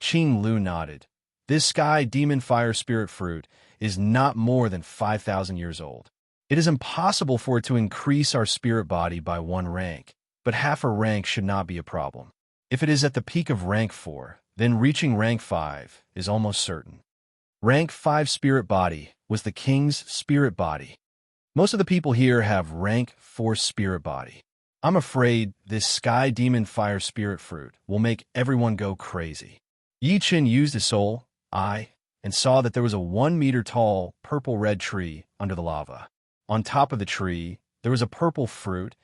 Speaker 1: Qing Lu nodded. This sky demon fire spirit fruit is not more than 5,000 years old. It is impossible for it to increase our spirit body by 1 rank, but half a rank should not be a problem. If it is at the peak of rank 4, then reaching rank 5 is almost certain. Rank 5 spirit body was the king's spirit body. Most of the people here have rank 4 spirit body. I'm afraid this sky demon fire spirit fruit will make everyone go crazy. Yi Chun used his soul eye and saw that there was a 1-meter-tall purple-red tree under the lava. On top of the tree, there was a purple fruit,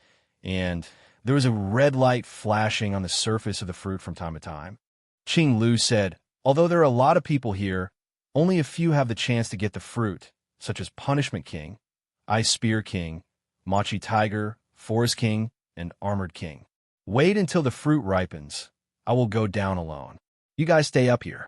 Speaker 1: and there was a red light flashing on the surface of the fruit from time to time. Qing Lu said, although there are a lot of people here, only a few have the chance to get the fruit, such as Punishment King, Ice Spear King, Machi Tiger, Forest King, and Armored King. Wait until the fruit ripens. I will go down alone. You guys stay up here.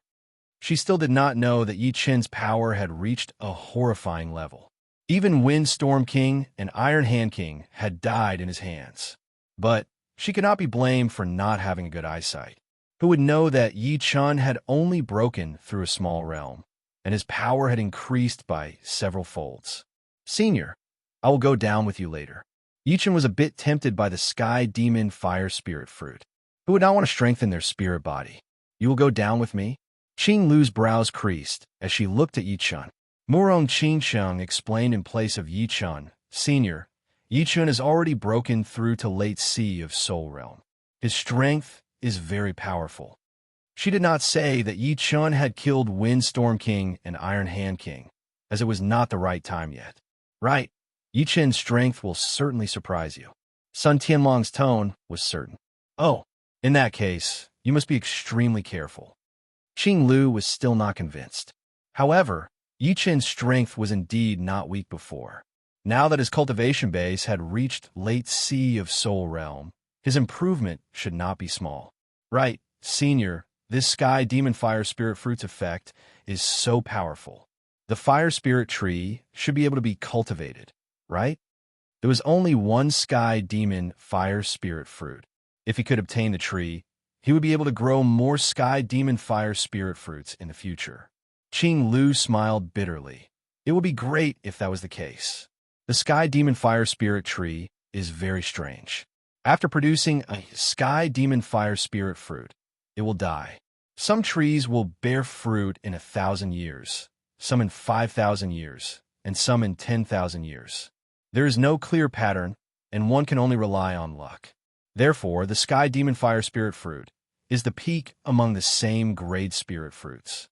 Speaker 1: She still did not know that Yi Chun's power had reached a horrifying level. Even Windstorm King and Iron Hand King had died in his hands. But she could not be blamed for not having a good eyesight. Who would know that Yi Chun had only broken through a small realm, and his power had increased by several folds. Senior, I will go down with you later. Yi Chun was a bit tempted by the sky demon fire spirit fruit. Who would not want to strengthen their spirit body? You will go down with me? Qing Lu's brows creased as she looked at Yi Chun. Murong Qingsheng explained in place of Yi Chun, Senior, Yi Chun has already broken through to late sea of Soul Realm. His strength is very powerful. She did not say that Yi Chun had killed Windstorm King and Iron Hand King, as it was not the right time yet. Right, Yi Chun's strength will certainly surprise you. Sun Tianlong's tone was certain. Oh, in that case, you must be extremely careful. Qing Lu was still not convinced. However, Yi Chun's strength was indeed not weak before. Now that his cultivation base had reached late sea of Soul Realm, his improvement should not be small. Right, Senior, this sky demon fire spirit fruit's effect is so powerful. The fire spirit tree should be able to be cultivated, right? There was only one sky demon fire spirit fruit. If he could obtain the tree, he would be able to grow more sky demon fire spirit fruits in the future. Qing Lu smiled bitterly. It would be great if that was the case. The Sky Demon Fire Spirit tree is very strange. After producing a Sky Demon Fire Spirit fruit, it will die. Some trees will bear fruit in 1,000 years, some in 5,000 years, and some in 10,000 years. There is no clear pattern, and one can only rely on luck. Therefore, the Sky Demon Fire Spirit fruit is the peak among the same grade spirit fruits.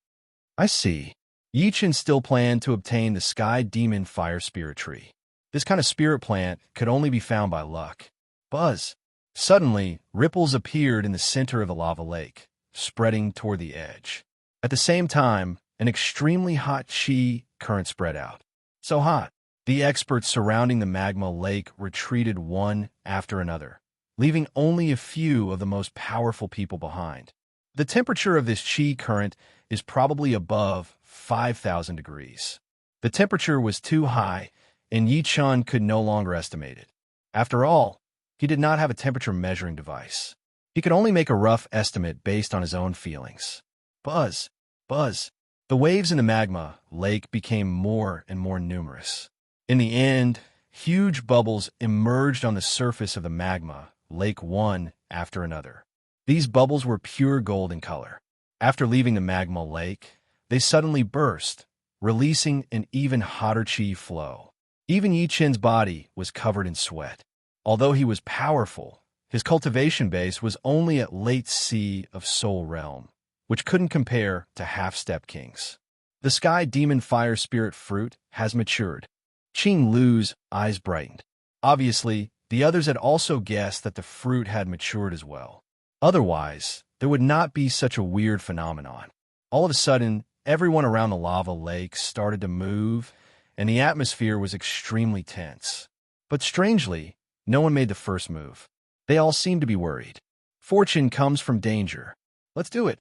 Speaker 1: I see. Yichen still planned to obtain the Sky Demon Fire Spirit tree. This kind of spirit plant could only be found by luck. Buzz! Suddenly, ripples appeared in the center of the lava lake, spreading toward the edge. At the same time, an extremely hot chi current spread out. So hot, the experts surrounding the magma lake retreated one after another, leaving only a few of the most powerful people behind. The temperature of this chi current is probably above 5,000 degrees. The temperature was too high, and Yichun could no longer estimate it. After all, he did not have a temperature measuring device. He could only make a rough estimate based on his own feelings. Buzz! Buzz! The waves in the magma lake became more and more numerous. In the end, huge bubbles emerged on the surface of the magma lake one after another. These bubbles were pure gold in color. After leaving the magma lake, they suddenly burst, releasing an even hotter chi flow. Even Yi Chen's body was covered in sweat. Although he was powerful, his cultivation base was only at late sea of Soul Realm, which couldn't compare to half-step kings. The Sky Demon Fire Spirit fruit has matured. Qing Lu's eyes brightened. Obviously, the others had also guessed that the fruit had matured as well. Otherwise, there would not be such a weird phenomenon. All of a sudden, everyone around the lava lake started to move, and the atmosphere was extremely tense. But strangely, no one made the first move. They all seemed to be worried. Fortune comes from danger. Let's do it.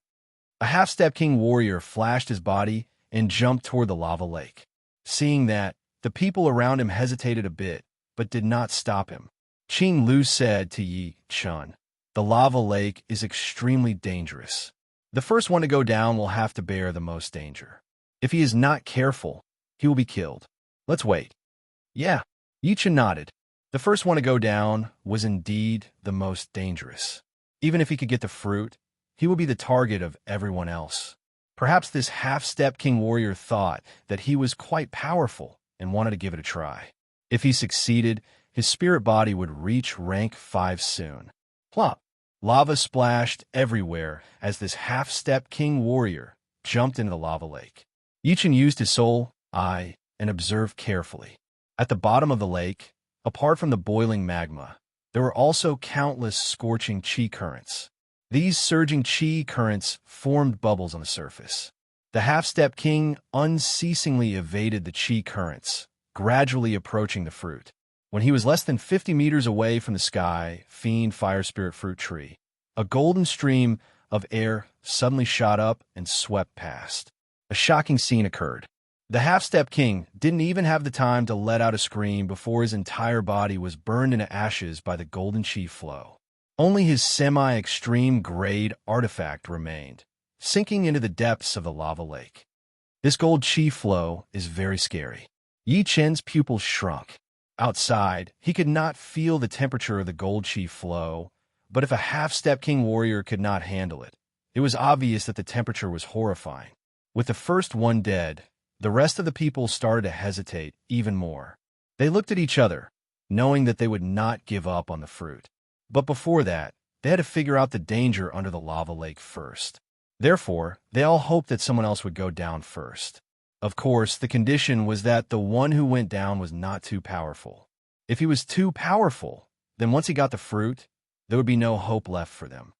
Speaker 1: A half-step king warrior flashed his body and jumped toward the lava lake. Seeing that, the people around him hesitated a bit, but did not stop him. Qing Lu said to Yi Chun, "The lava lake is extremely dangerous. The first one to go down will have to bear the most danger. If he is not careful, he will be killed. Let's wait." Yeah, Yi Chun nodded. The first one to go down was indeed the most dangerous. Even if he could get the fruit, he would be the target of everyone else. Perhaps this half-step king warrior thought that he was quite powerful and wanted to give it a try. If he succeeded, his spirit body would reach rank 5 soon. Plop! Lava splashed everywhere as this half-step king warrior jumped into the lava lake. Yichen used his soul eye and observed carefully. At the bottom of the lake, apart from the boiling magma, there were also countless scorching chi currents. These surging chi currents formed bubbles on the surface. The half-step king unceasingly evaded the chi currents, gradually approaching the fruit. When he was less than 50 meters away from the Sky Fiend Fire Spirit fruit tree, a golden stream of air suddenly shot up and swept past. A shocking scene occurred. The half-step king didn't even have the time to let out a scream before his entire body was burned into ashes by the golden chi flow. Only his semi-extreme grade artifact remained, sinking into the depths of the lava lake. This gold chi flow is very scary. Yi Chen's pupils shrunk. Outside, he could not feel the temperature of the gold chi flow, but if a half-step king warrior could not handle it, it was obvious that the temperature was horrifying. With the first one dead, the rest of the people started to hesitate even more. They looked at each other, knowing that they would not give up on the fruit. But before that, they had to figure out the danger under the lava lake first. Therefore, they all hoped that someone else would go down first. Of course, the condition was that the one who went down was not too powerful. If he was too powerful, then once he got the fruit, there would be no hope left for them.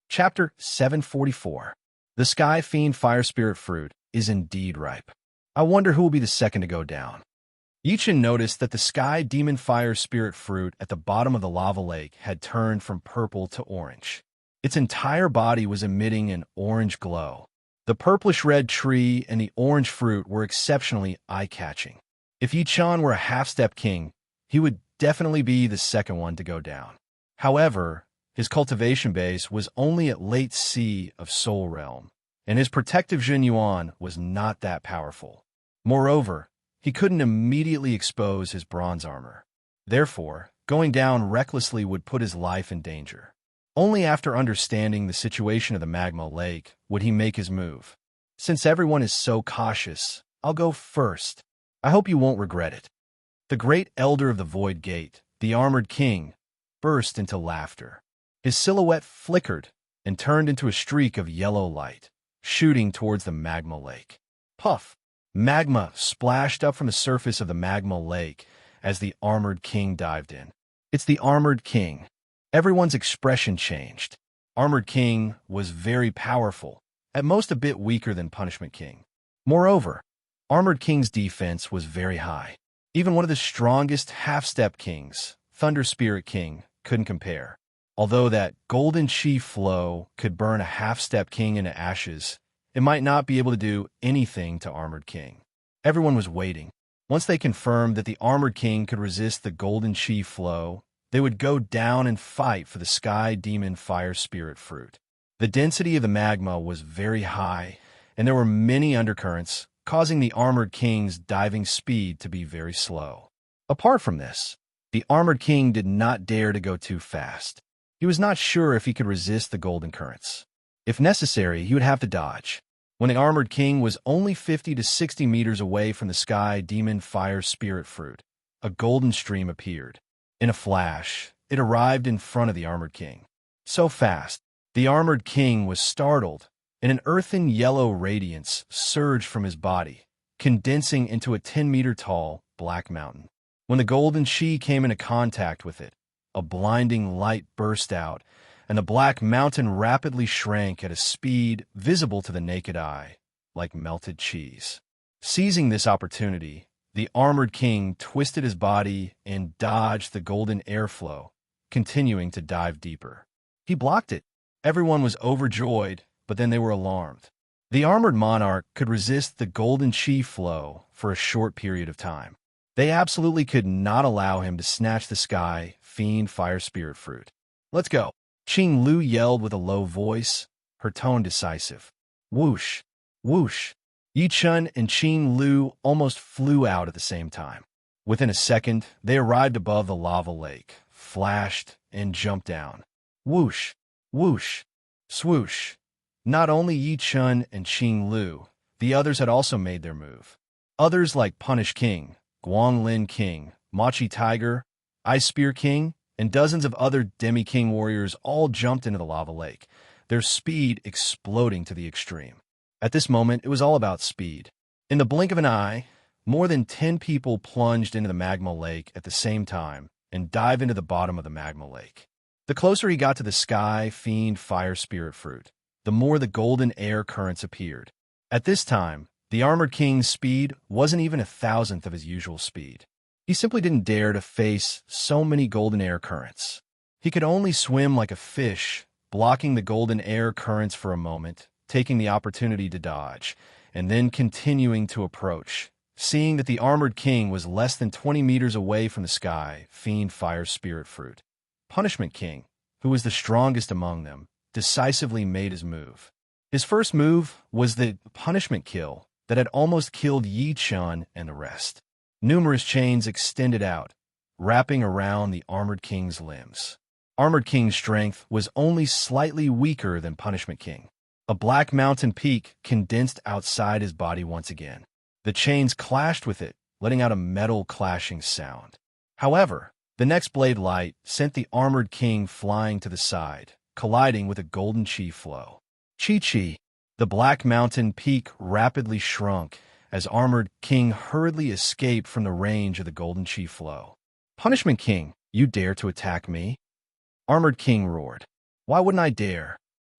Speaker 1: Chapter 744. The Sky Fiend Fire Spirit fruit is indeed ripe. I wonder who will be the second to go down. Yichen noticed that the Sky Demon Fire Spirit fruit at the bottom of the lava lake had turned from purple to orange. Its entire body was emitting an orange glow. The purplish-red tree and the orange fruit were exceptionally eye-catching. If Yichun were a half-step king, he would definitely be the second one to go down. However, his cultivation base was only at late sea of Soul Realm, and his protective Yuan was not that powerful. Moreover, he couldn't immediately expose his bronze armor. Therefore, going down recklessly would put his life in danger. Only after understanding the situation of the magma lake would he make his move. Since everyone is so cautious, I'll go first. I hope you won't regret it. The great elder of the Void Gate, the armored king, burst into laughter. His silhouette flickered and turned into a streak of yellow light, shooting towards the magma lake. Puff! Magma splashed up from the surface of the magma lake as the armored king dived in. It's the armored king. Everyone's expression changed. Armored King was very powerful, at most a bit weaker than Punishment King. Moreover, Armored King's defense was very high. Even one of the strongest half-step kings, Thunder Spirit King, couldn't compare. Although that golden chi flow could burn a half-step king into ashes, it might not be able to do anything to Armored King. Everyone was waiting. Once they confirmed that the Armored King could resist the golden chi flow, they would go down and fight for the Sky Demon Fire Spirit Fruit. The density of the magma was very high, and there were many undercurrents, causing the Armored King's diving speed to be very slow. Apart from this, the Armored King did not dare to go too fast. He was not sure if he could resist the golden currents. If necessary, he would have to dodge. When the Armored King was only 50 to 60 meters away from the Sky Demon Fire Spirit Fruit, a golden stream appeared. In a flash, it arrived in front of the Armored King. So fast, the Armored King was startled, and an earthen yellow radiance surged from his body, condensing into a 10-meter-tall black mountain. When the golden chi came into contact with it, a blinding light burst out, and the black mountain rapidly shrank at a speed visible to the naked eye, like melted cheese. Seizing this opportunity, the Armored King twisted his body and dodged the golden airflow, continuing to dive deeper. He blocked it. Everyone was overjoyed, but then they were alarmed. The Armored Monarch could resist the golden chi flow for a short period of time. They absolutely could not allow him to snatch the Sky Fiend Fire Spirit Fruit. Let's go. Qing Lu yelled with a low voice, her tone decisive. Whoosh! Whoosh! Yi Chun and Qing Lu almost flew out at the same time. Within a second, they arrived above the lava lake, flashed, and jumped down. Whoosh! Whoosh! Swoosh! Not only Yi Chun and Qing Lu, the others had also made their move. Others like Punish King, Guanglin King, Machi Tiger, Ice Spear King, and dozens of other Demi-King warriors all jumped into the lava lake, their speed exploding to the extreme. At this moment, it was all about speed. In the blink of an eye, more than 10 people plunged into the magma lake at the same time and dived into the bottom of the magma lake. The closer he got to the Sky Fiend Fire Spirit Fruit, the more the golden air currents appeared. At this time, the Armored King's speed wasn't even 1,000th of his usual speed. He simply didn't dare to face so many golden air currents. He could only swim like a fish, blocking the golden air currents for a moment, taking the opportunity to dodge, and then continuing to approach, seeing that the Armored King was less than 20 meters away from the Sky Fiend Fire Spirit Fruit. Punishment King, who was the strongest among them, decisively made his move. His first move was the punishment kill that had almost killed Yi Chun and the rest. Numerous chains extended out, wrapping around the Armored King's limbs. Armored King's strength was only slightly weaker than Punishment King. A black mountain peak condensed outside his body once again. The chains clashed with it, letting out a metal clashing sound. However, the next blade light sent the Armored King flying to the side, colliding with a golden chi flow. Chi-chi! The black mountain peak rapidly shrunk as Armored King hurriedly escaped from the range of the golden chi flow. Punishment King, you dare to attack me? Armored King roared. Why wouldn't I dare?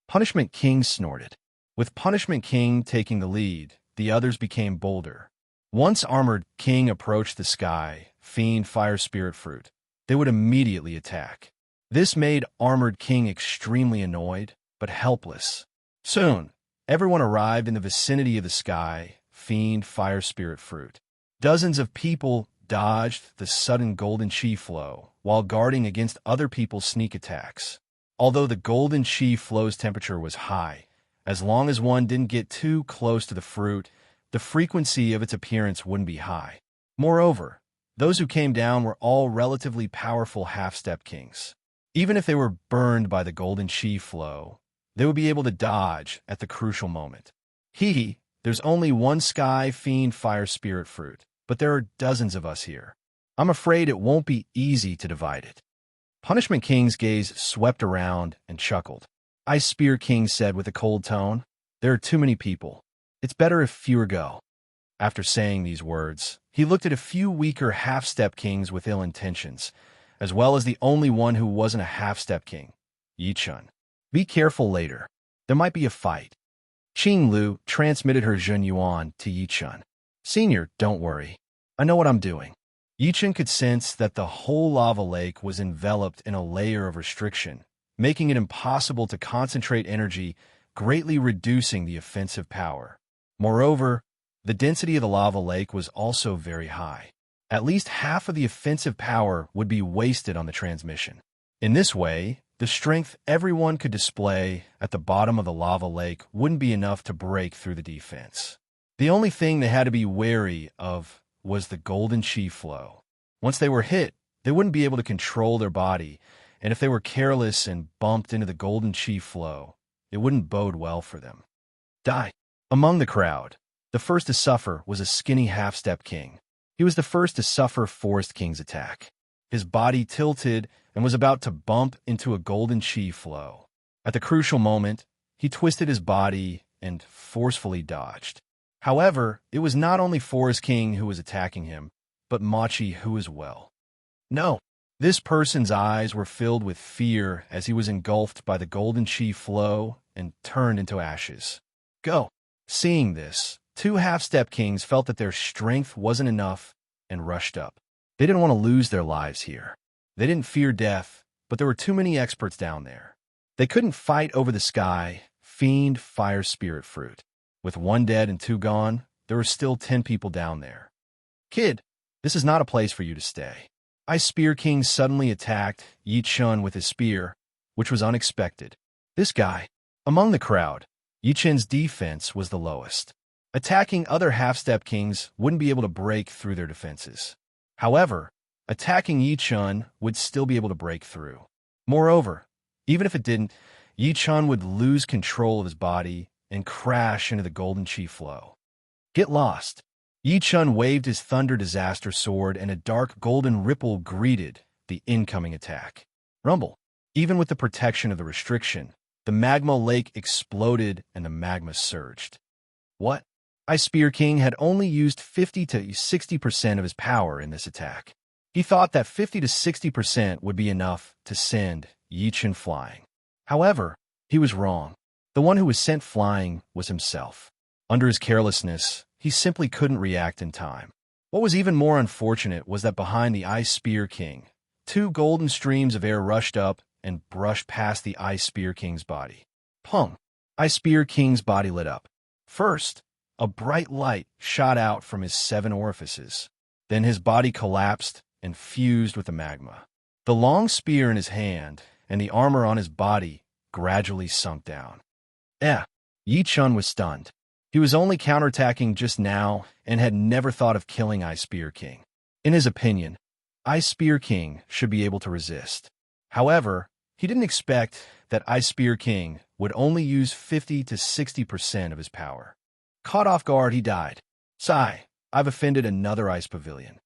Speaker 1: Punishment King snorted. With Punishment King taking the lead, the others became bolder. Once Armored King approached the Sky Fiend Fire Spirit Fruit, they would immediately attack. This made Armored King extremely annoyed, but helpless. Soon, everyone arrived in the vicinity of the Sky Fiend Fire Spirit Fruit. Dozens of people dodged the sudden golden chi flow while guarding against other people's sneak attacks. Although the golden chi flow's temperature was high, As long as one didn't get too close to the fruit, the frequency of its appearance wouldn't be high. Moreover, those who came down were all relatively powerful half-step kings. Even if they were burned by the golden chi flow, they would be able to dodge at the crucial moment. There's only one sky fiend fire spirit fruit, but there are dozens of us here. I'm afraid it won't be easy to divide it. Punishment King's gaze swept around and chuckled. Ice Spear King said with a cold tone, "There are too many people. It's better if fewer go." After saying these words, he looked at a few weaker half-step kings with ill intentions, as well as the only one who wasn't a half-step king, Yi-chun. "Be careful later. There might be a fight." Qing Lu transmitted her Jun Yuan to Yi-chun. "Senior, don't worry. I know what I'm doing." Yi-chun could sense that the whole lava lake was enveloped in a layer of restriction, making it impossible to concentrate energy, greatly reducing the offensive power. Moreover, the density of the lava lake was also very high. At least half of the offensive power would be wasted on the transmission. In this way, the strength everyone could display at the bottom of the lava lake wouldn't be enough to break through the defense. The only thing they had to be wary of was the golden chi flow. Once they were hit, they wouldn't be able to control their body, and if they were careless and bumped into the golden chi flow, it wouldn't bode well for them. Die. Among the crowd, the first to suffer was a skinny half-step king. He was the first to suffer Forest King's attack. His body tilted and was about to bump into a golden chi flow. At the crucial moment, he twisted his body and forcefully dodged. However, it was not only Forest King who was attacking him, but Machi who as well. No, this person's eyes were filled with fear as he was engulfed by the golden chi flow and turned into ashes. Go. Seeing this, two half-step kings felt that their strength wasn't enough and rushed up. They didn't want to lose their lives here. They didn't fear death, but there were too many experts down there. They couldn't fight over the sky, fiend fire spirit fruit. With one dead and two gone, there were still 10 people down there. "Kid, this is not a place for you to stay." Ice Spear King suddenly attacked Yi-chun with his spear, which was unexpected. This guy. Among the crowd, Yi-chun's defense was the lowest. Attacking other half-step kings wouldn't be able to break through their defenses. However, attacking Yi-chun would still be able to break through. Moreover, even if it didn't, Yi-chun would lose control of his body and crash into the golden chi flow. Get lost. Yi-chun waved his thunder disaster sword and a dark golden ripple greeted the incoming attack. Rumble. Even with the protection of the restriction, the magma lake exploded and the magma surged. What? Ice Spear King had only used 50 to 60% of his power in this attack. He thought that 50 to 60% would be enough to send Yi-chun flying. However, he was wrong. The one who was sent flying was himself. Under his carelessness, he simply couldn't react in time. What was even more unfortunate was that behind the Ice Spear King, two golden streams of air rushed up and brushed past the Ice Spear King's body. Pung! Ice Spear King's body lit up. First, a bright light shot out from his 7 orifices. Then his body collapsed and fused with the magma. The long spear in his hand and the armor on his body gradually sunk down. Yi-chun was stunned. He was only counterattacking just now and had never thought of killing Ice Spear King. In his opinion, Ice Spear King should be able to resist. However, he didn't expect that Ice Spear King would only use 50 to 60% of his power. Caught off guard, he died. Sigh, I've offended another ice pavilion.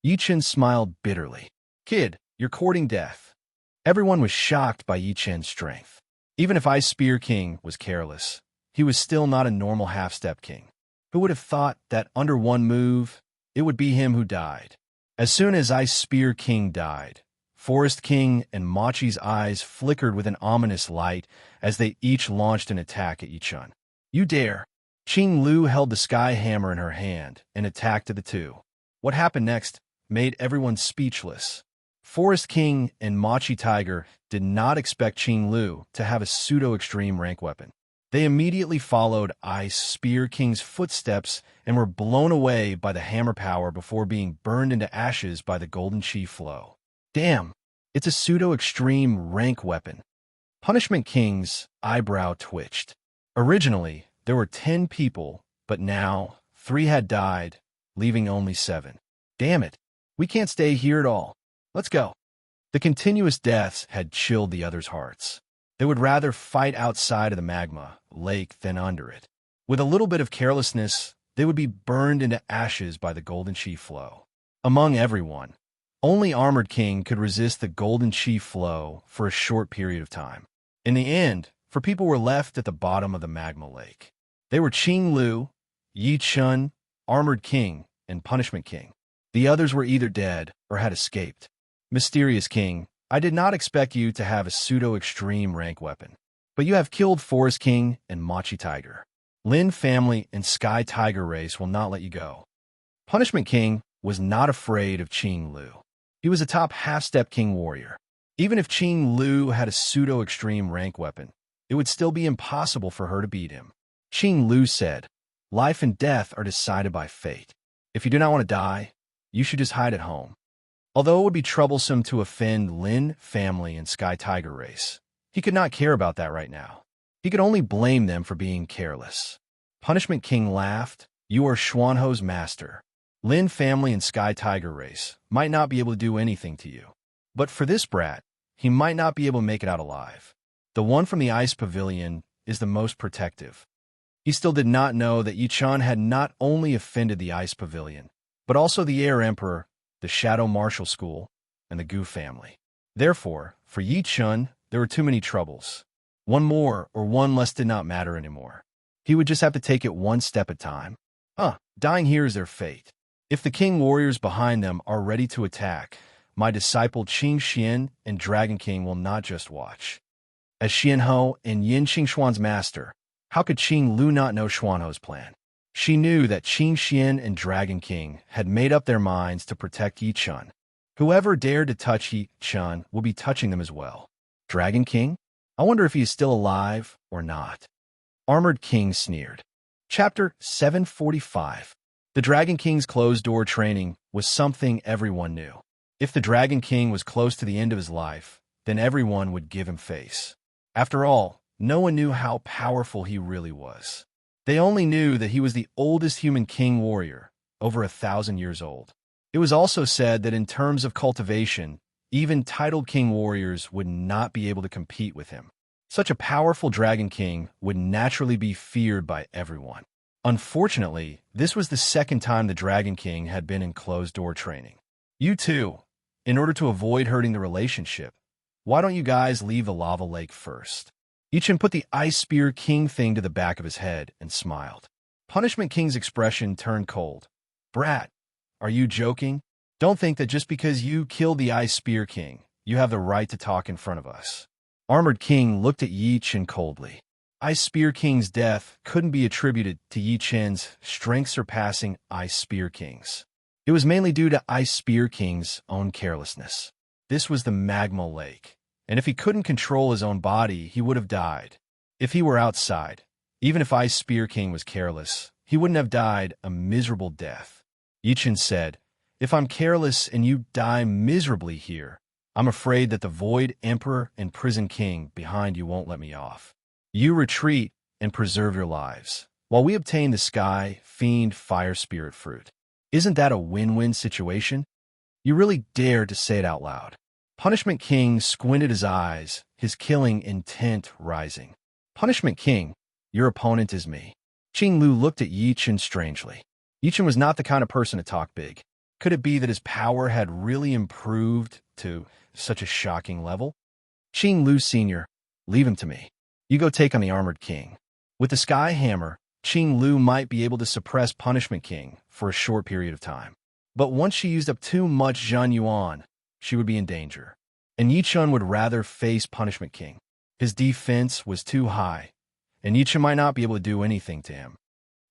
Speaker 1: Yi-chun smiled bitterly. Kid, you're courting death. Everyone was shocked by Yi-chun's strength. Even if Ice Spear King was careless, he was still not a normal half-step king. Who would have thought that under one move, it would be him who died? As soon as Ice Spear King died, Forest King and Machi's eyes flickered with an ominous light as they each launched an attack at Yi-chun. You dare! Qing Lu held the sky hammer in her hand and attacked at the two. What happened next made everyone speechless. Forest King and Machi Tiger did not expect Qing Lu to have a pseudo-extreme rank weapon. They immediately followed Ice Spear King's footsteps and were blown away by the hammer power before being burned into ashes by the golden chi flow. Damn, it's a pseudo-extreme rank weapon. Punishment King's eyebrow twitched. Originally, there were 10 people, but now 3 had died, leaving only 7. Damn it. We can't stay here at all. Let's go. The continuous deaths had chilled the others' hearts. They would rather fight outside of the magma lake than under it. With a little bit of carelessness, they would be burned into ashes by the golden chi flow. Among everyone, only Armored King could resist the golden chi flow for a short period of time. In the end, 4 people were left at the bottom of the magma lake. They were Qing Lu, Yi Chun, Armored King, and Punishment King. The others were either dead or had escaped. Mysterious King, I did not expect you to have a pseudo-extreme rank weapon, but you have killed Forest King and Machi Tiger. Lin family and Sky Tiger race will not let you go. Punishment King was not afraid of Qing Lu. He was a top half-step king warrior. Even if Qing Lu had a pseudo-extreme rank weapon, it would still be impossible for her to beat him. Qing Lu said, "Life and death are decided by fate. If you do not want to die, you should just hide at home." Although it would be troublesome to offend Lin family and Sky Tiger race, he could not care about that right now. He could only blame them for being careless. Punishment King laughed, "You are Xuanho's master. Lin family and Sky Tiger race might not be able to do anything to you. But for this brat, he might not be able to make it out alive. The one from the Ice Pavilion is the most protective." He still did not know that Yi-chan had not only offended the Ice Pavilion, but also the Air Emperor, the Shadow Martial School, and the Gu family. Therefore, for Yi-chun, there were too many troubles. One more or one less did not matter anymore. He would just have to take it one step at a time. Dying here is their fate. If the king warriors behind them are ready to attack, my disciple Qing Xian and Dragon King will not just watch. As Xianhou and Yin Qingxuan's master, how could Qing Lu not know Xuanho's plan? She knew that Qing Xian and Dragon King had made up their minds to protect Yi-chun. Whoever dared to touch Yi-chun will be touching them as well. Dragon King? I wonder if he is still alive or not. Armored King sneered. Chapter 745. The Dragon King's closed-door training was something everyone knew. If the Dragon King was close to the end of his life, then everyone would give him face. After all, no one knew how powerful he really was. They only knew that he was the oldest human king warrior, over 1,000 years old. It was also said that in terms of cultivation, even titled king warriors would not be able to compete with him. Such a powerful Dragon King would naturally be feared by everyone. Unfortunately, this was the second time the Dragon King had been in closed-door training. You two, in order to avoid hurting the relationship, why don't you guys leave the lava lake first? Yi-chan put the Ice Spear King thing to the back of his head and smiled. Punishment King's expression turned cold. Brat, are you joking? Don't think that just because you killed the Ice Spear King, you have the right to talk in front of us. Armored King looked at Yi-chan coldly. Ice Spear King's death couldn't be attributed to Yi-chan's strength surpassing Ice Spear King's. It was mainly due to Ice Spear King's own carelessness. This was the magma lake, and if he couldn't control his own body, he would have died. If he were outside, even if Ice Spear King was careless, he wouldn't have died a miserable death. Yi-chan said, "If I'm careless and you die miserably here, I'm afraid that the Void Emperor and Prison King behind you won't let me off. You retreat and preserve your lives, while we obtain the Sky Fiend Fire Spirit Fruit. Isn't that a win-win situation? You really dared to say it out loud." Punishment King squinted his eyes, his killing intent rising. Punishment King, your opponent is me. Qing Lu looked at Yi-chan strangely. Yi-chan was not the kind of person to talk big. Could it be that his power had really improved to such a shocking level? Qing Lu Sr., leave him to me. You go take on the Armored King. With the Sky Hammer, Qing Lu might be able to suppress Punishment King for a short period of time. But once she used up too much Zhan Yuan, she would be in danger. And Yi-chan would rather face Punishment King. His defense was too high, and Yi-chan might not be able to do anything to him.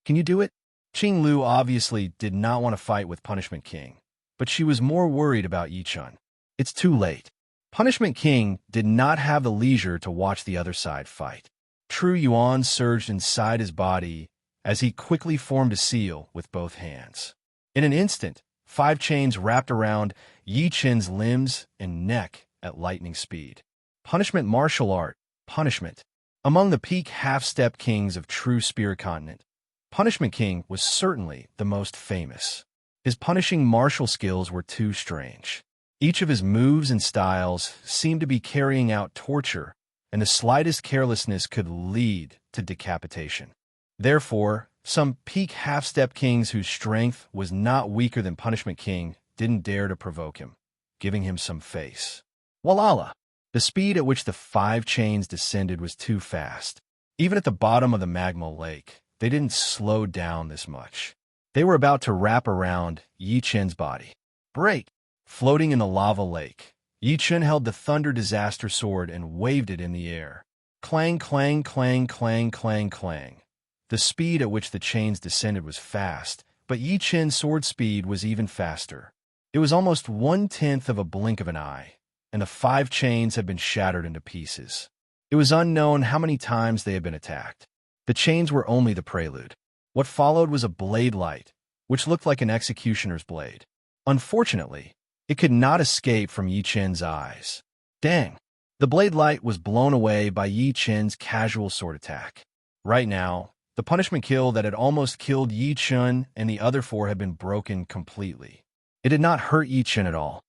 Speaker 1: Can you do it? Qing Lu obviously did not want to fight with Punishment King, but she was more worried about Yi-chan. It's too late. Punishment King did not have the leisure to watch the other side fight. True Yuan surged inside his body as he quickly formed a seal with both hands. In an instant, 5 chains wrapped around Yi-chan's limbs and neck at lightning speed. Punishment martial art. Punishment. Among the peak half-step kings of true Spirit Continent, Punishment King was certainly the most famous. His punishing martial skills were too strange. Each of his moves and styles seemed to be carrying out torture, and the slightest carelessness could lead to decapitation. Therefore, some peak half-step kings whose strength was not weaker than Punishment King didn't dare to provoke him, giving him some face. Walala! The speed at which the 5 chains descended was too fast. Even at the bottom of the magma lake, they didn't slow down this much. They were about to wrap around Yi Chen's body. Break! Floating in the lava lake, Yi Chen held the Thunder Disaster Sword and waved it in the air. Clang, clang, clang, clang, clang, clang. The speed at which the chains descended was fast, but Yi Chen's sword speed was even faster. It was almost 1/10 of a blink of an eye, and the 5 chains had been shattered into pieces. It was unknown how many times they had been attacked. The chains were only the prelude. What followed was a blade light, which looked like an executioner's blade. Unfortunately, it could not escape from Yi Chen's eyes. Dang! The blade light was blown away by Yi Chen's casual sword attack. Right now, the punishment kill that had almost killed Yi Chen and the other 4 had been broken completely. It did not hurt Yi Chen at all.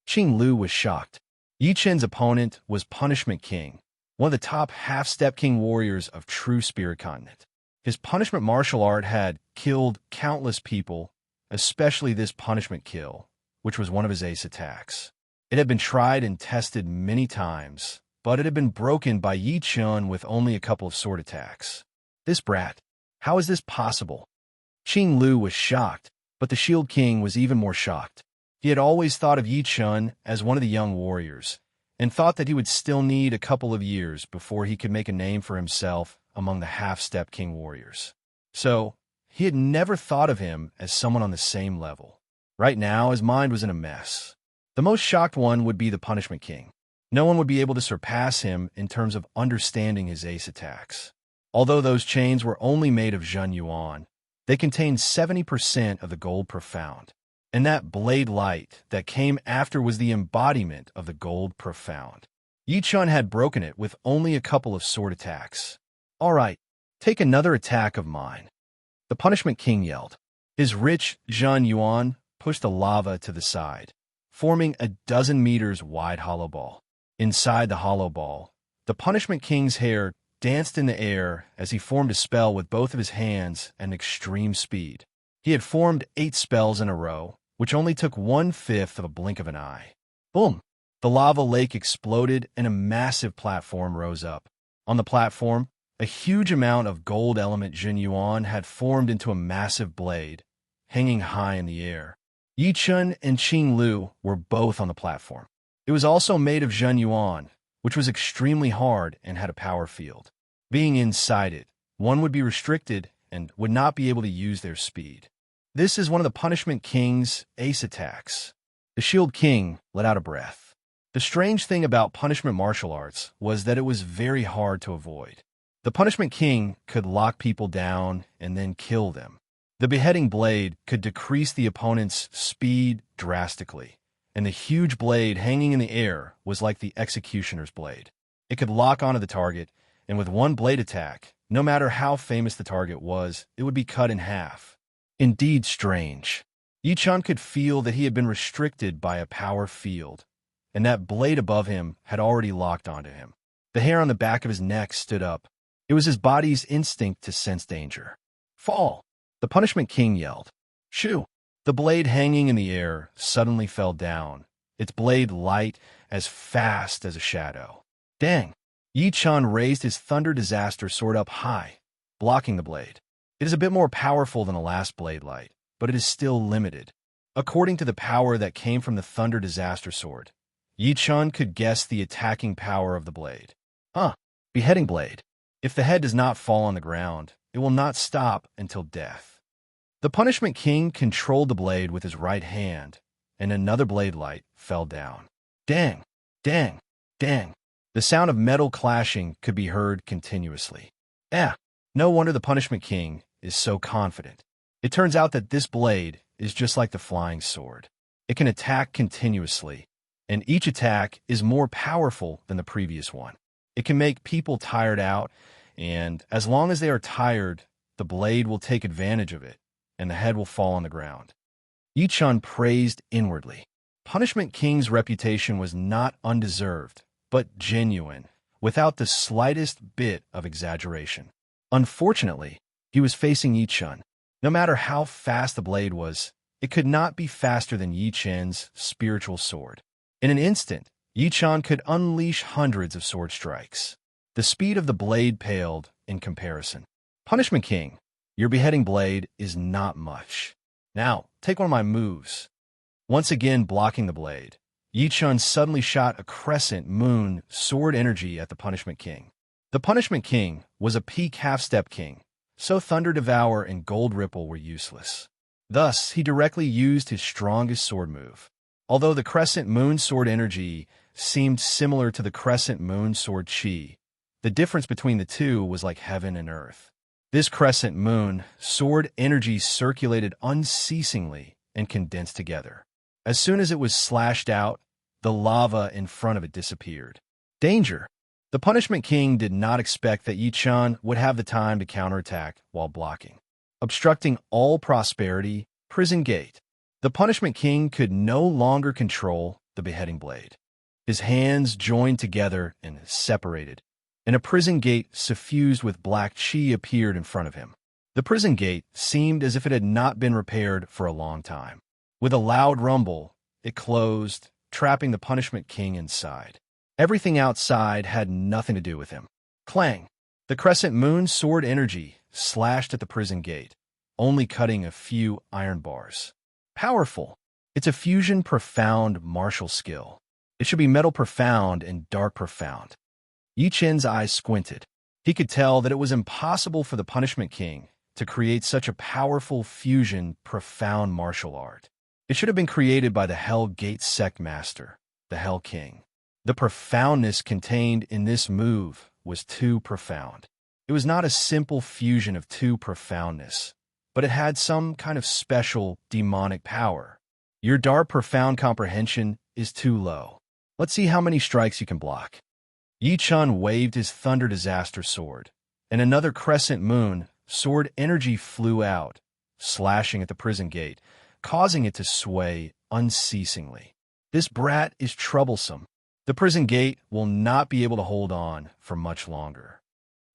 Speaker 1: Qing Lu was shocked. Yi Chen's opponent was Punishment King, one of the top half-step king warriors of true Spirit Continent. His punishment martial art had killed countless people, especially this punishment kill, which was one of his ace attacks. It had been tried and tested many times, but it had been broken by Yi Chen with only a couple of sword attacks. This brat, how is this possible? Qing Lu was shocked, but the Shield King was even more shocked. He had always thought of Yi Chen as one of the young warriors, and thought that he would still need a couple of years before he could make a name for himself among the half-step king warriors. So, he had never thought of him as someone on the same level. Right now, his mind was in a mess. The most shocked one would be the Punishment King. No one would be able to surpass him in terms of understanding his ace attacks. Although those chains were only made of Zhen Yuan, they contained 70% of the gold profound. And that blade light that came after was the embodiment of the gold profound. Yi Chen had broken it with only a couple of sword attacks. All right, take another attack of mine. The Punishment King yelled. His rich Zhen Yuan pushed the lava to the side, forming a 12 meters wide hollow ball. Inside the hollow ball, the Punishment King's hair danced in the air as he formed a spell with both of his hands at an extreme speed. He had formed 8 spells in a row, which only took 1/5 of a blink of an eye. Boom! The lava lake exploded and a massive platform rose up. On the platform, a huge amount of gold element Zhen Yuan had formed into a massive blade, hanging high in the air. Yi Chen and Qing Lu were both on the platform. It was also made of Zhen Yuan, which was extremely hard and had a power field. Being inside it, one would be restricted and would not be able to use their speed. This is one of the Punishment King's ace attacks. The Shield King let out a breath. The strange thing about punishment martial arts was that it was very hard to avoid. The Punishment King could lock people down and then kill them. The beheading blade could decrease the opponent's speed drastically, and the huge blade hanging in the air was like the executioner's blade. It could lock onto the target, and with one blade attack, no matter how famous the target was, it would be cut in half. Indeed strange. Yi Chen could feel that he had been restricted by a power field, and that blade above him had already locked onto him. The hair on the back of his neck stood up. It was his body's instinct to sense danger. Fall! The Punishment King yelled. Shoo! The blade hanging in the air suddenly fell down, its blade light as fast as a shadow. Dang! Yi Chen raised his Thunder Disaster Sword up high, blocking the blade. It is a bit more powerful than the last blade light, but it is still limited. According to the power that came from the Thunder Disaster Sword, Yi Chen could guess the attacking power of the blade. Beheading blade. If the head does not fall on the ground, it will not stop until death. The Punishment King controlled the blade with his right hand, and another blade light fell down. Dang! Dang! Dang! The sound of metal clashing could be heard continuously. No wonder the Punishment King is so confident. It turns out that this blade is just like the flying sword. It can attack continuously, and each attack is more powerful than the previous one. It can make people tired out, and as long as they are tired, the blade will take advantage of it, and the head will fall on the ground. Yi-chun praised inwardly. Punishment King's reputation was not undeserved, but genuine, without the slightest bit of exaggeration. Unfortunately, he was facing Yi-chun. No matter how fast the blade was, it could not be faster than Yi-chun's spiritual sword. In an instant, Yi-chun could unleash hundreds of sword strikes. The speed of the blade paled in comparison. Punishment King, your beheading blade is not much. Now, take one of my moves. Once again blocking the blade, Yi-chun suddenly shot a crescent moon sword energy at the Punishment King. The Punishment King was a peak half-step king, so Thunder Devour and Gold Ripple were useless. Thus, he directly used his strongest sword move. Although the crescent moon sword energy seemed similar to the crescent moon sword chi, the difference between the two was like heaven and earth. This crescent moon sword energy circulated unceasingly and condensed together. As soon as it was slashed out, the lava in front of it disappeared. Danger! The Punishment King did not expect that Yi-chun would have the time to counterattack while blocking. Obstructing all prosperity, prison gate. The Punishment King could no longer control the beheading blade. His hands joined together and separated, and a prison gate suffused with black chi appeared in front of him. The prison gate seemed as if it had not been repaired for a long time. With a loud rumble, it closed, trapping the Punishment King inside. Everything outside had nothing to do with him. Clang! The crescent moon sword energy slashed at the prison gate, only cutting a few iron bars. Powerful! It's a fusion profound martial skill. It should be metal profound and dark profound. Yi-chun's eyes squinted. He could tell that it was impossible for the Punishment King to create such a powerful fusion profound martial art. It should have been created by the Hell Gate Sect Master, the Hell King. The profoundness contained in this move was too profound. It was not a simple fusion of two profoundness, but it had some kind of special demonic power. Your dark profound comprehension is too low. Let's see how many strikes you can block. Yi-chun waved his Thunder Disaster sword, and another crescent moon sword energy flew out, slashing at the prison gate, causing it to sway unceasingly. This brat is troublesome. The prison gate will not be able to hold on for much longer.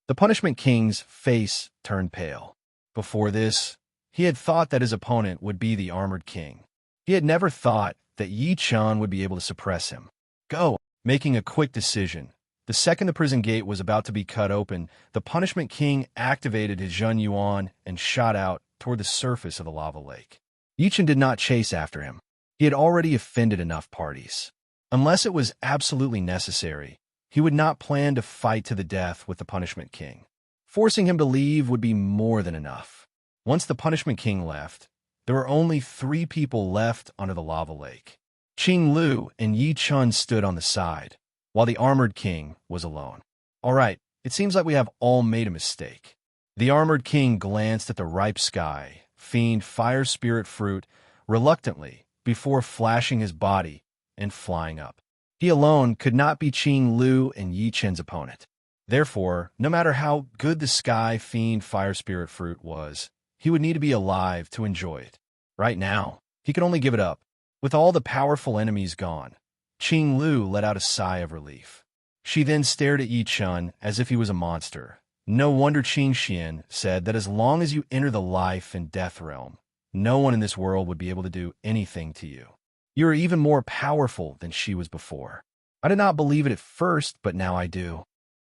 Speaker 1: The Punishment King's face turned pale. Before this, he had thought that his opponent would be the Armored King. He had never thought that Yi-chun would be able to suppress him. Go! Making a quick decision. The second the prison gate was about to be cut open, the Punishment King activated his Zhen Yuan and shot out toward the surface of the lava lake. Yi-chun did not chase after him. He had already offended enough parties. Unless it was absolutely necessary, he would not plan to fight to the death with the Punishment King. Forcing him to leave would be more than enough. Once the Punishment King left, there were only 3 people left under the lava lake. Qing Lu and Yi-chun stood on the side, while the Armored King was alone. All right, it seems like we have all made a mistake. The Armored King glanced at the ripe sky, fiend fire spirit fruit, reluctantly, before flashing his body and flying up. He alone could not be Qing Lu and Yi-chun's opponent. Therefore, no matter how good the sky fiend fire spirit fruit was, he would need to be alive to enjoy it. Right now, he could only give it up. With all the powerful enemies gone, Qing Lu let out a sigh of relief. She then stared at Yi-chun as if he was a monster. No wonder Qing Xian said that as long as you enter the life and death realm, no one in this world would be able to do anything to you. You are even more powerful than she was before. I did not believe it at first, but now I do.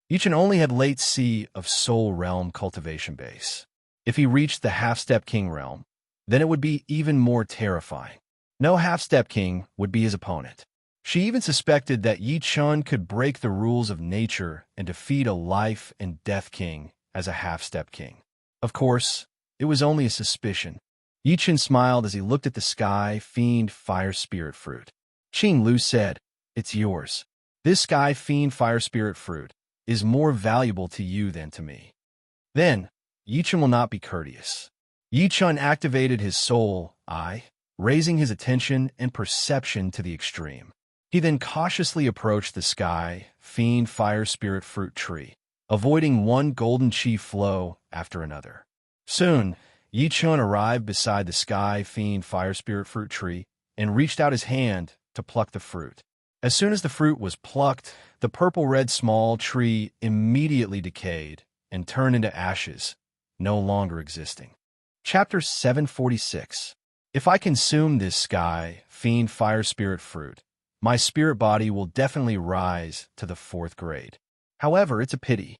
Speaker 1: Yi-chun only had late C of Soul Realm cultivation base. If he reached the Half-Step King realm, then it would be even more terrifying. No Half-Step King would be his opponent. She even suspected that Yi-chun could break the rules of nature and defeat a life and death king as a Half-Step King. Of course, it was only a suspicion. Yi-chun smiled as he looked at the sky fiend fire spirit fruit. Qing Lu said, "It's yours. This sky fiend fire spirit fruit is more valuable to you than to me." Then, Yi-chun will not be courteous. Yi-chun activated his soul eye, raising his attention and perception to the extreme. He then cautiously approached the sky, fiend fire spirit fruit tree, avoiding one golden chi flow after another. Soon, Yi Chun arrived beside the sky, fiend fire spirit fruit tree and reached out his hand to pluck the fruit. As soon as the fruit was plucked, the purple-red small tree immediately decayed and turned into ashes, no longer existing. Chapter 746. If I consume this sky, fiend fire spirit fruit, my spirit body will definitely rise to the 4th grade. However, it's a pity.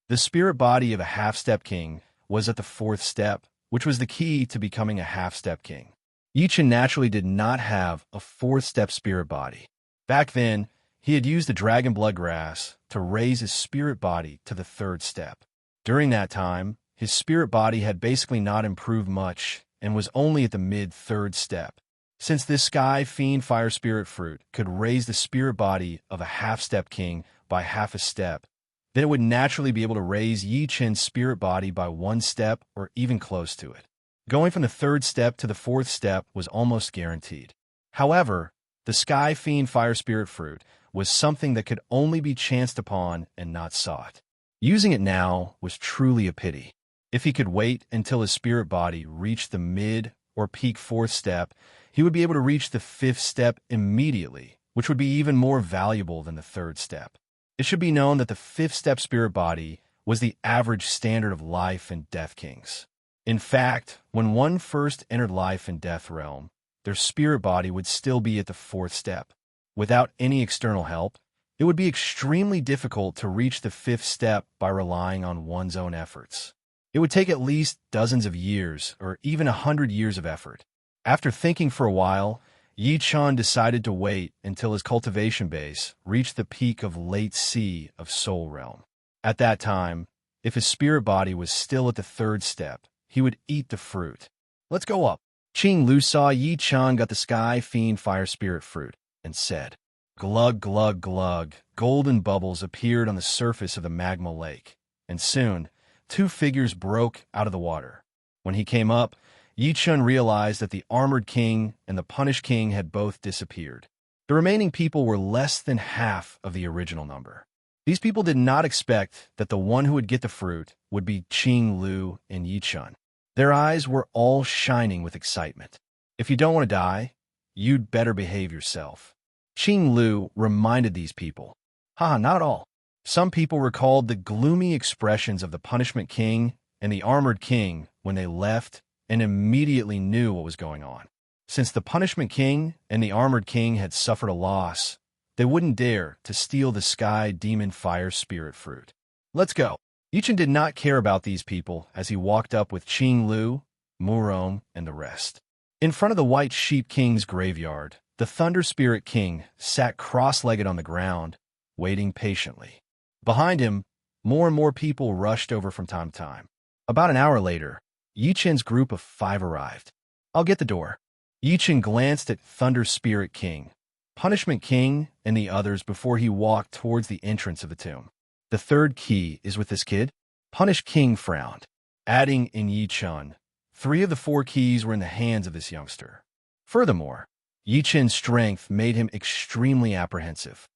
Speaker 1: The spirit body of a half-step king was at the 4th step, which was the key to becoming a half-step king. Yi Chun naturally did not have a 4th step spirit body. Back then, he had used the dragon blood grass to raise his spirit body to the 3rd step. During that time, his spirit body had basically not improved much and was only at the mid-3rd step. Since this sky fiend fire spirit fruit could raise the spirit body of a half-step king by half a step, then it would naturally be able to raise Yi Chun's spirit body by 1 step or even close to it. Going from the 3rd step to the 4th step was almost guaranteed. However, the sky fiend fire spirit fruit was something that could only be chanced upon and not sought. Using it now was truly a pity. If he could wait until his spirit body reached the mid or peak 4th step, he would be able to reach the 5th step immediately, which would be even more valuable than the 3rd step. It should be known that the 5th step spirit body was the average standard of life and death kings. In fact, when one first entered life and death realm, their spirit body would still be at the 4th step. Without any external help, it would be extremely difficult to reach the 5th step by relying on one's own efforts. It would take at least dozens of years or even 100 years of effort. After thinking for a while, Yi Chun decided to wait until his cultivation base reached the peak of late sea of Soul Realm. At that time, if his spirit body was still at the 3rd step, he would eat the fruit. Let's go up. Qing Lu saw Yi Chun got the sky fiend fire spirit fruit and said, "Glug, glug, glug." Golden bubbles appeared on the surface of the magma lake, and soon 2 figures broke out of the water. When he came up, Yi Chun realized that the armored king and the punished king had both disappeared. The remaining people were less than half of the original number. These people did not expect that the one who would get the fruit would be Qing Lu and Yi Chun. Their eyes were all shining with excitement. If you don't want to die, you'd better behave yourself. Qing Lu reminded these people. Haha, not all. Some people recalled the gloomy expressions of the punishment king and the armored king when they left and immediately knew what was going on. Since the punishment king and the armored king had suffered a loss, they wouldn't dare to steal the sky demon fire spirit fruit. Let's go. Yi Chun did not care about these people as he walked up with Qing Lu, Murong, and the rest. In front of the White Sheep King's graveyard, the Thunder Spirit King sat cross-legged on the ground, waiting patiently. Behind him, more and more people rushed over from time to time. About an hour later, Yi Chun's group of 5 arrived. "I'll get the door." Yi Chun glanced at Thunder Spirit King, Punishment King, and the others before he walked towards the entrance of the tomb. "The 3rd key is with this kid?" Punish King frowned, adding in Yi Chun, 3 of the 4 keys were in the hands of this youngster. Furthermore, Yi Chun's strength made him extremely apprehensive.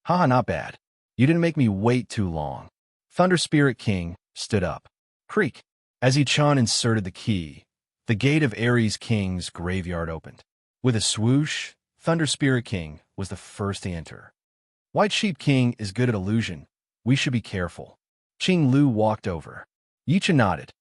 Speaker 1: "Haha, not bad. You didn't make me wait too long." Thunder Spirit King stood up. Creak. As Yi Chun inserted the key, the gate of Ares King's graveyard opened. With a swoosh, Thunder Spirit King was the first to enter. "White Sheep King is good at illusion. We should be careful." Qing Lu walked over. Yi Chun nodded.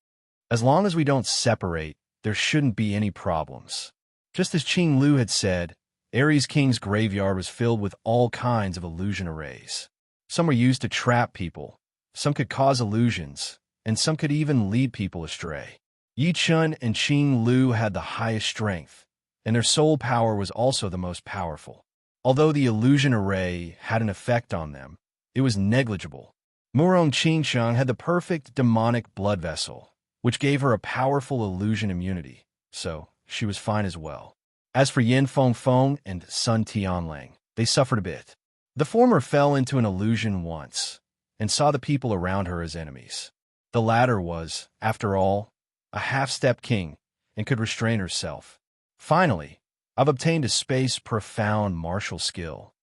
Speaker 1: "As long as we don't separate, there shouldn't be any problems." Just as Qing Lu had said, Ares King's graveyard was filled with all kinds of illusion arrays. Some were used to trap people, some could cause illusions, and some could even lead people astray. Yi Chun and Qing Lu had the highest strength, and their soul power was also the most powerful. Although the illusion array had an effect on them, it was negligible. Murong Qingsheng had the perfect demonic blood vessel, which gave her a powerful illusion immunity, so she was fine as well. As for Yin Fengfeng and Sun Tianlang, they suffered a bit. The former fell into an illusion once, and saw the people around her as enemies. The latter was, after all, a half-step king, and could restrain herself. Finally, I've obtained a space profound martial skill.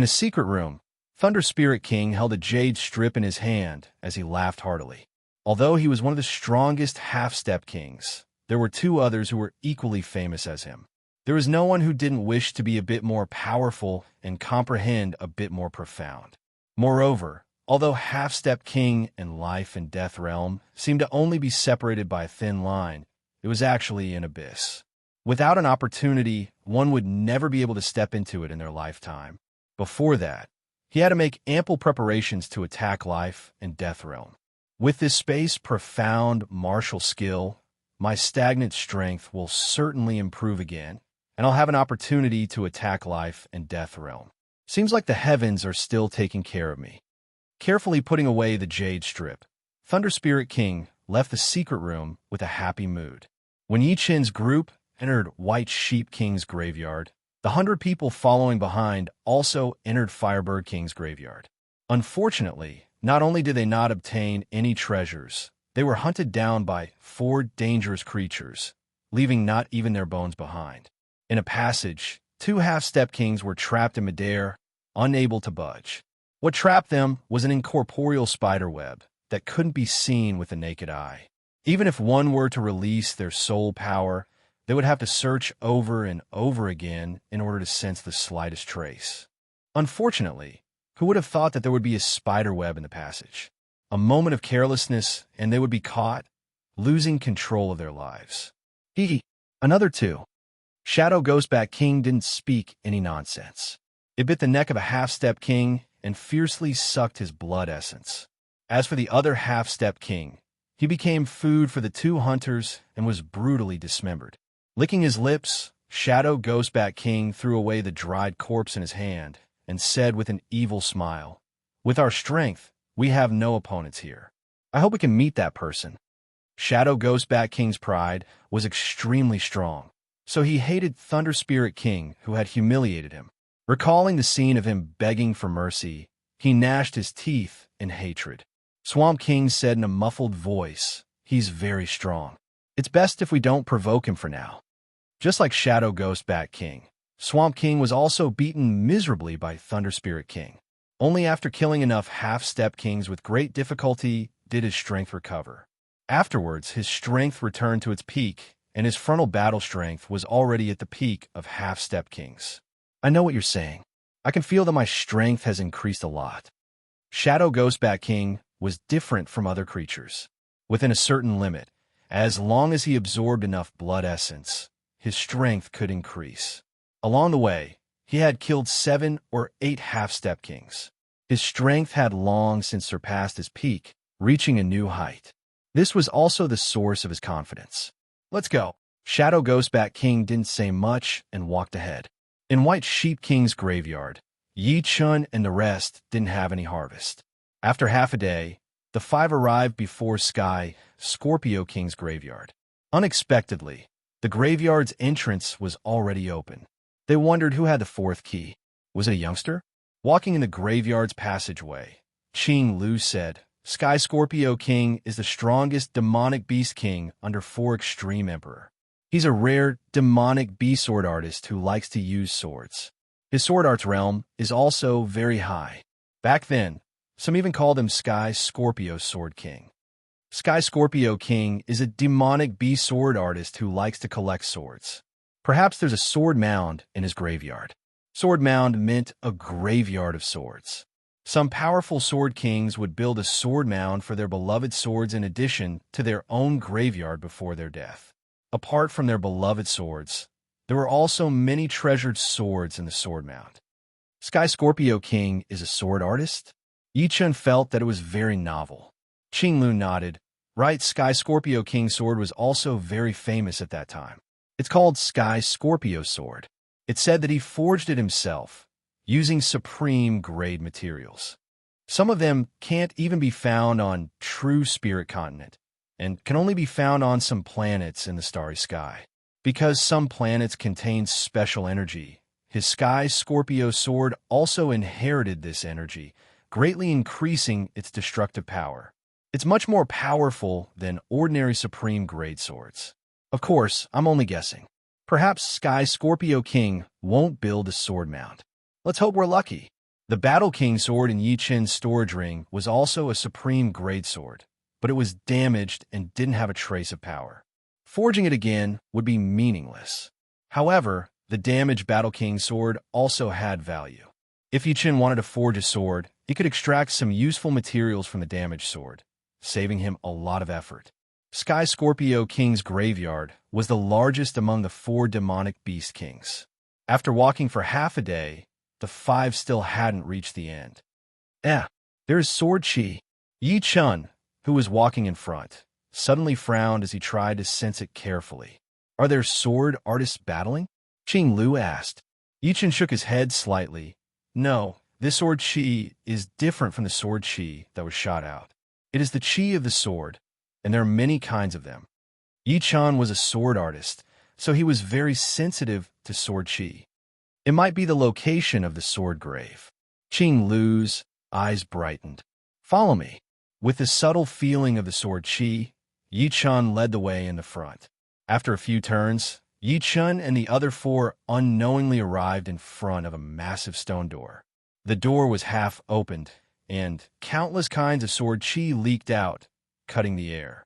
Speaker 1: In a secret room, Thunder Spirit King held a jade strip in his hand as he laughed heartily. Although he was one of the strongest half-step kings, there were two others who were equally famous as him. There was no one who didn't wish to be a bit more powerful and comprehend a bit more profound. Moreover, although half-step king and life and death realm seemed to only be separated by a thin line, it was actually an abyss. Without an opportunity, one would never be able to step into it in their lifetime. Before that, he had to make ample preparations to attack life and death realm. With this space profound martial skill, my stagnant strength will certainly improve again, and I'll have an opportunity to attack life and death realm. Seems like the heavens are still taking care of me. Carefully putting away the jade strip, Thunder Spirit King left the secret room with a happy mood. When Yi Chen's group entered White Sheep King's graveyard, the 100 people following behind also entered Firebird King's graveyard. Unfortunately, not only did they not obtain any treasures, they were hunted down by 4 dangerous creatures, leaving not even their bones behind. In a passage, 2 half-step kings were trapped in midair, unable to budge. What trapped them was an incorporeal spider web that couldn't be seen with the naked eye. Even if one were to release their soul power, they would have to search over and over again in order to sense the slightest trace. Unfortunately, who would have thought that there would be a spider web in the passage? A moment of carelessness, and they would be caught, losing control of their lives. Another 2. Shadow Ghostback King didn't speak any nonsense. It bit the neck of a half-step king and fiercely sucked his blood essence. As for the other half-step king, he became food for the 2 hunters and was brutally dismembered. Licking his lips, Shadow Ghostback King threw away the dried corpse in his hand and said with an evil smile, "With our strength, we have no opponents here. I hope we can meet that person." Shadow Ghostback King's pride was extremely strong, so he hated Thunder Spirit King, who had humiliated him. Recalling the scene of him begging for mercy, he gnashed his teeth in hatred. Swamp King said in a muffled voice, "He's very strong. It's best if we don't provoke him for now." Just like Shadow Ghostback King, Swamp King was also beaten miserably by Thunder Spirit King. Only after killing enough half-step kings with great difficulty did his strength recover. Afterwards, his strength returned to its peak, and his frontal battle strength was already at the peak of half-step kings. "I know what you're saying. I can feel that my strength has increased a lot." Shadow Ghostback King was different from other creatures. Within a certain limit, as long as he absorbed enough blood essence, his strength could increase. Along the way, he had killed 7 or 8 half-step kings. His strength had long since surpassed his peak, reaching a new height. This was also the source of his confidence. "Let's go." Shadow Ghostback King didn't say much and walked ahead. In White Sheep King's graveyard, Yi Chun and the rest didn't have any harvest. After half a day, the 5 arrived before Sky Scorpio King's graveyard. Unexpectedly, the graveyard's entrance was already open. They wondered who had the 4th key. Was it a youngster? Walking in the graveyard's passageway, Qing Lu said, "Sky Scorpio King is the strongest demonic beast king under 4 Extreme Emperor. He's a rare demonic beast sword artist who likes to use swords. His sword art's realm is also very high. Back then, some even called him Sky Scorpio Sword King. Sky Scorpio King is a demonic beast sword artist who likes to collect swords. Perhaps there's a sword mound in his graveyard." Sword mound meant a graveyard of swords. Some powerful sword kings would build a sword mound for their beloved swords in addition to their own graveyard before their death. Apart from their beloved swords, there were also many treasured swords in the sword mound. Sky Scorpio King is a sword artist? Yi Chun felt that it was very novel. Qing Lu nodded. Right, Sky Scorpio King's sword was also very famous at that time. It's called Sky Scorpio Sword. It said that he forged it himself, using supreme grade materials. Some of them can't even be found on true Spirit Continent, and can only be found on some planets in the starry sky. Because some planets contain special energy, his Sky Scorpio Sword also inherited this energy, greatly increasing its destructive power. It's much more powerful than ordinary supreme grade swords. Of course, I'm only guessing. Perhaps Sky Scorpio King won't build a sword mound. Let's hope we're lucky. The Battle King sword in Yi Chen's storage ring was also a supreme grade sword, but it was damaged and didn't have a trace of power. Forging it again would be meaningless. However, the damaged Battle King sword also had value. If Yi Chen wanted to forge a sword, he could extract some useful materials from the damaged sword, saving him a lot of effort. Sky Scorpio King's graveyard was the largest among the 4 demonic beast kings. After walking for half a day, the 5 still hadn't reached the end. There's Sword Chi. Yi Chen, who was walking in front, suddenly frowned as he tried to sense it carefully. Are there sword artists battling? Qing Lu asked. Yi Chen shook his head slightly. No, this sword chi is different from the sword chi that was shot out. It is the chi of the sword, and there are many kinds of them. Yi Chen was a sword artist, so he was very sensitive to sword chi. It might be the location of the sword grave. Qing Lu's eyes brightened. Follow me. With the subtle feeling of the sword chi, Yi Chen led the way in the front. After a few turns, Yi Chen and the other 4 unknowingly arrived in front of a massive stone door. The door was half opened, and countless kinds of sword chi leaked out, cutting the air.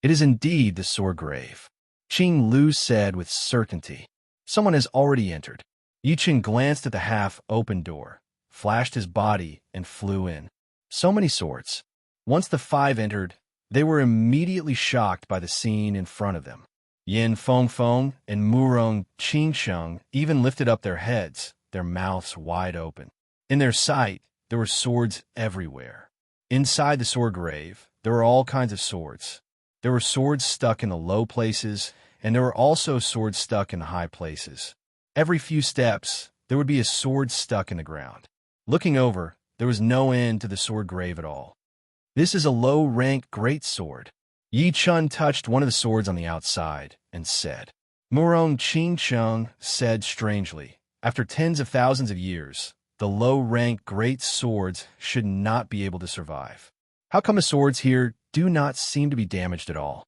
Speaker 1: It is indeed the sword grave, Qing Lu said with certainty. Someone has already entered. Yi Chen glanced at the half-open door, flashed his body, and flew in. So many swords. Once the 5 entered, they were immediately shocked by the scene in front of them. Yin Fengfeng and Murong Qingsheng even lifted up their heads, their mouths wide open. In their sight, there were swords everywhere. Inside the sword grave, there were all kinds of swords. There were swords stuck in the low places, and there were also swords stuck in the high places. Every few steps, there would be a sword stuck in the ground. Looking over, there was no end to the sword grave at all. This is a low-rank great sword. Yi Chen touched one of the swords on the outside and said. Murong Qingsheng said strangely, after tens of thousands of years, the low-rank great swords should not be able to survive. How come the swords here do not seem to be damaged at all?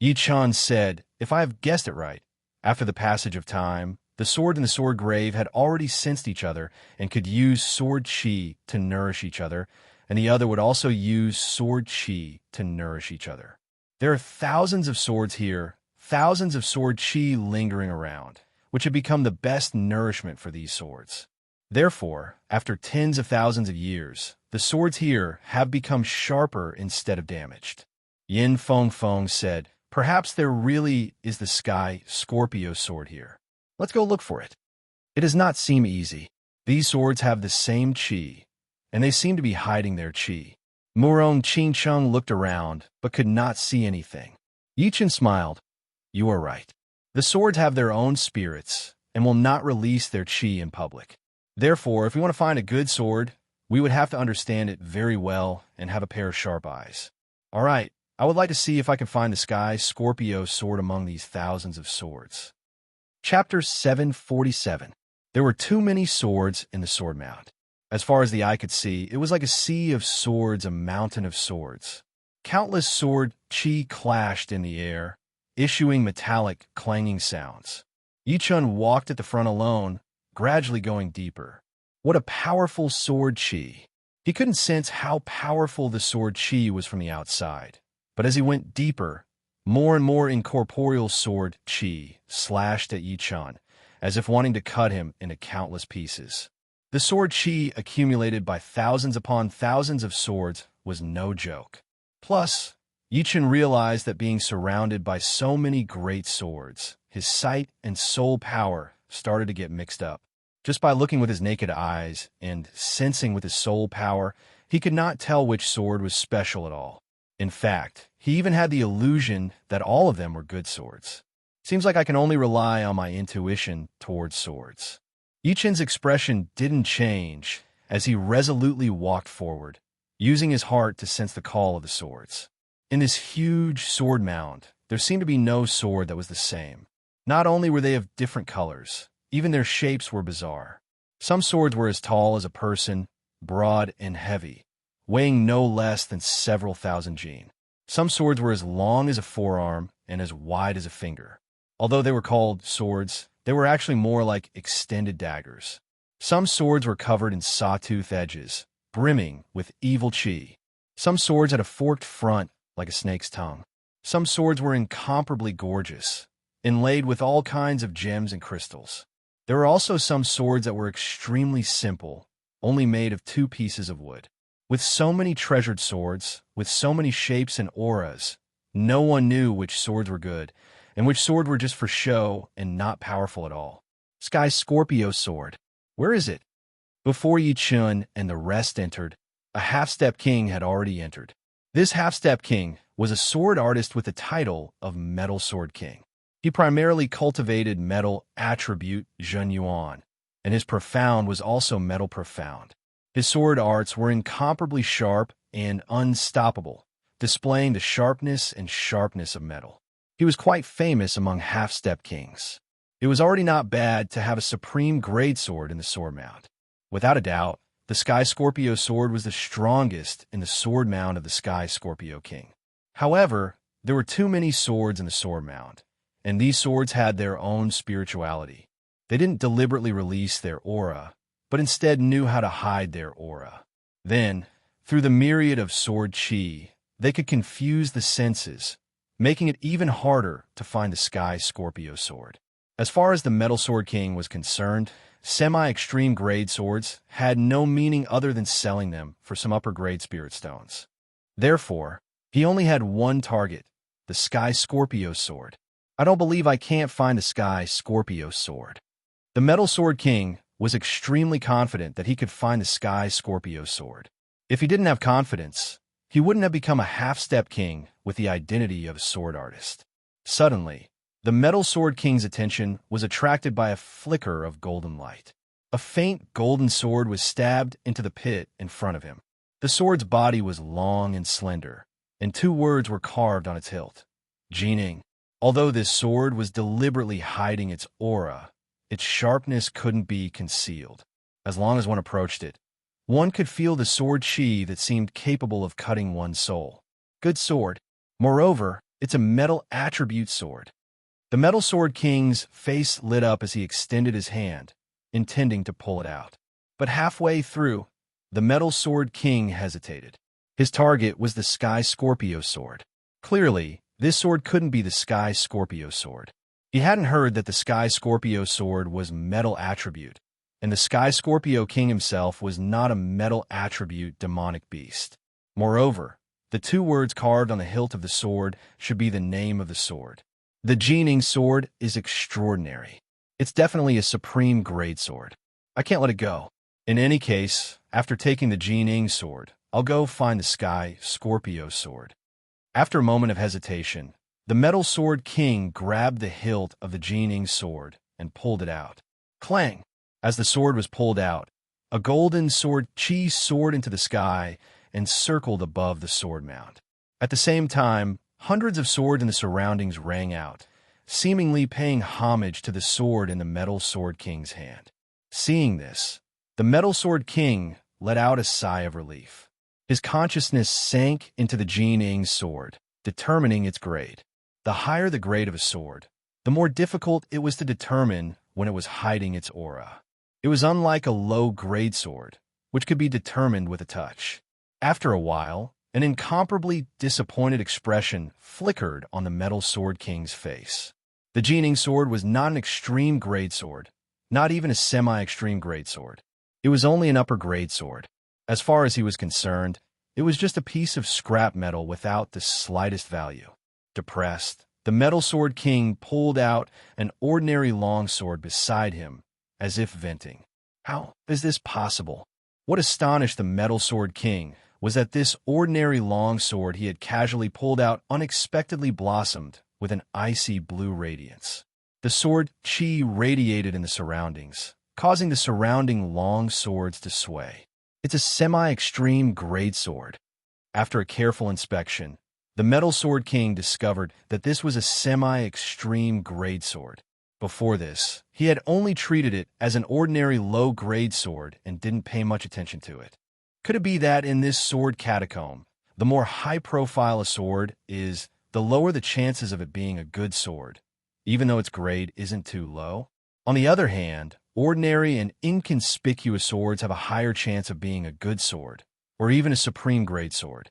Speaker 1: Yi Chen said, if I have guessed it right, after the passage of time, the sword and the sword grave had already sensed each other and could use sword chi to nourish each other, and the other would also use sword chi to nourish each other. There are thousands of swords here, thousands of sword chi lingering around, which have become the best nourishment for these swords. Therefore, after tens of thousands of years, the swords here have become sharper instead of damaged. Yin Fengfeng said, perhaps there really is the Sky Scorpio sword here. Let's go look for it. It does not seem easy. These swords have the same chi, and they seem to be hiding their chi. Murong Qingsheng looked around, but could not see anything. Yi Chen smiled. You are right. The swords have their own spirits, and will not release their chi in public. Therefore, if we want to find a good sword, we would have to understand it very well and have a pair of sharp eyes. All right, I would like to see if I can find the Sky Scorpio sword among these thousands of swords. Chapter 747. There were too many swords in the sword mount. As far as the eye could see, it was like a sea of swords, a mountain of swords. Countless sword chi clashed in the air, issuing metallic, clanging sounds. Yi Chen walked at the front alone, gradually going deeper. What a powerful sword chi! He couldn't sense how powerful the sword chi was from the outside. But as he went deeper, more and more incorporeal sword chi slashed at Yi Chen, as if wanting to cut him into countless pieces. The sword chi accumulated by thousands upon thousands of swords was no joke. Plus, Yi Chen realized that being surrounded by so many great swords, his sight and soul power started to get mixed up. Just by looking with his naked eyes and sensing with his soul power, he could not tell which sword was special at all. In fact, he even had the illusion that all of them were good swords. Seems like I can only rely on my intuition towards swords. Yi Chen's expression didn't change as he resolutely walked forward, using his heart to sense the call of the swords. In this huge sword mound, there seemed to be no sword that was the same. Not only were they of different colors, even their shapes were bizarre. Some swords were as tall as a person, broad and heavy, weighing no less than several thousand jin. Some swords were as long as a forearm and as wide as a finger. Although they were called swords, they were actually more like extended daggers. Some swords were covered in sawtooth edges, brimming with evil chi. Some swords had a forked front like a snake's tongue. Some swords were incomparably gorgeous, inlaid with all kinds of gems and crystals. There were also some swords that were extremely simple, only made of 2 pieces of wood. With so many treasured swords, with so many shapes and auras, no one knew which swords were good, and which sword were just for show and not powerful at all. Sky Scorpio Sword. Where is it? Before Yi Chun and the rest entered, a half-step king had already entered. This half-step king was a sword artist with the title of Metal Sword King. He primarily cultivated metal attribute Zhen Yuan, and his profound was also metal profound. His sword arts were incomparably sharp and unstoppable, displaying the sharpness of metal. He was quite famous among half-step kings. It was already not bad to have a supreme grade sword in the sword mount. Without a doubt, the Sky Scorpio sword was the strongest in the sword mount of the Sky Scorpio King. However, there were too many swords in the sword mount, and these swords had their own spirituality. They didn't deliberately release their aura, but instead knew how to hide their aura. Then, through the myriad of sword chi, they could confuse the senses, making it even harder to find the Sky Scorpio sword. As far as the Metal Sword King was concerned, semi-extreme grade swords had no meaning other than selling them for some upper-grade spirit stones. Therefore, he only had one target, the Sky Scorpio sword. I don't believe I can't find the Sky Scorpio sword. The Metal Sword King was extremely confident that he could find the Sky Scorpio sword. If he didn't have confidence, he wouldn't have become a half-step king with the identity of a sword artist. Suddenly, the Metal Sword King's attention was attracted by a flicker of golden light. A faint golden sword was stabbed into the pit in front of him. The sword's body was long and slender, and 2 words were carved on its hilt: Jining. Although this sword was deliberately hiding its aura, its sharpness couldn't be concealed. As long as one approached it, one could feel the sword chi that seemed capable of cutting one's soul. Good sword. Moreover, it's a metal attribute sword. The Metal Sword King's face lit up as he extended his hand, intending to pull it out. But halfway through, the Metal Sword King hesitated. His target was the Sky Scorpio sword. Clearly, this sword couldn't be the Sky Scorpio sword. He hadn't heard that the Sky Scorpio sword was metal attribute, and the Sky Scorpio King himself was not a metal attribute demonic beast. Moreover, the 2 words carved on the hilt of the sword should be the name of the sword. The Jining sword is extraordinary. It's definitely a supreme grade sword. I can't let it go. In any case, after taking the Jining sword, I'll go find the Sky Scorpio sword. After a moment of hesitation, the Metal Sword King grabbed the hilt of the Jining sword and pulled it out. Clang! As the sword was pulled out, a golden sword chi soared into the sky and circled above the sword mount. At the same time, hundreds of swords in the surroundings rang out, seemingly paying homage to the sword in the Metal Sword King's hand. Seeing this, the Metal Sword King let out a sigh of relief. His consciousness sank into the Jining sword, determining its grade. The higher the grade of a sword, the more difficult it was to determine when it was hiding its aura. It was unlike a low-grade sword, which could be determined with a touch. After a while, an incomparably disappointed expression flickered on the Metal Sword King's face. The Jining sword was not an extreme grade sword, not even a semi-extreme grade sword. It was only an upper-grade sword. As far as he was concerned, it was just a piece of scrap metal without the slightest value. Depressed, the Metal Sword King pulled out an ordinary longsword beside him, as if venting. How is this possible? What astonished the Metal Sword King was that this ordinary longsword he had casually pulled out unexpectedly blossomed with an icy blue radiance. The sword chi radiated in the surroundings, causing the surrounding long swords to sway. It's a semi-extreme grade sword. After a careful inspection, the Metal Sword King discovered that this was a semi-extreme grade sword. Before this, he had only treated it as an ordinary low-grade sword and didn't pay much attention to it. Could it be that in this sword catacomb, the more high-profile a sword is, the lower the chances of it being a good sword, even though its grade isn't too low? On the other hand, ordinary and inconspicuous swords have a higher chance of being a good sword, or even a supreme grade sword.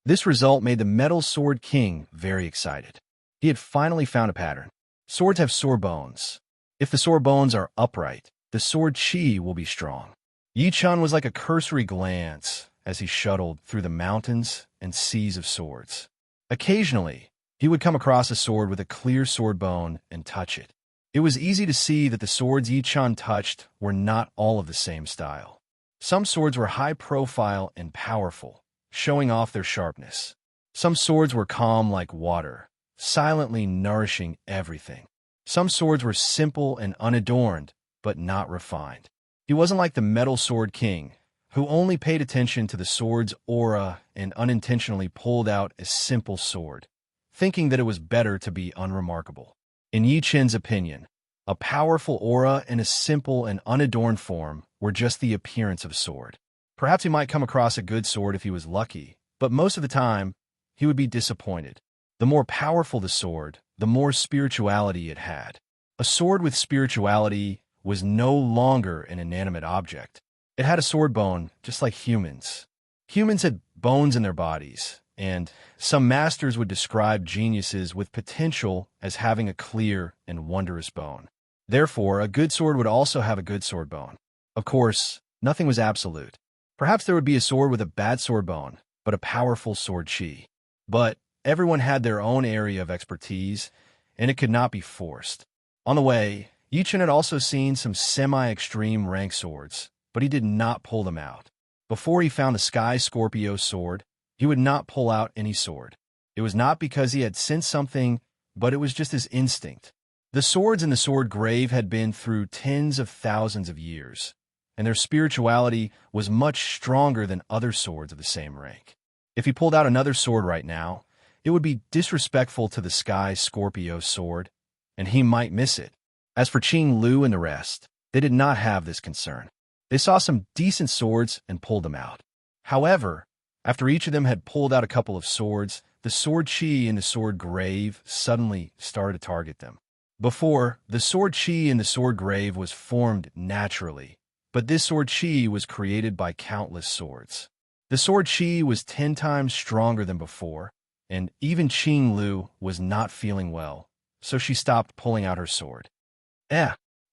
Speaker 1: This result made the Metal Sword King very excited. He had finally found a pattern. Swords have sword bones. If the sword bones are upright, the sword chi will be strong. Yi-chan was like a cursory glance as he shuttled through the mountains and seas of swords. Occasionally, he would come across a sword with a clear sword bone and touch it. It was easy to see that the swords Yi-chan touched were not all of the same style. Some swords were high profile and powerful, showing off their sharpness. Some swords were calm like water, silently nourishing everything. Some swords were simple and unadorned, but not refined. He wasn't like the Metal Sword King, who only paid attention to the sword's aura and unintentionally pulled out a simple sword, thinking that it was better to be unremarkable. In Yi Chen's opinion, a powerful aura and a simple and unadorned form were just the appearance of a sword. Perhaps he might come across a good sword if he was lucky, but most of the time, he would be disappointed. The more powerful the sword, the more spirituality it had. A sword with spirituality was no longer an inanimate object. It had a sword bone, just like humans. Humans had bones in their bodies, and some masters would describe geniuses with potential as having a clear and wondrous bone. Therefore, a good sword would also have a good sword bone. Of course, nothing was absolute. Perhaps there would be a sword with a bad sword bone, but a powerful sword chi. But everyone had their own area of expertise, and it could not be forced. On the way, Yi-chan had also seen some semi-extreme rank swords, but he did not pull them out. Before he found the Sky Scorpio sword, he would not pull out any sword. It was not because he had sensed something, but it was just his instinct. The swords in the sword grave had been through tens of thousands of years, and their spirituality was much stronger than other swords of the same rank. If he pulled out another sword right now, it would be disrespectful to the Sky Scorpio sword, and he might miss it. As for Qing Lu and the rest, they did not have this concern. They saw some decent swords and pulled them out. However, after each of them had pulled out a couple of swords, the sword chi in the sword grave suddenly started to target them. Before, the sword chi in the sword grave was formed naturally, but this sword chi was created by countless swords. The sword chi was 10 times stronger than before, and even Qing Lu was not feeling well, so she stopped pulling out her sword.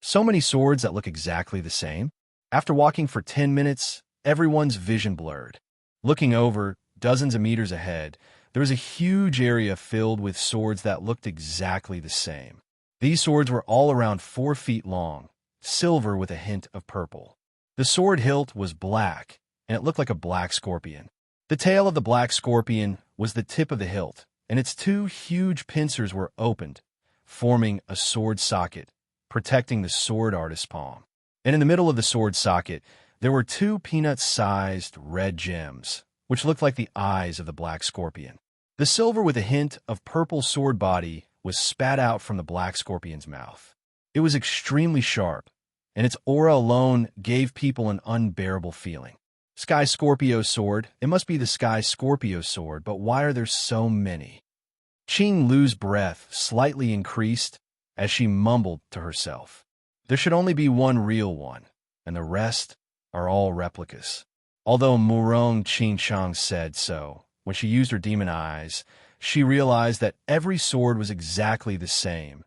Speaker 1: So many swords that look exactly the same. After walking for 10 minutes, everyone's vision blurred. Looking over, dozens of meters ahead, there was a huge area filled with swords that looked exactly the same. These swords were all around 4 feet long, silver with a hint of purple. The sword hilt was black, and it looked like a black scorpion. The tail of the black scorpion was the tip of the hilt, and its 2 huge pincers were opened, forming a sword socket, protecting the sword artist's palm. And in the middle of the sword socket, there were 2 peanut-sized red gems, which looked like the eyes of the black scorpion. The silver with a hint of purple sword body was spat out from the black scorpion's mouth. It was extremely sharp, and its aura alone gave people an unbearable feeling. Sky Scorpio sword, it must be the Sky Scorpio sword, but why are there so many? Qing Lu's breath slightly increased as she mumbled to herself. There should only be one real one, and the rest are all replicas. Although Murong Qingchang said so, when she used her demon eyes, she realized that every sword was exactly the same.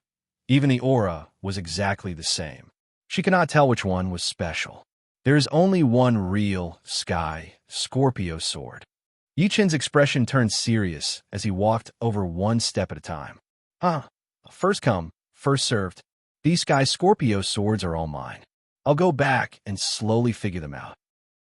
Speaker 1: Even the aura was exactly the same. She could not tell which one was special. There is only one real Sky Scorpio sword. Yi Chen's expression turned serious as he walked over one step at a time. First come, first served. These Sky Scorpio swords are all mine. I'll go back and slowly figure them out.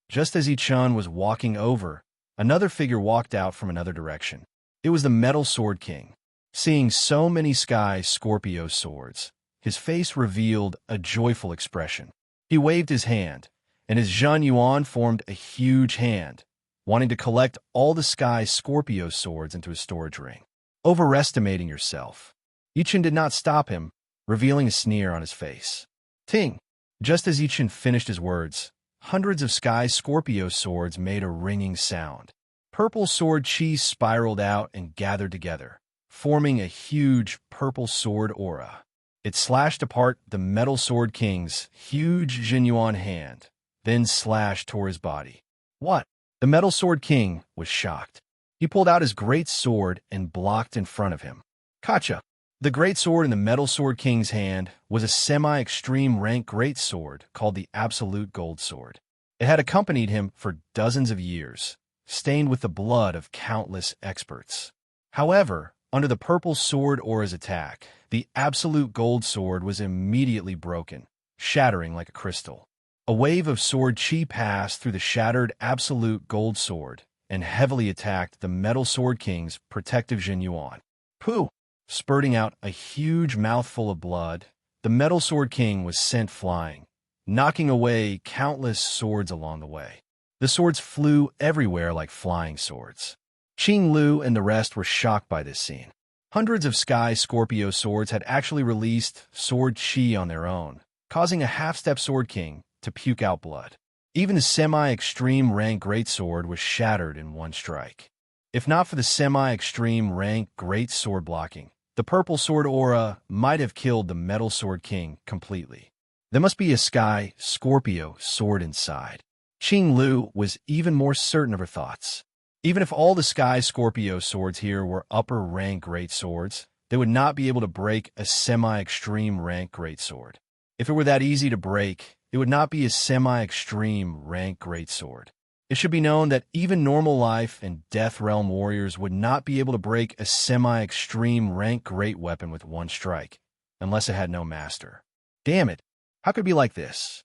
Speaker 1: Just as Yi-chan was walking over, another figure walked out from another direction. It was the Metal Sword King. Seeing so many Sky Scorpio swords, his face revealed a joyful expression. He waved his hand, and his Zhan Yuan formed a huge hand, wanting to collect all the Sky Scorpio swords into his storage ring. Overestimating yourself. Yi-chan did not stop him, revealing a sneer on his face. Ting! Just as Yi-chan finished his words, hundreds of Sky Scorpio swords made a ringing sound. Purple sword chi spiraled out and gathered together, forming a huge purple sword aura. It slashed apart the Metal Sword King's huge Jinyuan hand, then slashed toward his body. What? The Metal Sword King was shocked. He pulled out his great sword and blocked in front of him. Gotcha! The great sword in the Metal Sword King's hand was a semi-extreme rank great sword called the Absolute Gold Sword. It had accompanied him for dozens of years, stained with the blood of countless experts. However, under the Purple Sword Aura's attack, the Absolute Gold Sword was immediately broken, shattering like a crystal. A wave of sword chi passed through the shattered Absolute Gold Sword and heavily attacked the Metal Sword King's protective Jinyuan. Pooh! Spurting out a huge mouthful of blood, the Metal Sword King was sent flying, knocking away countless swords along the way. The swords flew everywhere like flying swords. Qing Lu and the rest were shocked by this scene. Hundreds of Sky Scorpio swords had actually released sword chi on their own, causing a half-step Sword King to puke out blood. Even the semi-extreme rank greatsword was shattered in one strike. If not for the semi-extreme rank great sword blocking, the Purple Sword Aura might have killed the Metal Sword King completely. There must be a Sky Scorpio sword inside. Qing Lu was even more certain of her thoughts. Even if all the Sky Scorpio swords here were upper rank great swords, they would not be able to break a semi-extreme rank great sword. If it were that easy to break, it would not be a semi-extreme rank great sword. It should be known that even normal life and Death Realm warriors would not be able to break a semi-extreme rank great weapon with one strike, unless it had no master. Damn it, how could it be like this?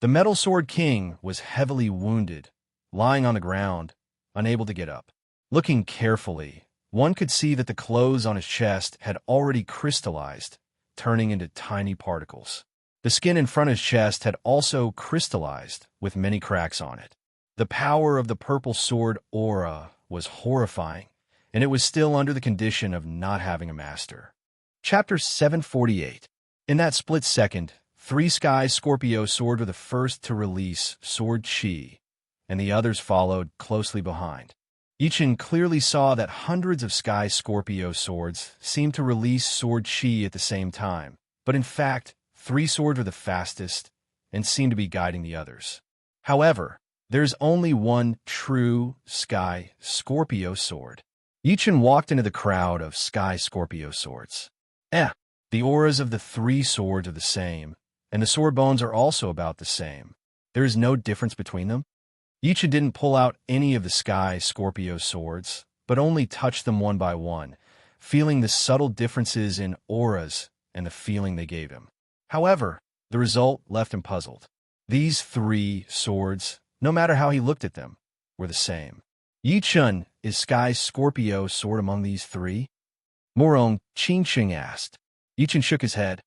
Speaker 1: The Metal Sword King was heavily wounded, lying on the ground, unable to get up. Looking carefully, one could see that the clothes on his chest had already crystallized, turning into tiny particles. The skin in front of his chest had also crystallized, with many cracks on it. The power of the Purple Sword Aura was horrifying, and it was still under the condition of not having a master. Chapter 748. In that split second, 3 Sky Scorpio swords were the first to release sword chi, and the others followed closely behind. Yichen clearly saw that hundreds of Sky Scorpio swords seemed to release sword chi at the same time, but in fact, 3 swords were the fastest and seemed to be guiding the others. However, there's only one true Sky Scorpio sword. Yichen walked into the crowd of Sky Scorpio swords. The auras of the 3 swords are the same, and the sword bones are also about the same. There is no difference between them. Yichen didn't pull out any of the Sky Scorpio swords, but only touched them one by one, feeling the subtle differences in auras and the feeling they gave him. However, the result left him puzzled. These 3 swords, no matter how he looked at them, were the same. Yichen, is Sky Scorpio sword among these 3? Morong Qingqing asked. Yichen shook his head.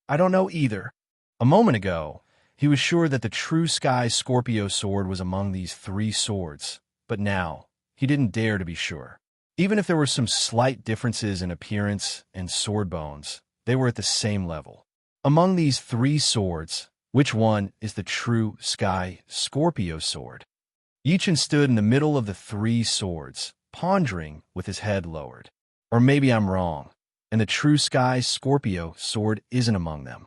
Speaker 1: I don't know either. A moment ago, he was sure that the true Sky Scorpio sword was among these 3 swords, but now, he didn't dare to be sure. Even if there were some slight differences in appearance and sword bones, they were at the same level. Among these 3 swords, which one is the true Sky Scorpio sword? Yichen stood in the middle of the 3 swords, pondering with his head lowered. Or maybe I'm wrong, and the true Sky Scorpio sword isn't among them.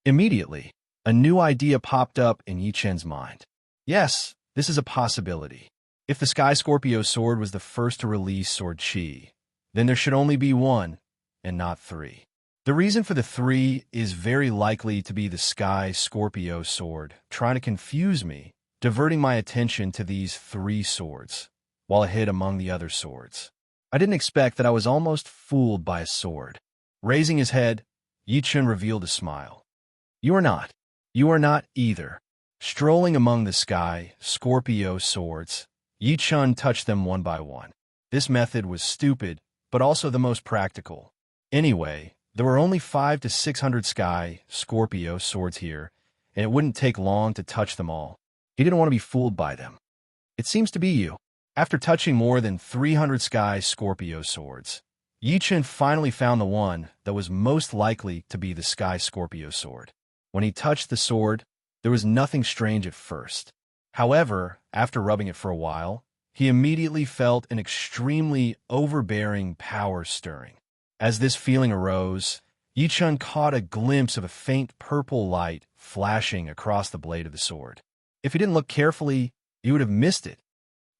Speaker 1: Immediately, a new idea popped up in Yichen's mind. Yes, this is a possibility. If the Sky Scorpio sword was the first to release sword chi, then there should only be 1, and not 3. The reason for the 3 is very likely to be the Sky Scorpio sword trying to confuse me, diverting my attention to these 3 swords, while it hid among the other swords. I didn't expect that I was almost fooled by a sword. Raising his head, Yichen revealed a smile. You are not. You are not either. Strolling among the Sky Scorpio swords, Yichen touched them one by one. This method was stupid, but also the most practical. Anyway, there were only 500 to 600 Sky Scorpio swords here, and it wouldn't take long to touch them all. He didn't want to be fooled by them. It seems to be you. After touching more than 300 Sky Scorpio swords, Yichen finally found the one that was most likely to be the Sky Scorpio sword. When he touched the sword, there was nothing strange at first. However, after rubbing it for a while, he immediately felt an extremely overbearing power stirring. As this feeling arose, Yi-chun caught a glimpse of a faint purple light flashing across the blade of the sword. If he didn't look carefully, he would have missed it.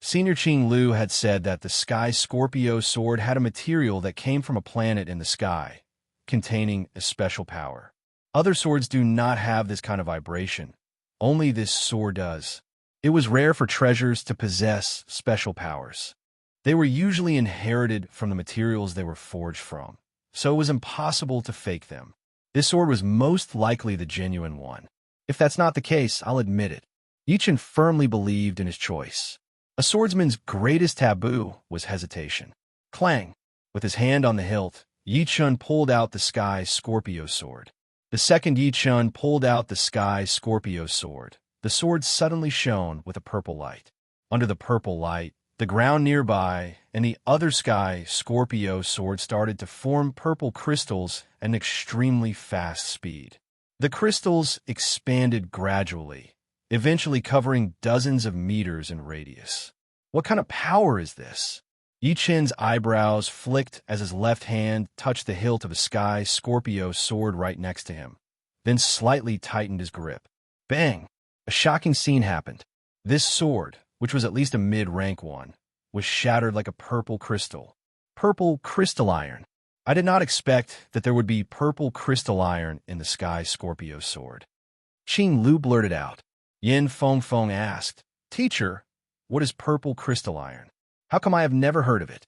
Speaker 1: Senior Qing Lu had said that the Sky Scorpio sword had a material that came from a planet in the sky, containing a special power. Other swords do not have this kind of vibration. Only this sword does. It was rare for treasures to possess special powers. They were usually inherited from the materials they were forged from, so it was impossible to fake them. This sword was most likely the genuine one. If that's not the case, I'll admit it. Yi-chun firmly believed in his choice. A swordsman's greatest taboo was hesitation. Clang! With his hand on the hilt, Yi-chun pulled out the Sky Scorpio sword. The second Yi-chun pulled out the Sky Scorpio sword. The sword suddenly shone with a purple light. Under the purple light, the ground nearby and the other Sky Scorpio sword started to form purple crystals at an extremely fast speed. The crystals expanded gradually, eventually covering dozens of meters in radius. What kind of power is this? Yi-chun's eyebrows flicked as his left hand touched the hilt of a Sky Scorpio sword right next to him, then slightly tightened his grip. Bang! A shocking scene happened. This sword, which was at least a mid-rank one, was shattered like a purple crystal. Purple crystal iron. I did not expect that there would be purple crystal iron in the Sky Scorpio sword. Qing Lu blurted out. Yin Feng asked, "Teacher, what is purple crystal iron? How come I have never heard of it?"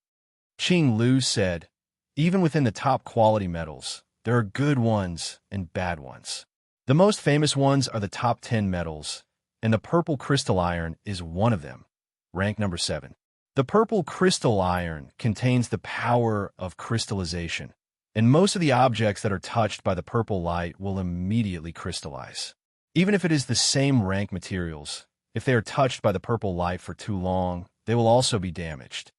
Speaker 1: Qing Lu said, "Even within the top quality metals, there are good ones and bad ones. The most famous ones are the top 10 metals, and the purple crystal iron is one of them, rank number 7. The purple crystal iron contains the power of crystallization, and most of the objects that are touched by the purple light will immediately crystallize. Even if it is the same rank materials, if they are touched by the purple light for too long, they will also be damaged."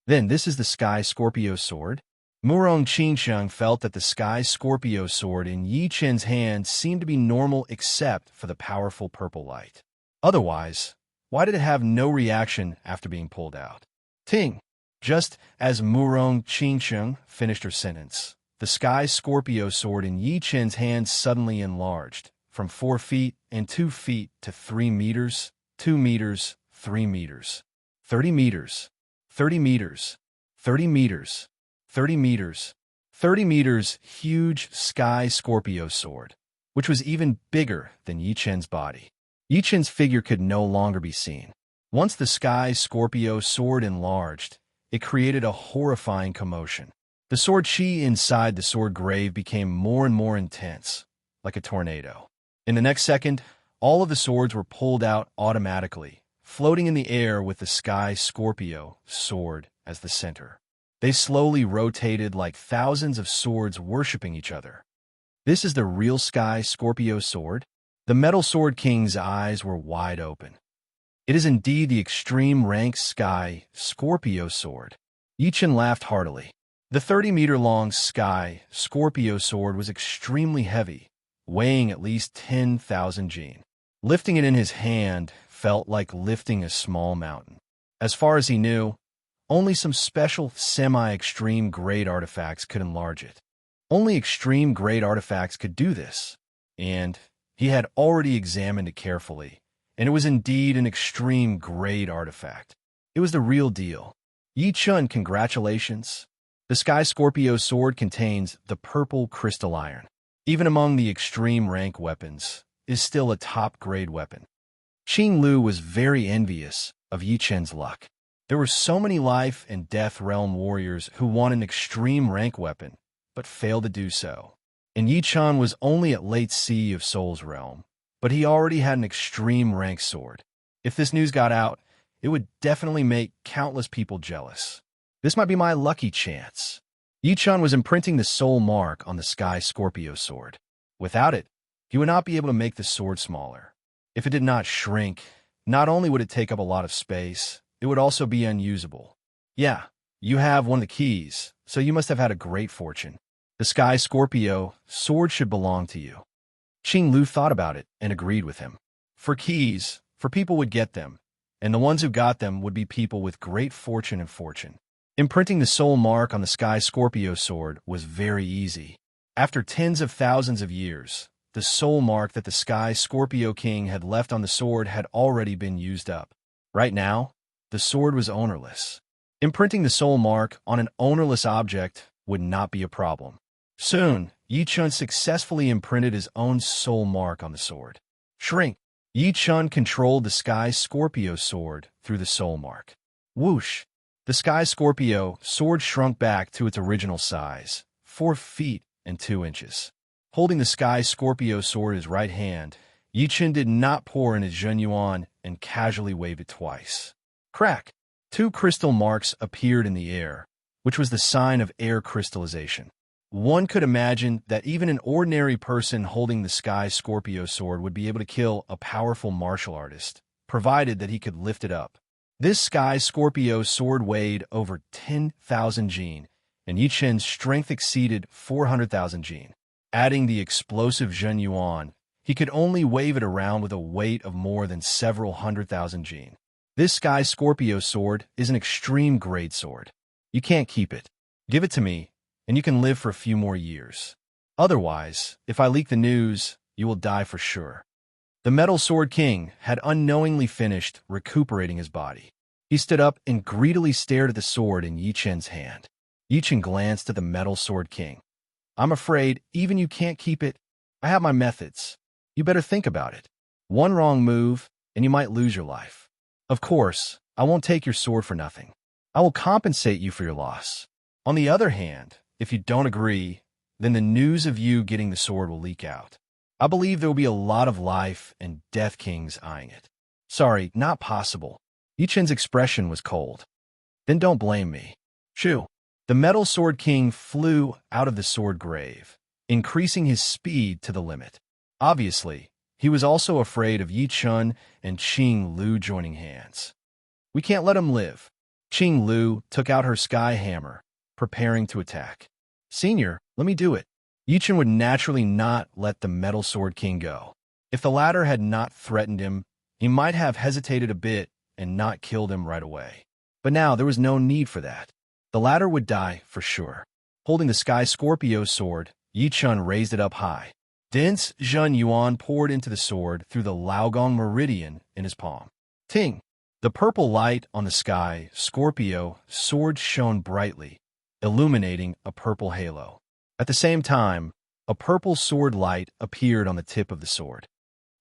Speaker 1: Then this is the Sky Scorpio sword? Murong Qingsheng felt that the Sky Scorpio sword in Yi-chun's hand seemed to be normal except for the powerful purple light. Otherwise, why did it have no reaction after being pulled out? Ting! Just as Murong Qingsheng finished her sentence, the Sky Scorpio sword in Yi-chun's hand suddenly enlarged, from 4 feet and 2 feet to 3 meters, 2 meters, 3 meters, 30 meters, 30 meters, 30 meters, 30 meters, 30 meters, huge Sky Scorpio sword, which was even bigger than Yi-chun's body. Yi-chun's figure could no longer be seen. Once the Sky Scorpio sword enlarged, it created a horrifying commotion. The sword chi inside the sword grave became more and more intense, like a tornado. In the next second, all of the swords were pulled out automatically, floating in the air with the Sky Scorpio sword as the center. They slowly rotated like thousands of swords worshipping each other. This is the real Sky Scorpio sword? The Metal Sword King's eyes were wide open. It is indeed the extreme rank Sky Scorpio sword. Yi-chun laughed heartily. The 30-meter-long Sky Scorpio sword was extremely heavy, weighing at least 10,000 jin. Lifting it in his hand felt like lifting a small mountain. As far as he knew, only some special semi-extreme grade artifacts could enlarge it. Only extreme grade artifacts could do this, and he had already examined it carefully, and it was indeed an extreme grade artifact. It was the real deal. Yi-chun, congratulations. The Sky Scorpio sword contains the purple crystal iron. Even among the extreme rank weapons, is still a top-grade weapon. Qing Lu was very envious of Yi-chun's luck. There were so many life and death realm warriors who won an extreme rank weapon, but failed to do so. And Yi-chun was only at late sea of Soul's realm, but he already had an extreme rank sword. If this news got out, it would definitely make countless people jealous. This might be my lucky chance. Yi-chun was imprinting the soul mark on the Sky Scorpio sword. Without it, he would not be able to make the sword smaller. If it did not shrink, not only would it take up a lot of space, it would also be unusable. Yeah, you have one of the keys, so you must have had a great fortune. The Sky Scorpio sword should belong to you. Qing Lu thought about it and agreed with him. For keys, for people would get them, and the ones who got them would be people with great fortune and fortune. Imprinting the soul mark on the Sky Scorpio sword was very easy. After tens of thousands of years, the soul mark that the Sky Scorpio King had left on the sword had already been used up. Right now, the sword was ownerless. Imprinting the soul mark on an ownerless object would not be a problem. Soon, Yi Chun successfully imprinted his own soul mark on the sword. Shrink. Yi Chun controlled the Sky Scorpio sword through the soul mark. Whoosh! The Sky Scorpio sword shrunk back to its original size, 4 feet and 2 inches. Holding the Sky Scorpio sword in his right hand, Yi Chun did not pour in his Zhenyuan and casually waved it twice. Crack! 2 crystal marks appeared in the air, which was the sign of air crystallization. One could imagine that even an ordinary person holding the Sky Scorpio sword would be able to kill a powerful martial artist, provided that he could lift it up. This Sky Scorpio sword weighed over 10,000 jin, and Yi Chun's strength exceeded 400,000 jin. Adding the explosive Zhenyuan, he could only wave it around with a weight of more than several 100,000 jin. This Sky Scorpio sword is an extreme grade sword. You can't keep it. Give it to me, and you can live for a few more years. Otherwise, if I leak the news, you will die for sure. The Metal Sword King had unknowingly finished recuperating his body. He stood up and greedily stared at the sword in Yi Chun's hand. Yi Chun glanced at the Metal Sword King. I'm afraid even you can't keep it. I have my methods. You better think about it. One wrong move, and you might lose your life. Of course, I won't take your sword for nothing. I will compensate you for your loss. On the other hand, if you don't agree, then the news of you getting the sword will leak out. I believe there will be a lot of life and death kings eyeing it. Sorry, not possible. Yi Chun's expression was cold. Then don't blame me. Shoo. The Metal Sword King flew out of the sword grave, increasing his speed to the limit. Obviously, he was also afraid of Yi Chun and Qing Lu joining hands. We can't let him live. Qing Lu took out her sky hammer, preparing to attack. Senior, let me do it. Yi Chun would naturally not let the Metal Sword King go. If the latter had not threatened him, he might have hesitated a bit and not killed him right away. But now there was no need for that. The latter would die for sure. Holding the Sky Scorpio sword, Yi Chun raised it up high. Dense Zhenyuan poured into the sword through the Laogong meridian in his palm. Ting! The purple light on the Sky Scorpio sword shone brightly, illuminating a purple halo. At the same time, a purple sword light appeared on the tip of the sword.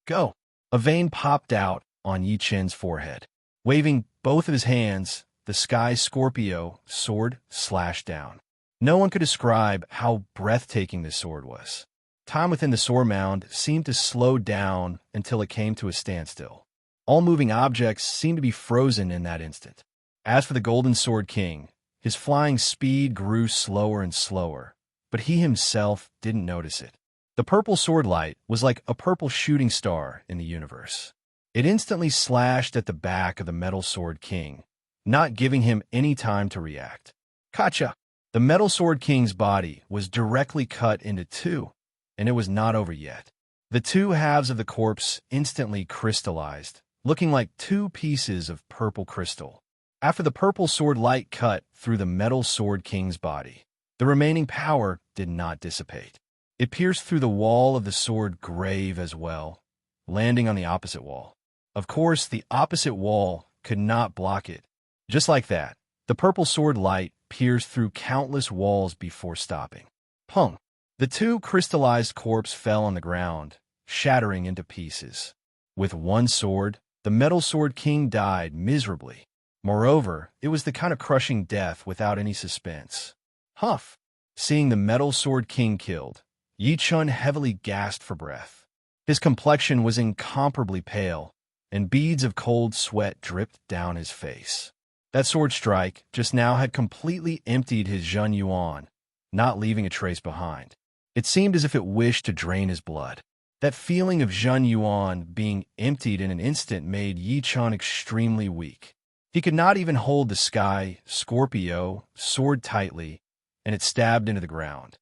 Speaker 1: Go! A vein popped out on Yi Chun's forehead. Waving both of his hands, the Sky Scorpio sword slashed down. No one could describe how breathtaking this sword was. Time within the sword mound seemed to slow down until it came to a standstill. All moving objects seemed to be frozen in that instant. As for the Golden Sword King, his flying speed grew slower and slower, but he himself didn't notice it. The purple sword light was like a purple shooting star in the universe. It instantly slashed at the back of the Metal Sword King, not giving him any time to react. Kacha! The Metal Sword King's body was directly cut into 2, and it was not over yet. The 2 halves of the corpse instantly crystallized, looking like 2 pieces of purple crystal. After the purple sword light cut through the Metal Sword King's body, the remaining power did not dissipate. It pierced through the wall of the sword grave as well, landing on the opposite wall. Of course, the opposite wall could not block it. Just like that, the purple sword light pierced through countless walls before stopping. Pung! The 2 crystallized corpses fell on the ground, shattering into pieces. With one sword, the Metal Sword King died miserably. Moreover, it was the kind of crushing death without any suspense. Huff! Seeing the Metal Sword King killed, Yi Chun heavily gasped for breath. His complexion was incomparably pale, and beads of cold sweat dripped down his face. That sword strike just now had completely emptied his Zhenyuan, not leaving a trace behind. It seemed as if it wished to drain his blood. That feeling of Zhenyuan being emptied in an instant made Yi Chun extremely weak. He could not even hold the Sky Scorpio sword tightly, and it stabbed into the ground.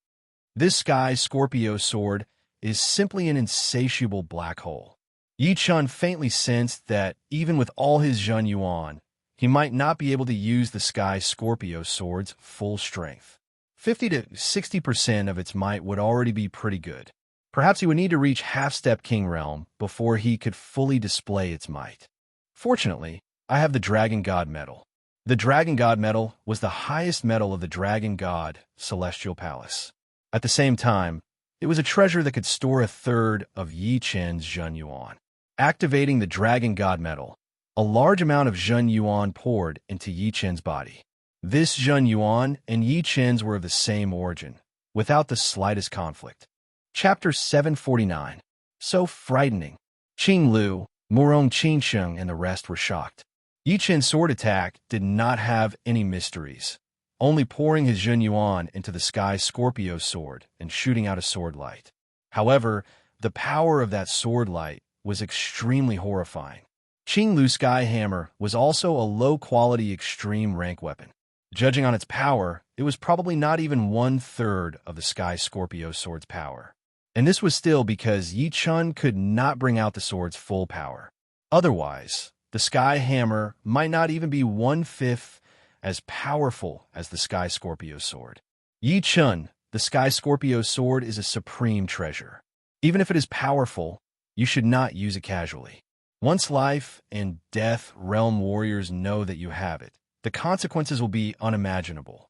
Speaker 1: This Sky Scorpio sword is simply an insatiable black hole. Yi Chun faintly sensed that even with all his Zhenyuan, he might not be able to use the Sky Scorpio sword's full strength. 50 to 60% of its might would already be pretty good. Perhaps he would need to reach half-step king realm before he could fully display its might. Fortunately, I have the Dragon God medal. The Dragon God medal was the highest medal of the Dragon God Celestial Palace. At the same time, it was a treasure that could store a third of Yi Chen's Zhen Yuan. Activating the Dragon God medal, a large amount of Zhen Yuan poured into Yi Chen's body. This Zhen Yuan and Yi Chen's were of the same origin, without the slightest conflict. Chapter 749. So frightening. Qing Lu, Murong Qingsheng, and the rest were shocked. Yi Chen's sword attack did not have any mysteries, only pouring his Zhen Yuan into the sky Scorpio sword and shooting out a sword light. However, the power of that sword light was extremely horrifying. Qing Lu's sky hammer was also a low-quality extreme rank weapon. Judging on its power, it was probably not even 1/3 of the sky Scorpio sword's power. And this was still because Yi Chen could not bring out the sword's full power. Otherwise, the sky hammer might not even be 1/5 as powerful as the sky Scorpio sword. Yi Chen, the sky Scorpio sword, is a supreme treasure. Even if it is powerful, you should not use it casually. Once life and death realm warriors know that you have it, the consequences will be unimaginable.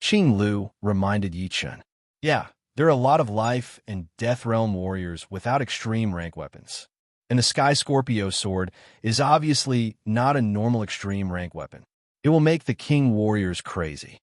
Speaker 1: Qing Lu reminded Yi Chen. Yeah, there are a lot of life and death realm warriors without extreme rank weapons. And the Sky Scorpio sword is obviously not a normal extreme rank weapon. It will make the king warriors crazy.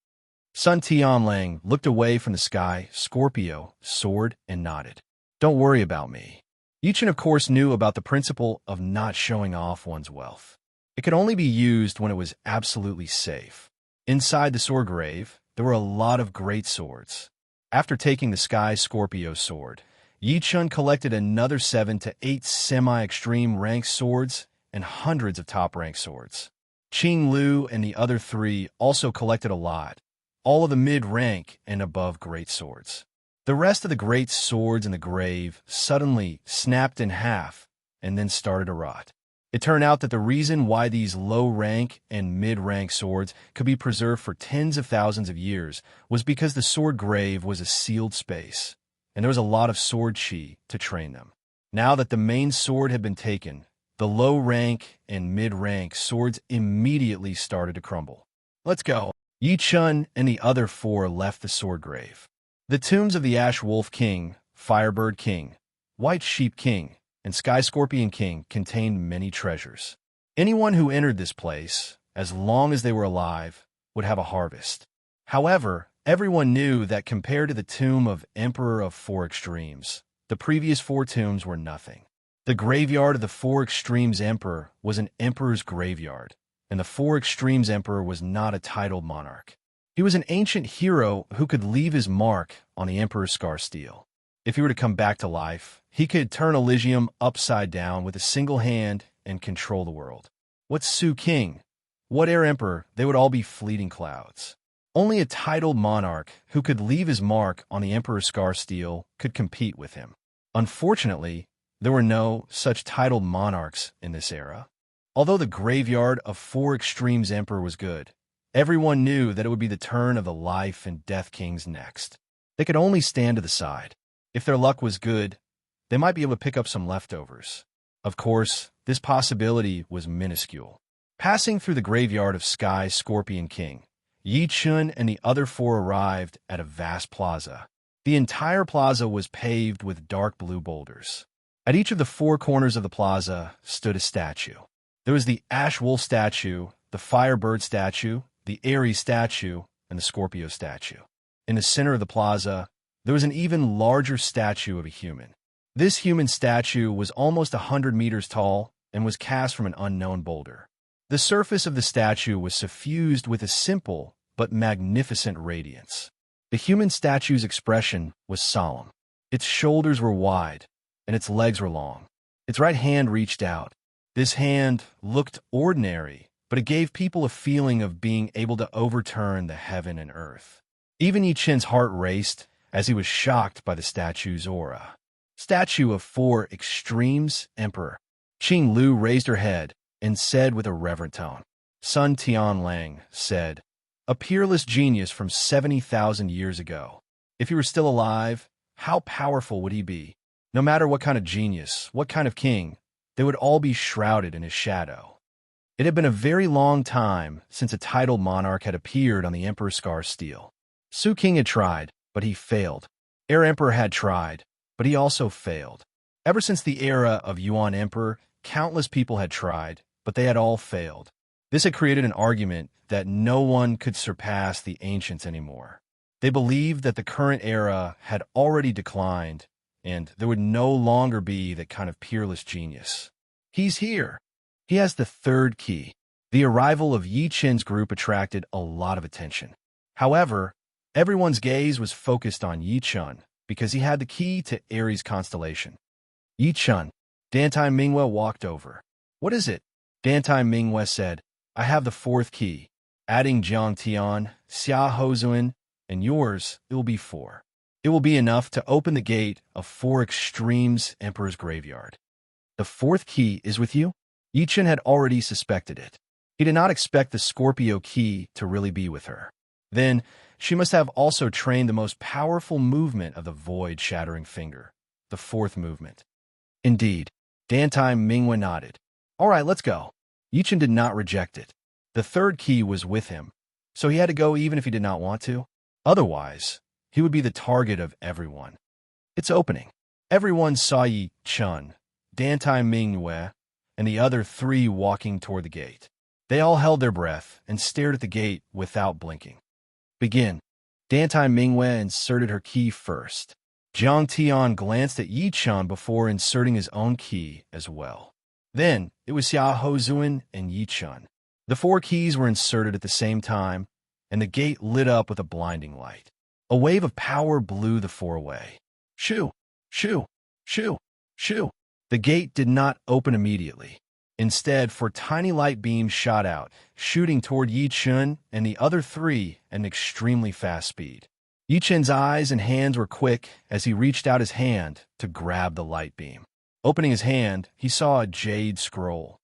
Speaker 1: Sun Tianlang looked away from the Sky Scorpio sword and nodded. Don't worry about me. Yi Chen, of course, knew about the principle of not showing off one's wealth. It could only be used when it was absolutely safe. Inside the sword grave, there were a lot of great swords. After taking the Sky Scorpio sword, Yi Chen collected another 7 to 8 semi-extreme rank swords and hundreds of top-rank swords. Qing Lu and the other 3 also collected a lot, all of the mid-rank and above great swords. The rest of the great swords in the grave suddenly snapped in half and then started to rot. It turned out that the reason why these low-rank and mid-rank swords could be preserved for tens of thousands of years was because the sword grave was a sealed space, and there was a lot of sword chi to train them. Now that the main sword had been taken, the low-rank and mid-rank swords immediately started to crumble. Let's go. Yi Chen and the other 4 left the sword grave. The tombs of the Ash Wolf King, Firebird King, White Sheep King, and Sky Scorpion King contained many treasures. Anyone who entered this place, as long as they were alive, would have a harvest. However, everyone knew that compared to the tomb of Emperor of 4 Extremes, the previous 4 tombs were nothing. The graveyard of the 4 Extremes Emperor was an emperor's graveyard, and the 4 Extremes Emperor was not a titled monarch. He was an ancient hero who could leave his mark on the Emperor's scar steel. If he were to come back to life, he could turn Elysium upside down with a single hand and control the world. What Su King? What Air Emperor? They would all be fleeting clouds. Only a titled monarch who could leave his mark on the Emperor's scar steel could compete with him. Unfortunately, there were no such titled monarchs in this era. Although the graveyard of 4 Extremes Emperor was good, everyone knew that it would be the turn of the Life and Death Kings next. They could only stand to the side. If their luck was good, they might be able to pick up some leftovers. Of course, this possibility was minuscule. Passing through the graveyard of Sky Scorpion King, Yi Chen and the other 4 arrived at a vast plaza. The entire plaza was paved with dark blue boulders. At each of the 4 corners of the plaza stood a statue. There was the Ash Wolf statue, the Firebird statue, the Aries statue, and the Scorpio statue. In the center of the plaza, there was an even larger statue of a human. This human statue was almost 100 meters tall and was cast from an unknown boulder. The surface of the statue was suffused with a simple but magnificent radiance. The human statue's expression was solemn. Its shoulders were wide, and its legs were long. Its right hand reached out. This hand looked ordinary, but it gave people a feeling of being able to overturn the heaven and earth. Even Yi Chen's heart raced as he was shocked by the statue's aura. Statue of 4 Extremes Emperor. Qing Lu raised her head and said with a reverent tone. Sun Tianlang said, a peerless genius from 70,000 years ago. If he were still alive, how powerful would he be? No matter what kind of genius, what kind of king, they would all be shrouded in his shadow. It had been a very long time since a titled monarch had appeared on the Emperor's Scar stele. Su King had tried, but he failed. Air Emperor had tried, but he also failed. Ever since the era of Yuan Emperor, countless people had tried, but they had all failed. This had created an argument that no one could surpass the ancients anymore. They believed that the current era had already declined, and there would no longer be that kind of peerless genius. He's here. He has the third key. The arrival of Yi Qin's group attracted a lot of attention. However, everyone's gaze was focused on Yi Qin because he had the key to Aries constellation. Yi Qin. Dantai Mingwe walked over. What is it? Dantai Mingwe said, I have the fourth key. Adding Jiang Tian, Xia Hozuan, and yours, it will be 4. It will be enough to open the gate of 4 Extremes Emperor's Graveyard. The fourth key is with you? Yi Qin had already suspected it. He did not expect the Scorpio key to really be with her. Then, she must have also trained the most powerful movement of the void-shattering finger, the 4th movement. Indeed, Dantai Mingwe nodded. All right, let's go. Yi Qin did not reject it. The 3rd key was with him, so he had to go even if he did not want to. Otherwise, he would be the target of everyone. It's opening. Everyone saw Yi Qin, Dantai Mingwe, and the other 3 walking toward the gate. They all held their breath and stared at the gate without blinking. Begin. Dantai Mingwe inserted her key first. Jiang Tian glanced at Yi Qin before inserting his own key as well. Then, it was Xia Hozuan and Yi Qin. The 4 keys were inserted at the same time, and the gate lit up with a blinding light. A wave of power blew the 4 away. Shoo! Shoo! Shoo! Shoo! The gate did not open immediately. Instead, 4 tiny light beams shot out, shooting toward Yi Qin and the other 3 at an extremely fast speed. Yi Qin's eyes and hands were quick as he reached out his hand to grab the light beam. Opening his hand, he saw a jade scroll.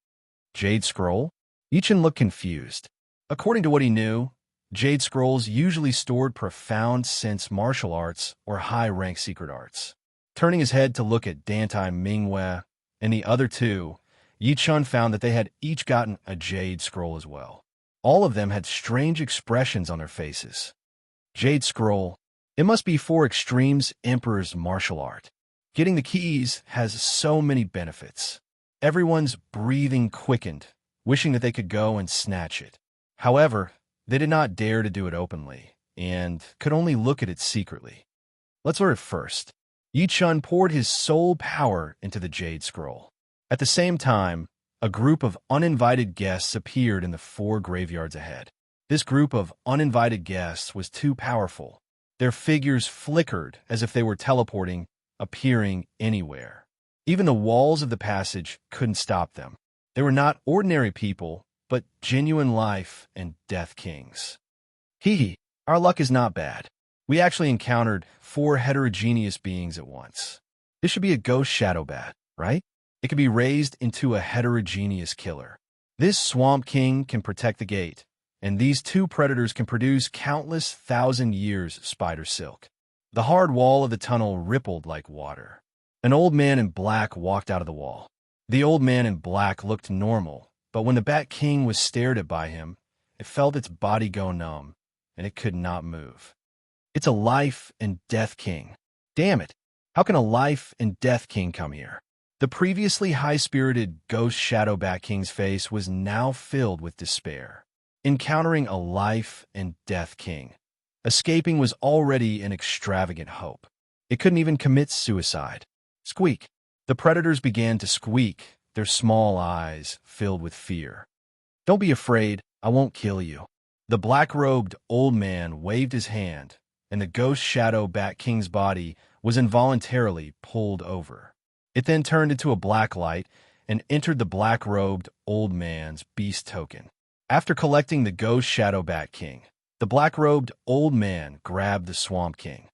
Speaker 1: Jade scroll? Yi Qin looked confused. According to what he knew, jade scrolls usually stored profound sense martial arts or high-rank secret arts. Turning his head to look at Dantai Mingwe and the other 2, Yi Qin found that they had each gotten a jade scroll as well. All of them had strange expressions on their faces. Jade scroll. It must be for Extremes Emperor's martial art. Getting the keys has so many benefits. Everyone's breathing quickened, wishing that they could go and snatch it. However, they did not dare to do it openly, and could only look at it secretly. Let's learn it first. Yi Qin poured his soul power into the jade scroll. At the same time, a group of uninvited guests appeared in the 4 graveyards ahead. This group of uninvited guests was too powerful. Their figures flickered as if they were teleporting, appearing anywhere. Even the walls of the passage couldn't stop them. They were not ordinary people, but genuine life and death kings. Hee, our luck is not bad. We actually encountered 4 heterogeneous beings at once. This should be a ghost shadow bat, right? It could be raised into a heterogeneous killer. This swamp king can protect the gate, and these 2 predators can produce countless 1,000 years of spider silk. The hard wall of the tunnel rippled like water. An old man in black walked out of the wall. The old man in black looked normal, but when the Bat King was stared at by him, it felt its body go numb, and it could not move. It's a life and death king. Damn it! How can a life and death king come here? The previously high-spirited ghost shadow Bat King's face was now filled with despair. Encountering a life and death king. Escaping was already an extravagant hope. It couldn't even commit suicide. Squeak. The predators began to squeak, their small eyes filled with fear. Don't be afraid, I won't kill you. The black-robed old man waved his hand, and the ghost shadow Bat King's body was involuntarily pulled over. It then turned into a black light and entered the black-robed old man's beast token. After collecting the ghost shadow Bat King, the black-robed old man grabbed the Swamp King.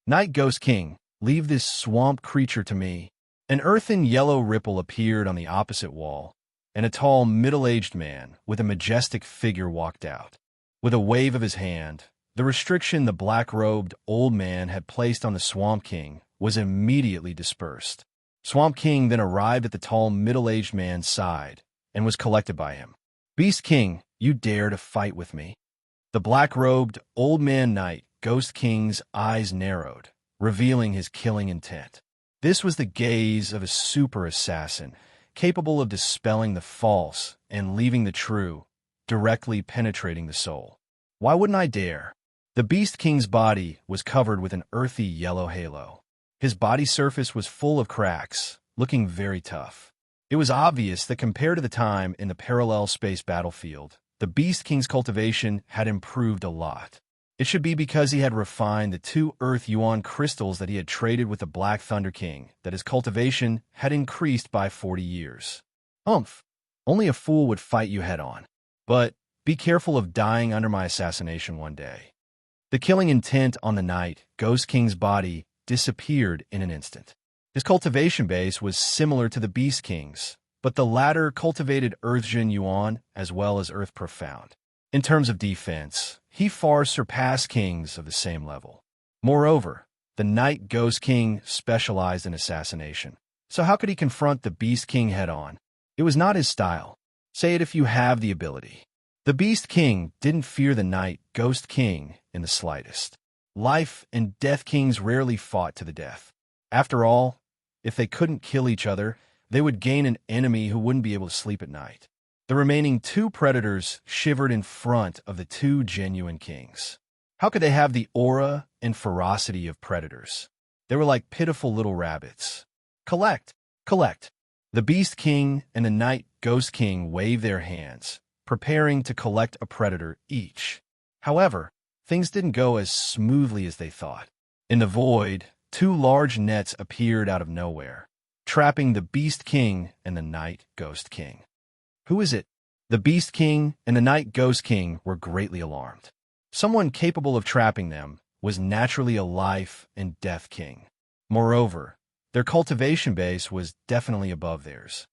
Speaker 1: Night Ghost King, leave this swamp creature to me. An earthen yellow ripple appeared on the opposite wall, and a tall, middle-aged man with a majestic figure walked out. With a wave of his hand, the restriction the black-robed old man had placed on the Swamp King was immediately dispersed. Swamp King then arrived at the tall middle-aged man's side and was collected by him. "Beast King, you dare to fight with me?" The black-robed old man knight, Ghost King's eyes narrowed, revealing his killing intent. This was the gaze of a super assassin, capable of dispelling the false and leaving the true, directly penetrating the soul. Why wouldn't I dare? The Beast King's body was covered with an earthy yellow halo. His body surface was full of cracks, looking very tough. It was obvious that compared to the time in the parallel space battlefield, the Beast King's cultivation had improved a lot. It should be because he had refined the 2 Earth Yuan crystals that he had traded with the Black Thunder King that his cultivation had increased by 40 years. Humph! Only a fool would fight you head-on. But be careful of dying under my assassination one day. The killing intent on the knight, Ghost King's body, disappeared in an instant. His cultivation base was similar to the Beast King's, but the latter cultivated Earth Jin Yuan as well as Earth Profound. In terms of defense, he far surpassed kings of the same level. Moreover, the Knight Ghost King specialized in assassination. So how could he confront the Beast King head-on? It was not his style. Say it if you have the ability. The Beast King didn't fear the Knight Ghost King in the slightest. Life and Death Kings rarely fought to the death. After all, if they couldn't kill each other, they would gain an enemy who wouldn't be able to sleep at night. The remaining 2 predators shivered in front of the 2 genuine kings. How could they have the aura and ferocity of predators? They were like pitiful little rabbits. Collect! Collect! The Beast King and the Knight Ghost King waved their hands, preparing to collect a predator each. However, things didn't go as smoothly as they thought. In the void, 2 large nets appeared out of nowhere, trapping the Beast King and the Knight Ghost King. Who is it? The Beast King and the Knight Ghost King were greatly alarmed. Someone capable of trapping them was naturally a life and death king. Moreover, their cultivation base was definitely above theirs.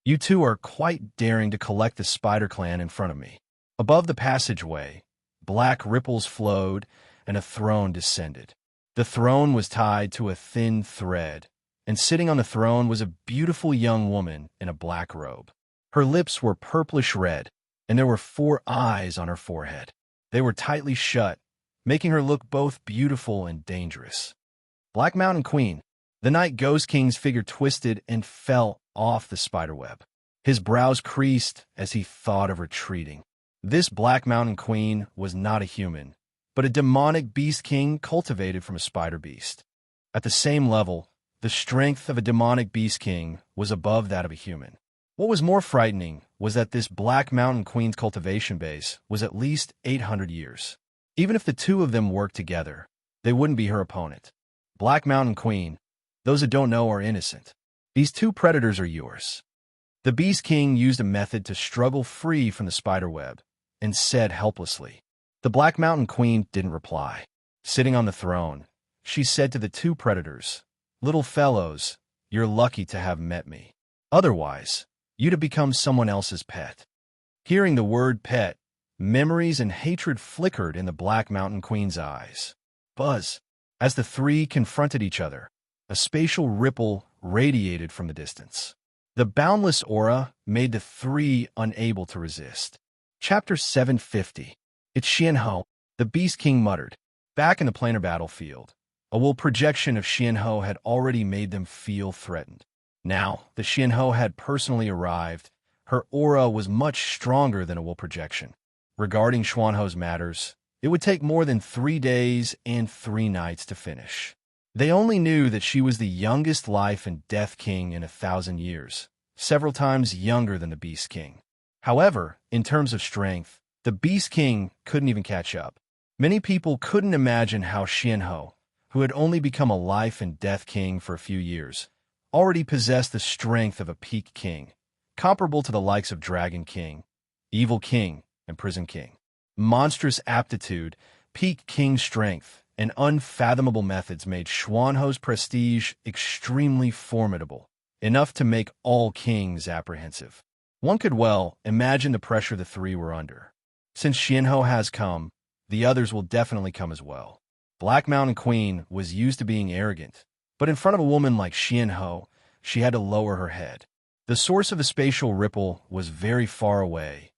Speaker 1: You 2 are quite daring to collect the Spider Clan in front of me. Above the passageway, black ripples flowed and a throne descended. The throne was tied to a thin thread, and sitting on the throne was a beautiful young woman in a black robe. Her lips were purplish red, and there were 4 eyes on her forehead. They were tightly shut, making her look both beautiful and dangerous. Black Mountain Queen. The Knight Ghost King's figure twisted and fell off the spiderweb. His brows creased as he thought of retreating. This Black Mountain Queen was not a human, but a demonic Beast King cultivated from a spider beast. At the same level, the strength of a demonic Beast King was above that of a human. What was more frightening was that this Black Mountain Queen's cultivation base was at least 800 years. Even if the 2 of them worked together, they wouldn't be her opponent. Black Mountain Queen, those who don't know are innocent. These 2 predators are yours. The Beast King used a method to struggle free from the spiderweb and said helplessly. The Black Mountain Queen didn't reply. Sitting on the throne, she said to the 2 predators, "Little fellows, you're lucky to have met me. Otherwise, you'd have become someone else's pet." Hearing the word pet, memories and hatred flickered in the Black Mountain Queen's eyes. Buzz. As the 3 confronted each other, a spatial ripple radiated from the distance. The boundless aura made the 3 unable to resist. Chapter 750. It's Xianhou, the Beast King muttered. Back in the planar battlefield, a will projection of Xianhou had already made them feel threatened. Now, the Xianhou had personally arrived. Her aura was much stronger than a will projection. Regarding Xuanhou's matters, it would take more than 3 days and 3 nights to finish. They only knew that she was the youngest life and death king in 1,000 years, several times younger than the Beast King. However, in terms of strength, the Beast King couldn't even catch up. Many people couldn't imagine how Xianhou, who had only become a life and death king for a few years, already possessed the strength of a peak king, comparable to the likes of Dragon King, Evil King, and Prison King. Monstrous aptitude, peak king strength, and unfathomable methods made Xuanhou's prestige extremely formidable, enough to make all kings apprehensive. One could well imagine the pressure the 3 were under. Since Xianhou has come, the others will definitely come as well. Black Mountain Queen was used to being arrogant, but in front of a woman like Xianhou, she had to lower her head. The source of the spatial ripple was very far away,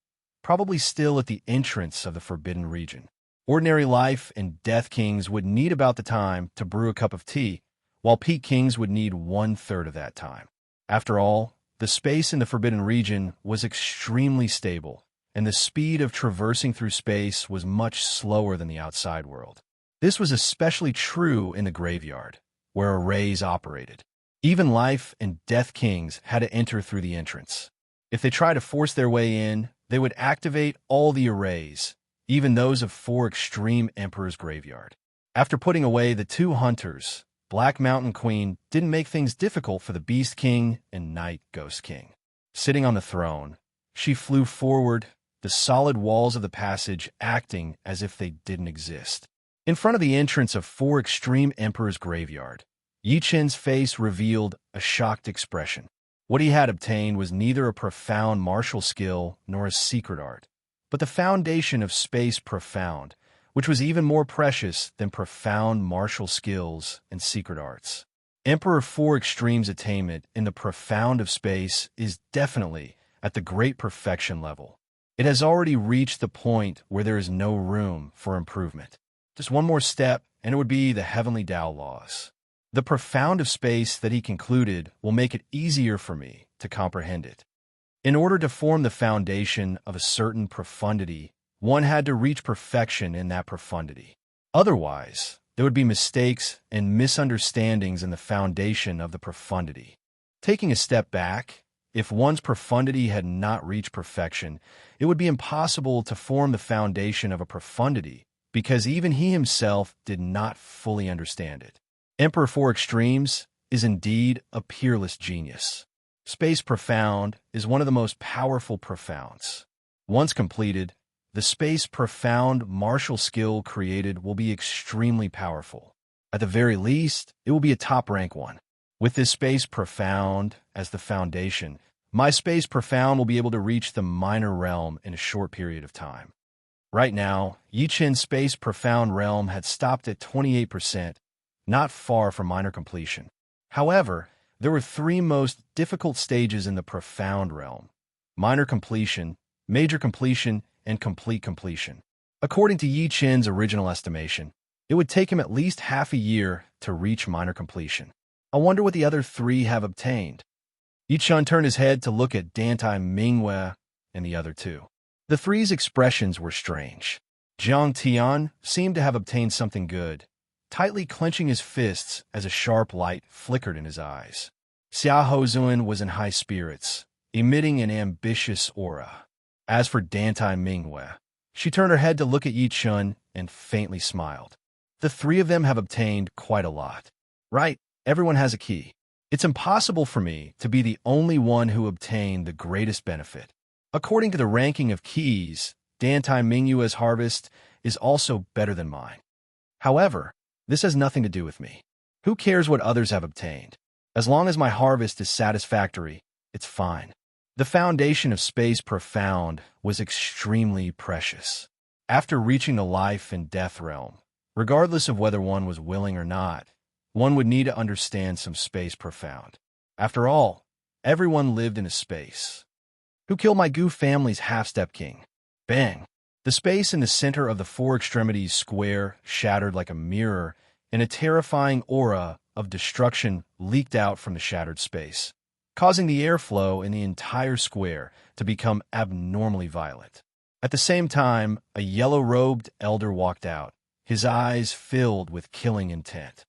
Speaker 1: probably still at the entrance of the Forbidden Region. Ordinary life and death kings would need about the time to brew a cup of tea, while peak kings would need 1/3 of that time. After all, the space in the Forbidden Region was extremely stable, and the speed of traversing through space was much slower than the outside world. This was especially true in the graveyard, where arrays operated. Even life and death kings had to enter through the entrance. If they tried to force their way in, they would activate all the arrays, even those of 4 extreme emperors' graveyard. After putting away the 2 hunters, Black Mountain Queen didn't make things difficult for the Beast King and Night Ghost King. Sitting on the throne, she flew forward, the solid walls of the passage acting as if they didn't exist. In front of the entrance of 4 extreme emperors' graveyard, Yi Qin's face revealed a shocked expression. What he had obtained was neither a profound martial skill nor a secret art, but the foundation of space profound, which was even more precious than profound martial skills and secret arts. Emperor 4 Extreme's attainment in the profound of space is definitely at the great perfection level. It has already reached the point where there is no room for improvement. Just one more step, and it would be the heavenly Tao laws. The profound of space that he concluded will make it easier for me to comprehend it. In order to form the foundation of a certain profundity, one had to reach perfection in that profundity. Otherwise, there would be mistakes and misunderstandings in the foundation of the profundity. Taking a step back, if one's profundity had not reached perfection, it would be impossible to form the foundation of a profundity because even he himself did not fully understand it. Emperor 4 Extremes is indeed a peerless genius. Space Profound is one of the most powerful profounds. Once completed, the Space Profound martial skill created will be extremely powerful. At the very least, it will be a top-rank one. With this Space Profound as the foundation, my Space Profound will be able to reach the minor realm in a short period of time. Right now, Yi Qin's Space Profound realm had stopped at 28%, not far from minor completion. However, there were 3 most difficult stages in the Profound realm: minor completion, major completion, and complete completion. According to Yi Qin's original estimation, it would take him at least half a year to reach minor completion. I wonder what the other 3 have obtained. Yi Qin turned his head to look at Dantai Mingwei and the other 2. The 3's expressions were strange. Jiang Tian seemed to have obtained something good, tightly clenching his fists as a sharp light flickered in his eyes. Xia Hozuan was in high spirits, emitting an ambitious aura. As for Dantai Mingwei, she turned her head to look at Yi Qin and faintly smiled. The 3 of them have obtained quite a lot. Right, everyone has a key. It's impossible for me to be the only one who obtained the greatest benefit. According to the ranking of keys, Dantai Mingwei's harvest is also better than mine. However, this has nothing to do with me. Who cares what others have obtained? As long as my harvest is satisfactory, it's fine. The foundation of Space Profound was extremely precious. After reaching the life and death realm, regardless of whether one was willing or not, one would need to understand some Space Profound. After all, everyone lived in a space. Who killed my Gu family's half-step king? Bang! The space in the center of the 4 extremities square shattered like a mirror, and a terrifying aura of destruction leaked out from the shattered space, causing the airflow in the entire square to become abnormally violent. At the same time, a yellow-robed elder walked out, his eyes filled with killing intent.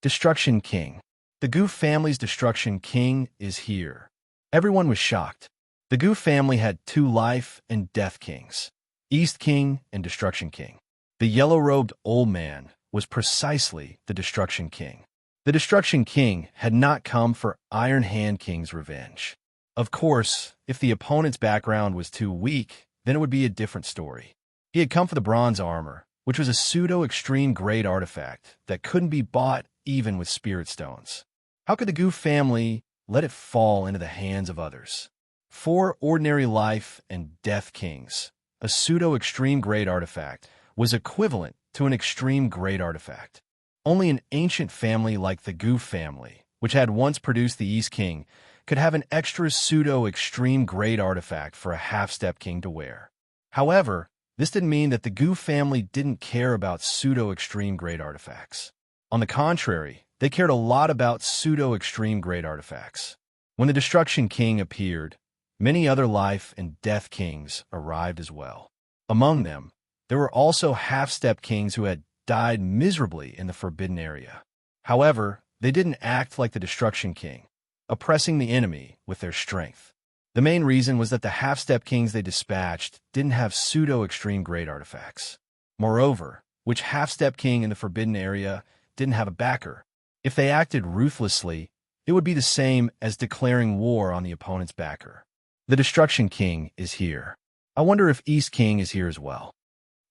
Speaker 1: Destruction King. The Gu family's Destruction King is here. Everyone was shocked. The Gu family had 2 life and death kings, East King and Destruction King. The yellow-robed old man was precisely the Destruction King. The Destruction King had not come for Iron Hand King's revenge. Of course, if the opponent's background was too weak, then it would be a different story. He had come for the bronze armor, which was a pseudo-extreme grade artifact that couldn't be bought even with spirit stones. How could the Gu family let it fall into the hands of others? 4 ordinary life and death kings, a pseudo-extreme grade artifact, was equivalent to an extreme grade artifact. Only an ancient family like the Gu family, which had once produced the East King, could have an extra pseudo-extreme grade artifact for a half-step king to wear. However, this didn't mean that the Gu family didn't care about pseudo-extreme grade artifacts. On the contrary, they cared a lot about pseudo-extreme grade artifacts. When the Destruction King appeared, many other life and death kings arrived as well. Among them, there were also half-step kings who had died miserably in the Forbidden Area. However, they didn't act like the Destruction King, oppressing the enemy with their strength. The main reason was that the half-step kings they dispatched didn't have pseudo-extreme grade artifacts. Moreover, which half-step king in the Forbidden Area didn't have a backer? If they acted ruthlessly, it would be the same as declaring war on the opponent's backer. The Destruction King is here. I wonder if East King is here as well.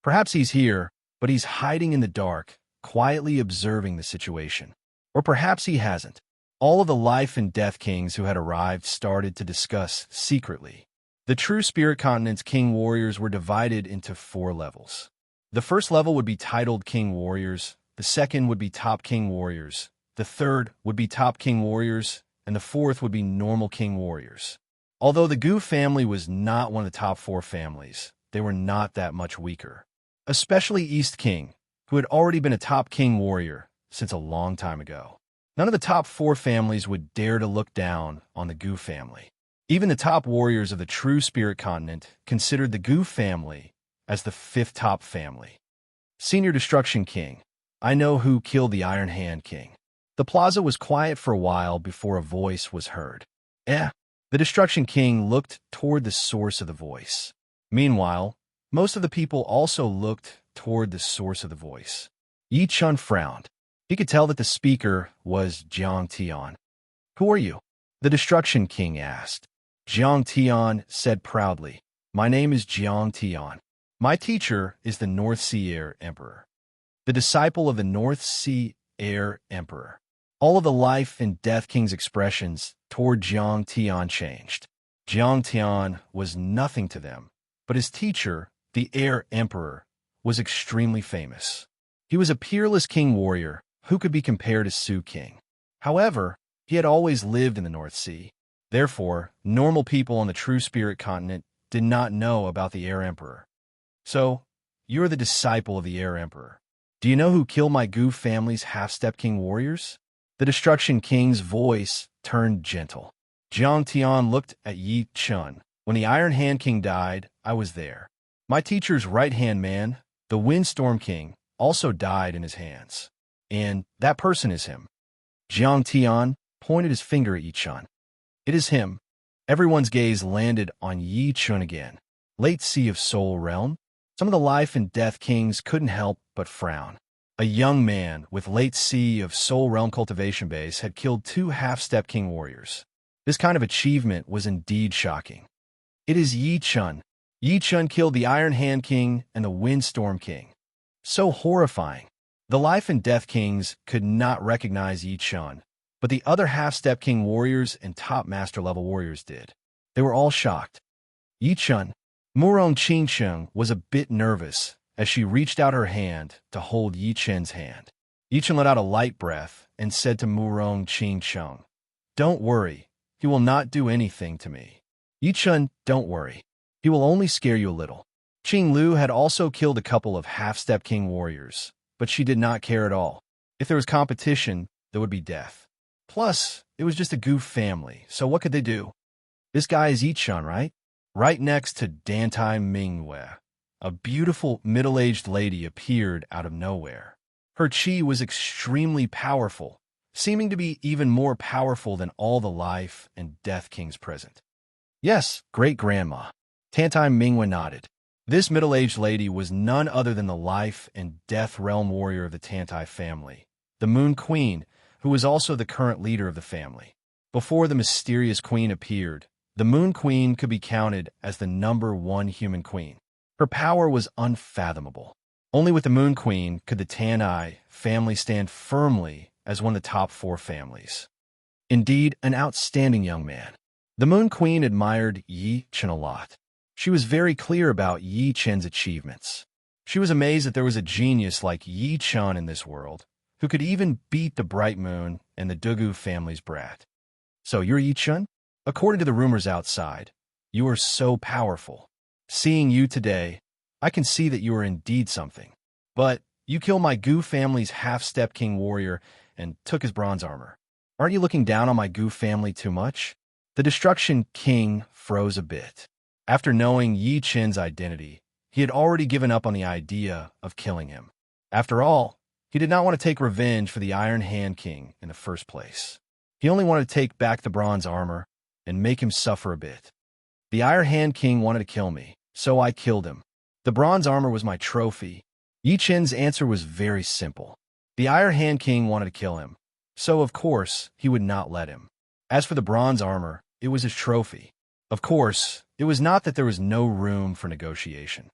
Speaker 1: Perhaps he's here, but he's hiding in the dark, quietly observing the situation. Or perhaps he hasn't. All of the life and death kings who had arrived started to discuss secretly. The true Spirit Continent's king warriors were divided into 4 levels. The first level would be titled King Warriors, the second would be Top King Warriors, the third would be Top King Warriors, and the fourth would be Normal King Warriors. Although the Gu family was not one of the top 4 families, they were not that much weaker. Especially East King, who had already been a top king warrior since a long time ago. None of the top 4 families would dare to look down on the Gu family. Even the top warriors of the true Spirit Continent considered the Gu family as the 5th top family. Senior Destruction King, I know who killed the Iron Hand King. The plaza was quiet for a while before a voice was heard. The Destruction King looked toward the source of the voice. Meanwhile, most of the people also looked toward the source of the voice. Yi Chun frowned. He could tell that the speaker was Jiang Tian. Who are you? The Destruction King asked. Jiang Tian said proudly, My name is Jiang Tian. My teacher is the North Sea Air Emperor. The disciple of the North Sea Air Emperor. All of the life and death king's expressions toward Jiang Tian changed. Jiang Tian was nothing to them, but his teacher, the Air Emperor, was extremely famous. He was a peerless king warrior who could be compared to Su King. However, he had always lived in the North Sea. Therefore, normal people on the true Spirit Continent did not know about the Air Emperor. So, you are the disciple of the Air Emperor. Do you know who killed my Gu family's half-step king warriors? The Destruction King's voice turned gentle. Jiang Tian looked at Yi Chun. When the Iron Hand King died, I was there. My teacher's right-hand man, the Windstorm King, also died in his hands. And that person is him. Jiang Tian pointed his finger at Yi Chun. It is him. Everyone's gaze landed on Yi Chun again. Late Sea of Soul Realm? Some of the life and death kings couldn't help but frown. A young man with Late Sea of Soul Realm cultivation base had killed 2 half-step king warriors. This kind of achievement was indeed shocking. It is Yi Chun. Yi Chun killed the Iron Hand King and the Windstorm King. So horrifying. The life and death kings could not recognize Yi Chun, but the other half-step king warriors and top master-level warriors did. They were all shocked. Yi Chun. Murong Qingcheng was a bit nervous as she reached out her hand to hold Yi Chun's hand. Yi Chun let out a light breath and said to Murong Qingcheng, Don't worry, he will not do anything to me. Yi Chun, don't worry. He will only scare you a little. Qing Lu had also killed a couple of half-step king warriors, but she did not care at all. If there was competition, there would be death. Plus, it was just a Gu family, so what could they do? This guy is Yi Chun, right? Right next to Dantai Mingwei, a beautiful middle-aged lady appeared out of nowhere. Her chi was extremely powerful, seeming to be even more powerful than all the life and death kings present. Yes, great-grandma. Dantai Mingwei nodded. This middle-aged lady was none other than the life and death realm warrior of the Tantai family, the Moon Queen, who was also the current leader of the family. Before the mysterious queen appeared, the Moon Queen could be counted as the #1 human queen. Her power was unfathomable. Only with the Moon Queen could the Tanai family stand firmly as one of the top 4 families. Indeed, an outstanding young man. The Moon Queen admired Yi Chun a lot. She was very clear about Yi Chen's achievements. She was amazed that there was a genius like Yi Chen in this world, who could even beat the Bright Moon and the Dugu family's brat. So you're Yi Chen? According to the rumors outside, you are so powerful. Seeing you today, I can see that you are indeed something. But you killed my Gu family's half-step king warrior and took his bronze armor. Aren't you looking down on my Gu family too much? The Destruction King froze a bit. After knowing Yi Chen's identity, he had already given up on the idea of killing him. After all, he did not want to take revenge for the Iron Hand King in the first place. He only wanted to take back the bronze armor and make him suffer a bit. The Iron Hand King wanted to kill me, so I killed him. The bronze armor was my trophy. Yi Chen's answer was very simple. The Iron Hand King wanted to kill him, so of course he would not let him. As for the bronze armor, it was his trophy. Of course, it was not that there was no room for negotiation.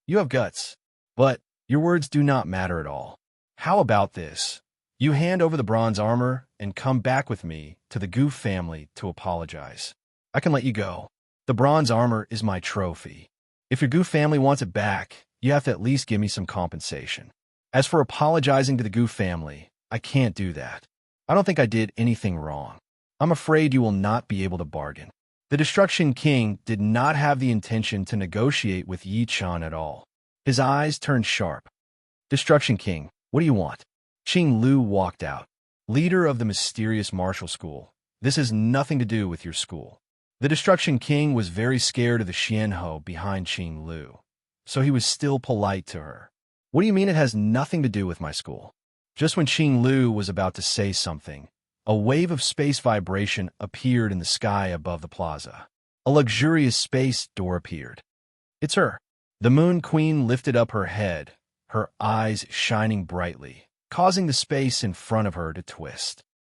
Speaker 1: You have guts, but your words do not matter at all. How about this? You hand over the bronze armor and come back with me to the Gu family to apologize. I can let you go. The bronze armor is my trophy. If your Gu family wants it back, you have to at least give me some compensation. As for apologizing to the Gu family, I can't do that. I don't think I did anything wrong. I'm afraid you will not be able to bargain. The Destruction King did not have the intention to negotiate with Yi Chen at all. His eyes turned sharp. Destruction King, what do you want? Qing Lu walked out. Leader of the mysterious martial school, this has nothing to do with your school. The Destruction King was very scared of the Xianhou behind Qing Lu, so he was still polite to her. What do you mean it has nothing to do with my school? Just when Qing Lu was about to say something, a wave of space vibration appeared in the sky above the plaza. A luxurious space door appeared. It's her. The Moon Queen lifted up her head, her eyes shining brightly, causing the space in front of her to twist.